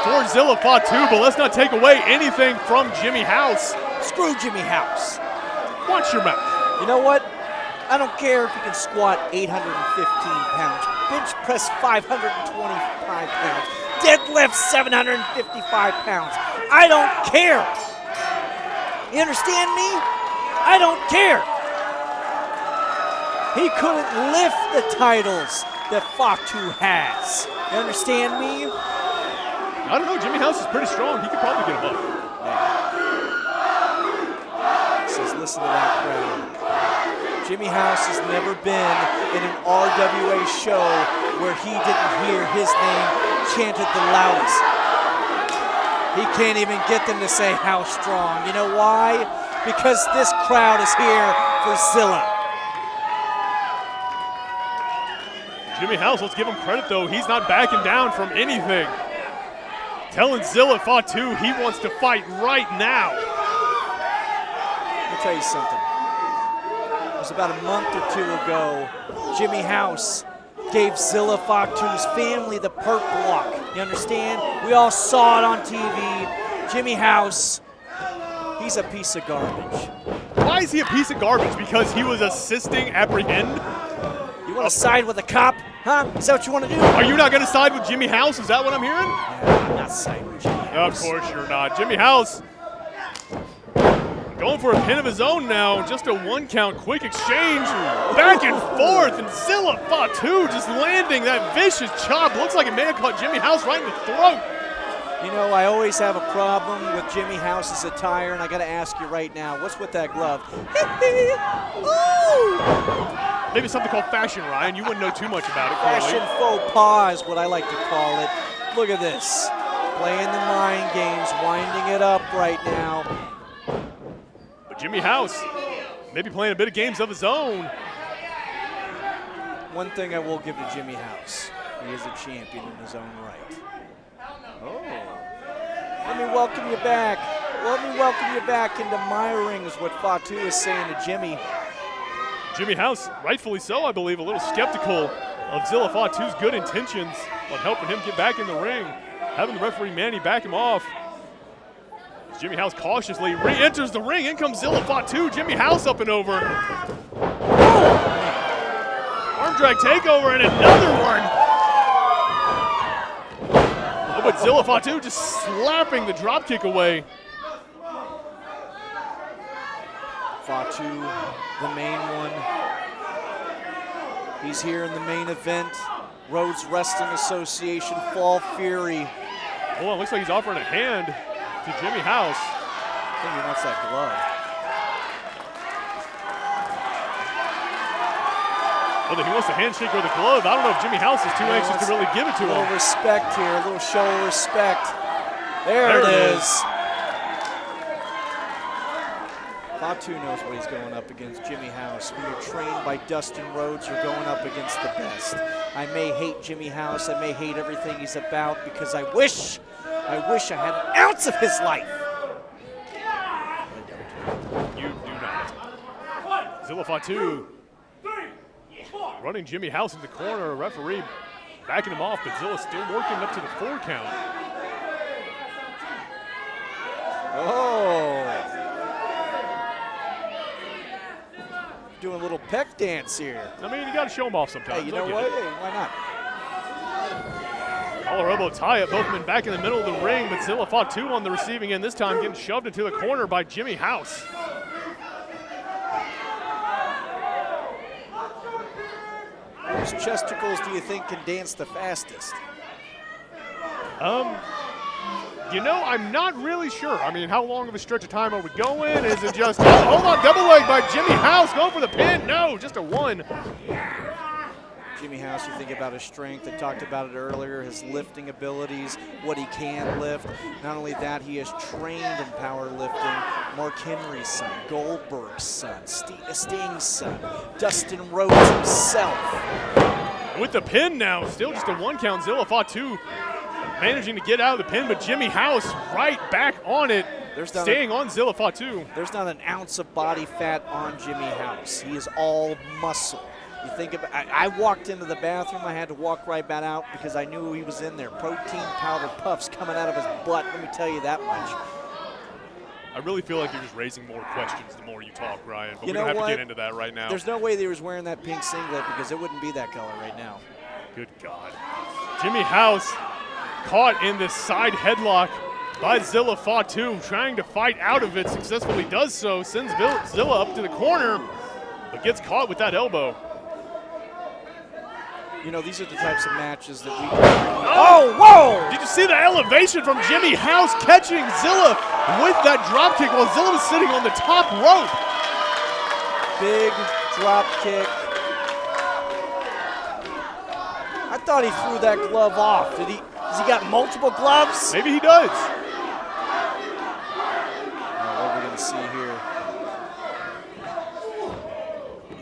for Zilla Fatu, but let's not take away anything from Jimmy House. Screw Jimmy House. Watch your mouth. You know what? I don't care if you can squat 815 pounds, bench press 525 pounds, deadlift 755 pounds. I don't care. You understand me? I don't care. He couldn't lift the titles that Fatu has. You understand me? I don't know, Jimmy House is pretty strong. He could probably get him up. Says, listen to that crowd. Jimmy House has never been in an RWA show where he didn't hear his name chanted the loudest. He can't even get them to say how strong. You know why? Because this crowd is here for Zilla. Jimmy House, let's give him credit though. He's not backing down from anything. Telling Zilla Fatu he wants to fight right now. Let me tell you something. It was about a month or two ago, Jimmy House gave Zilla Fatu's family the perk block. You understand? We all saw it on TV. Jimmy House, he's a piece of garbage. Why is he a piece of garbage? Because he was assisting apprehend? You want to side with a cop? Huh? Is that what you want to do? Are you not going to side with Jimmy House? Is that what I'm hearing? Yeah, I'm not siding with Jimmy House. Of course you're not. Jimmy House going for a pin of his own now. Just a one-count quick exchange. Back and forth. And Zilla Fatu just landing that vicious chop. Looks like it may have caught Jimmy House right in the throat. You know, I always have a problem with Jimmy House's attire, and I got to ask you right now, what's with that glove? Ooh! Maybe something called fashion, Ryan. You wouldn't know too much about it, Fashion clearly. faux pas is what I like to call it. Look at this. Playing the mind games, winding it up right now. But Jimmy House, maybe playing a bit of games of his own. One thing I will give to Jimmy House, he is a champion in his own right. Oh. Let me welcome you back. Let me welcome you back into my ring is what Fatu is saying to Jimmy. Jimmy House, rightfully so, I believe, a little skeptical of Zilla Fatu's good intentions on helping him get back in the ring. Having the referee Manny back him off. As Jimmy House cautiously re-enters the ring. In comes Zilla Fatu. Jimmy House up and over. Arm drag takeover and another one. Oh, but Zilla Fatu just slapping the drop kick away. Fatu, the main one. He's here in the main event. Rhodes Wrestling Association Fall Fury. Hold on, looks like he's offering a hand to Jimmy House. I think he wants that glove. Whether he wants the handshake or the glove, I don't know if Jimmy House is too anxious to really give it to him. A little respect here, a little show of respect. There it is. Fatu knows what he's going up against, Jimmy House. When you're trained by Dustin Rhodes, you're going up against the best. I may hate Jimmy House, I may hate everything he's about because I wish I had an ounce of his life. You do not. Zilla Fatu running Jimmy House in the corner, a referee backing him off, but Zilla still working up to the 4 count. Oh. Doing a little peck dance here. I mean, you got to show him off sometimes. Hey, you know what? Hey, why not? Collar elbow tie-up, both men back in the middle of the ring, but Zilla Fatu on the receiving end this time, getting shoved into the corner by Jimmy House. Which chesticles do you think can dance the fastest? You know, I'm not really sure. I mean, how long of a stretch of time are we going? Is it just, oh, hold on, double leg by Jimmy House, going for the pin? No, just a one. Jimmy House, you think about his strength. I talked about it earlier, his lifting abilities, what he can lift. Not only that, he is trained in powerlifting. Mark Henry's son, Goldberg's son, Sting's son, Dustin Rhodes himself. With the pin now, still just a one count. Zilla Fatu managing to get out of the pin, but Jimmy House right back on it, staying on Zilla Fatu. There's not an ounce of body fat on Jimmy House. He is all muscle. You think about, I walked into the bathroom, I had to walk right back out because I knew he was in there. Protein powder puffs coming out of his butt, let me tell you that much. I really feel like you're just raising more questions the more you talk, Ryan, but we don't have to get into that right now. There's no way they was wearing that pink singlet because it wouldn't be that color right now. Good God. Jimmy House caught in this side headlock by Zilla Fatu, trying to fight out of it, successfully does so, sends Zilla up to the corner, but gets caught with that elbow. You know, these are the types of matches that we can. Oh, whoa! Did you see the elevation from Jimmy House catching Zilla with that drop kick while Zilla was sitting on the top rope? Big drop kick. I thought he threw that glove off. Has he got multiple gloves? Maybe he does. What are we going to see here?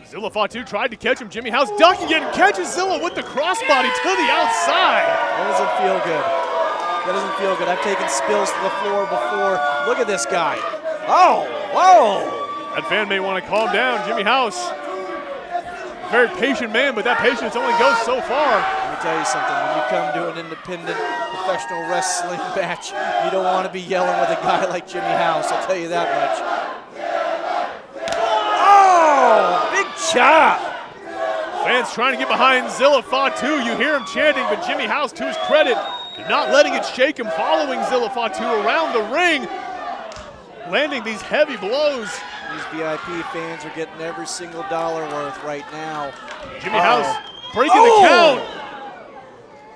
Zilla Fatu tried to catch him. Jimmy House ducking it and catches Zilla with the crossbody to the outside. That doesn't feel good. That doesn't feel good. I've taken spills to the floor before. Look at this guy. Oh, whoa. That fan may want to calm down. Jimmy House, very patient man, but that patience only goes so far. Let me tell you something. When you come to an independent professional wrestling match, you don't want to be yelling with a guy like Jimmy House. I'll tell you that much. Big chop. Fans trying to get behind Zilla Fatu. You hear him chanting, but Jimmy House, to his credit, not letting it shake him, following Zilla Fatu around the ring, landing these heavy blows. These VIP fans are getting every single dollar worth right now. Jimmy House breaking the count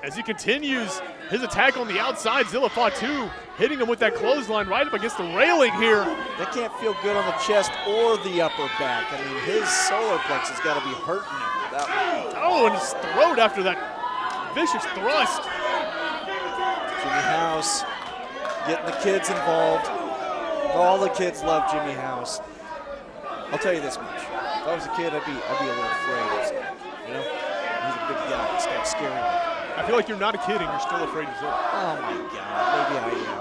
as he continues his attack on the outside. Zilla Fatu hitting him with that clothesline right up against the railing here. That can't feel good on the chest or the upper back. I mean, his solar plexus has got to be hurting him with that one. Oh, and his throat after that vicious thrust. Jimmy House getting the kids involved. All the kids love Jimmy House. I'll tell you this much. If I was a kid, I'd be a little afraid of him. You know? He's a big guy. This guy's scary. I feel like you're not a kid and you're still afraid of Zilla. Oh my God, maybe I am.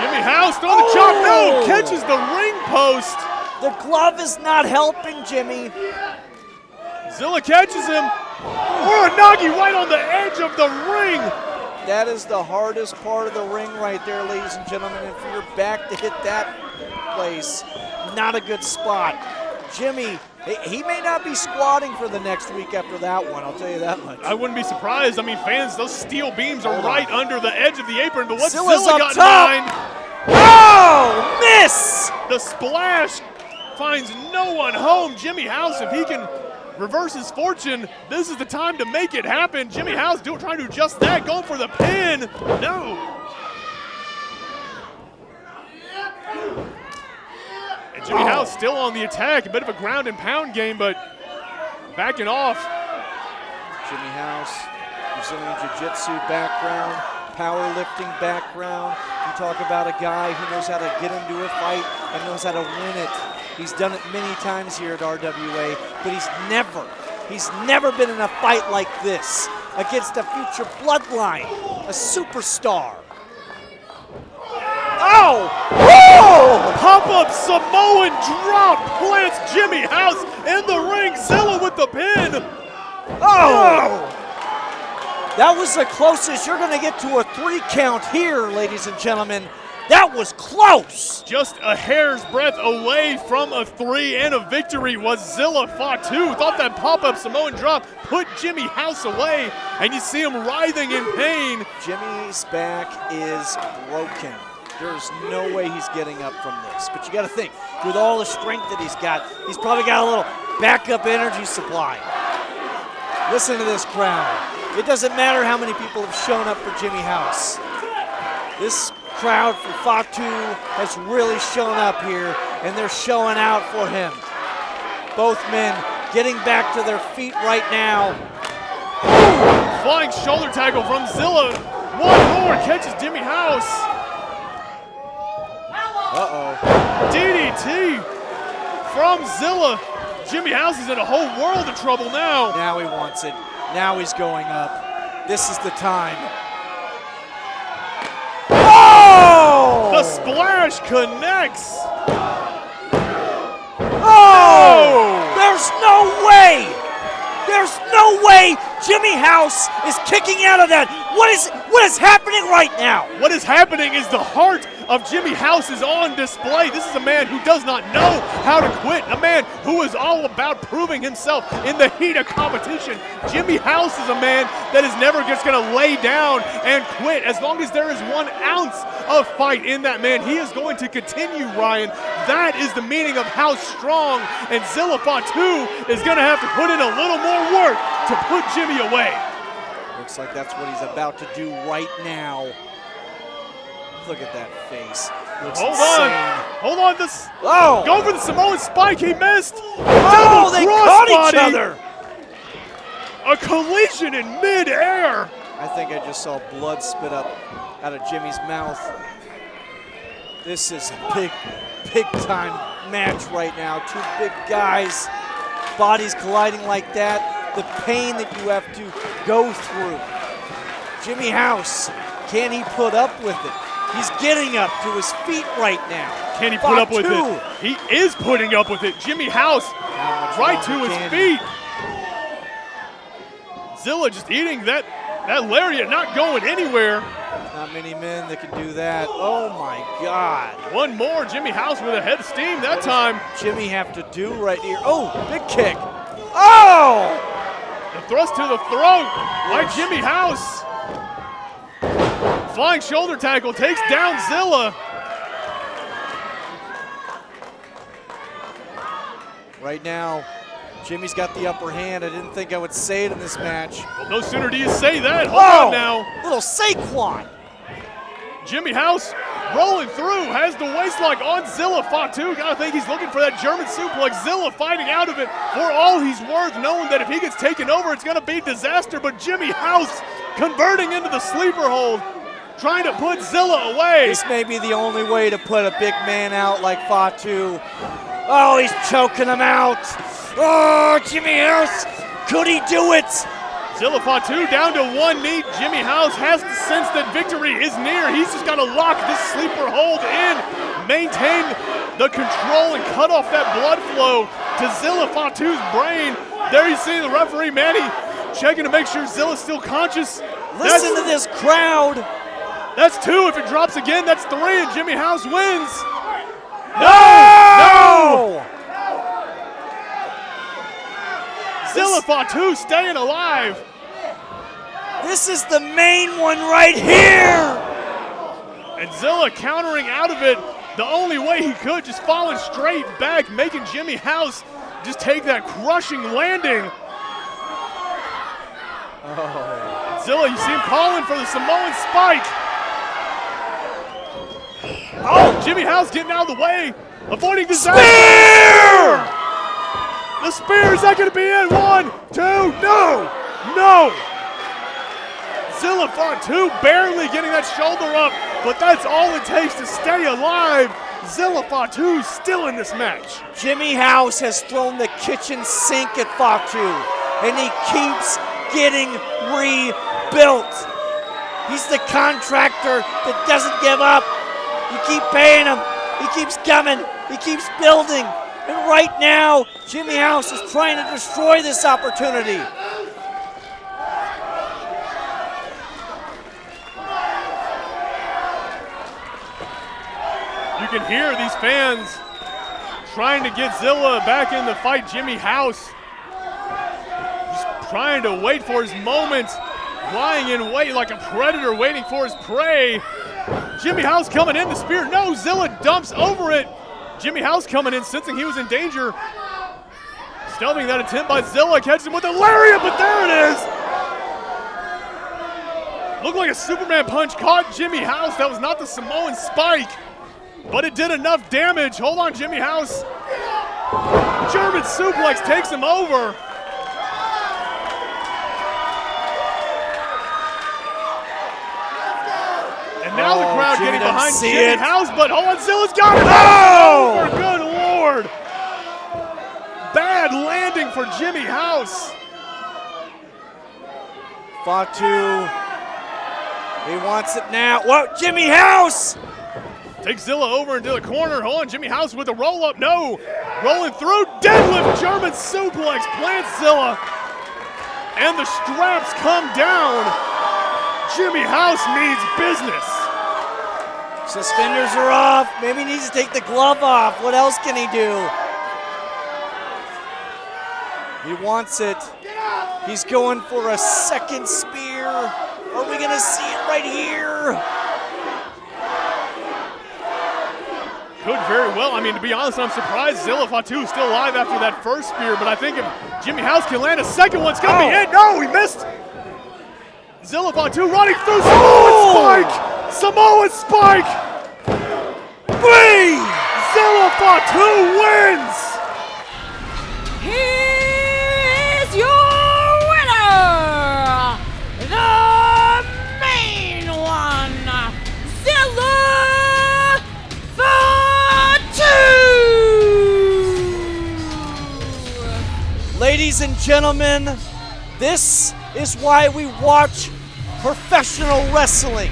Jimmy House throwing the chop, no, catches the ring post. The glove is not helping Jimmy. Zilla catches him. Uranagi right on the edge of the ring. That is the hardest part of the ring right there, ladies and gentlemen. And for your back to hit that place, not a good spot. Jimmy, he may not be squatting for the next week after that one, I'll tell you that much. I wouldn't be surprised. I mean, fans, those steel beams are right under the edge of the apron, but what's Zilla's Zilla up got top. in mind? Oh, miss! The splash finds no one home. Jimmy House, if he can reverse his fortune, this is the time to make it happen. Jimmy House trying to adjust that, going for the pin. No. And Jimmy House still on the attack, a bit of a ground and pound game, but backing off. Jimmy House, Brazilian Jiu-Jitsu background, powerlifting background. You talk about a guy who knows how to get into a fight and knows how to win it. He's done it many times here at RWA, but he's never been in a fight like this against a future bloodline, a superstar. Oh! Whoa! Pop-up Samoan drop plants Jimmy House in the ring. Zilla with the pin. Oh! That was the closest you're going to get to a 3 count here, ladies and gentlemen. That was close. Just a hair's breadth away from a 3 and a victory was Zilla. Fatu thought that pop-up Samoan drop put Jimmy House away, and you see him writhing in pain. Jimmy's back is broken. There's no way he's getting up from this. But you got to think, with all the strength that he's got, he's probably got a little backup energy supply. Listen to this crowd. It doesn't matter how many people have shown up for Jimmy House. This crowd for Fatu has really shown up here, and they're showing out for him. Both men getting back to their feet right now. Flying shoulder tackle from Zilla. One more catches Jimmy House. DDT from Zilla. Jimmy House is in a whole world of trouble now. Now he wants it. Now he's going up. This is the time. Oh! The splash connects. Oh! There's no way! There's no way Jimmy House is kicking out of that. What is happening right now? What is happening is the heart of Jimmy House is on display. This is a man who does not know how to quit, a man who is all about proving himself in the heat of competition. Jimmy House is a man that is never just going to lay down and quit. As long as there is 1 ounce of fight in that man, he is going to continue, Ryan. That is the meaning of House strong, and Zilla Fatu is going to have to put in a little more work to put Jimmy away. Looks like that's what he's about to do right now. Look at that face. Looks insane. Hold on. This. Oh! Go for the Samoan spike. He missed. Oh, they caught each other. A collision in midair. I think I just saw blood spit up out of Jimmy's mouth. This is a big time match right now. 2 big guys, bodies colliding like that. The pain that you have to go through. Jimmy House, can he put up with it? He's getting up to his feet right now. Can he put up with it? He is putting up with it. Jimmy House right to his feet. Zilla just eating that lariat, not going anywhere. Not many men that can do that. Oh my God. One more, Jimmy House with a head of steam that time. Jimmy have to do right here. Oh, big kick. Oh! The thrust to the throat by Jimmy House. Flying shoulder tackle takes down Zilla. Right now, Jimmy's got the upper hand. I didn't think I would say it in this match. Well, no sooner do you say that. Hold on now. Little Saquon. Jimmy House rolling through, has the waistlock on Zilla Fatu. Gotta think he's looking for that German suplex. Zilla fighting out of it for all he's worth, knowing that if he gets taken over, it's gonna be disaster. But Jimmy House converting into the sleeper hold, trying to put Zilla away. This may be the only way to put a big man out like Fatu. Oh, he's choking him out. Oh, Jimmy House, could he do it? Zilla Fatu down to 1 knee. Jimmy House has the sense that victory is near. He's just got to lock this sleeper hold in, maintain the control, and cut off that blood flow to Zilla Fatu's brain. There you see the referee, Manny, checking to make sure Zilla's still conscious. Listen to this crowd. That's 2. If it drops again, that's 3, and Jimmy House wins. No! Zilla Fatu staying alive. This is the main one right here. And Zilla countering out of it the only way he could, just falling straight back, making Jimmy House just take that crushing landing. Oh. Zilla, you see him calling for the Samoan spike. Oh, Jimmy House getting out of the way, avoiding disaster. Spear! The spear, is that going to be it? 1, 2, no! Zilla Fatu barely getting that shoulder up, but that's all it takes to stay alive. Zilla Fatu still in this match. Jimmy House has thrown the kitchen sink at Fatu, and he keeps getting rebuilt. He's the contractor that doesn't give up. You keep paying him. He keeps coming. He keeps building. And right now, Jimmy House is trying to destroy this opportunity. You can hear these fans trying to get Zilla back in the fight. Jimmy House just trying to wait for his moment, lying in wait like a predator waiting for his prey. Jimmy House coming in, the spear, no, Zilla dumps over it. Jimmy House coming in, sensing he was in danger. Stealthing that attempt by Zilla, catches him with a lariat, but there it is. Looked like a Superman punch, caught Jimmy House. That was not the Samoan spike, but it did enough damage. Hold on, Jimmy House. German suplex takes him over. And now the crowd getting behind Jimmy House, but hold on, Zilla's got it. Oh! Good Lord. Bad landing for Jimmy House. Fatu, he wants it now. Whoa, Jimmy House! Takes Zilla over into the corner. Hold on, Jimmy House with a roll-up. No. Rolling through. Deadlift German suplex. Plants Zilla. And the straps come down. Jimmy House needs business. Suspenders are off. Maybe he needs to take the glove off. What else can he do? He wants it. He's going for a second spear. Are we going to see it right here? Could very well. I mean, to be honest, I'm surprised Zilla Fatu is still alive after that first spear, but I think if Jimmy House can land a second one, it's going to be it. No, he missed. Zilla Fatu running through Samoan spike. Samoan spike. Zilla Fatu wins. Here's your winner, the main one, Zilla Fatu. Ladies and gentlemen, this is why we watch professional wrestling.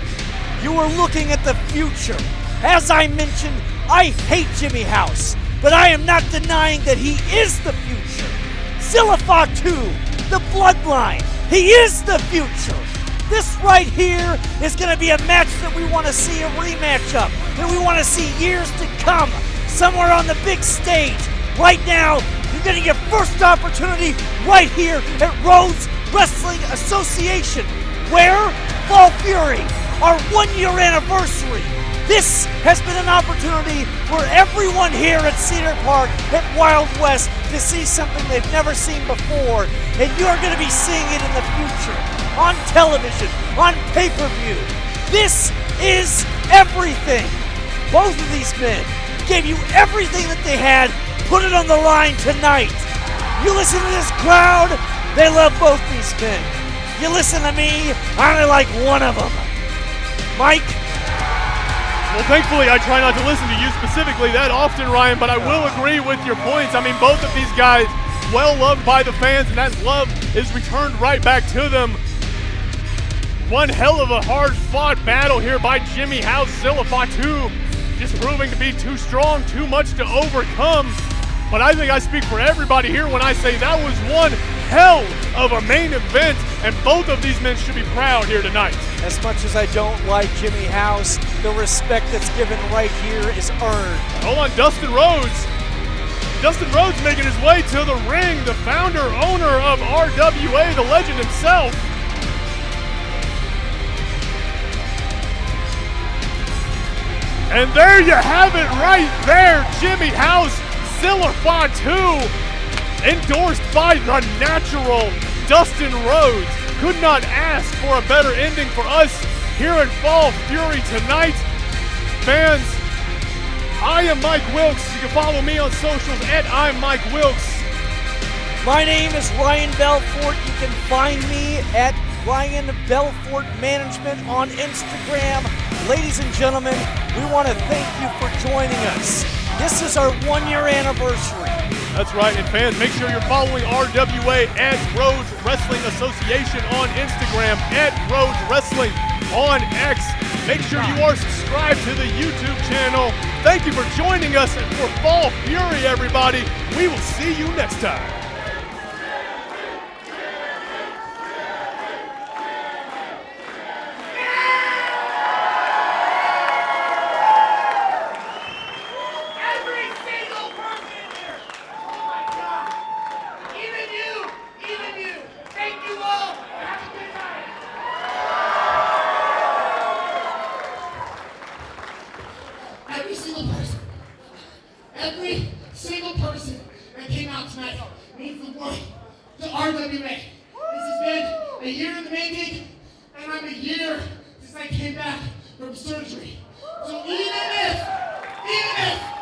You are looking at the future. As I mentioned, I hate Jimmy House, but I am not denying that he is the future. Zilla Fatu, the bloodline, he is the future. This right here is going to be a match that we want to see a rematch of, that we want to see years to come, somewhere on the big stage. Right now, you're getting your first opportunity right here at Rhodes Wrestling Association, where Fall Fury, our 1-year anniversary. This has been an opportunity for everyone here at Cedar Park at Wild West to see something they've never seen before, and you're going to be seeing it in the future, on television, on pay-per-view. This is everything. Both of these men gave you everything that they had, put it on the line tonight. You listen to this crowd, they love both these men. You listen to me, I only like one of them. Mike? Well, thankfully, I try not to listen to you specifically that often, Ryan, but I will agree with your points. I mean, both of these guys well loved by the fans, and that love is returned right back to them. One hell of a hard-fought battle here by Jimmy House. Zilla Fatu just proving to be too strong, too much to overcome. But I think I speak for everybody here when I say that was one hell of a main event, and both of these men should be proud here tonight. As much as I don't like Jimmy House, the respect that's given right here is earned. Hold on, Dustin Rhodes. Dustin Rhodes making his way to the ring, the founder, owner of RWA, the legend himself. And there you have it right there, Jimmy House, Zilla Fatu, endorsed by the natural Dustin Rhodes. Could not ask for a better ending for us here at Fall Fury tonight. Fans, I am Mike Wilkes. You can follow me on socials at I'm Mike Wilkes. My name is Ryan Belfort. You can find me at Ryan Belfort Management on Instagram. Ladies and gentlemen, we want to thank you for joining us. This is our 1-year anniversary. That's right, and fans, make sure you're following RWA at Rhodes Wrestling Association on Instagram, at Rhodes Wrestling on X. Make sure you are subscribed to the YouTube channel. Thank you for joining us for Fall Fury, everybody. We will see you next time. here since I came back from surgery. So even if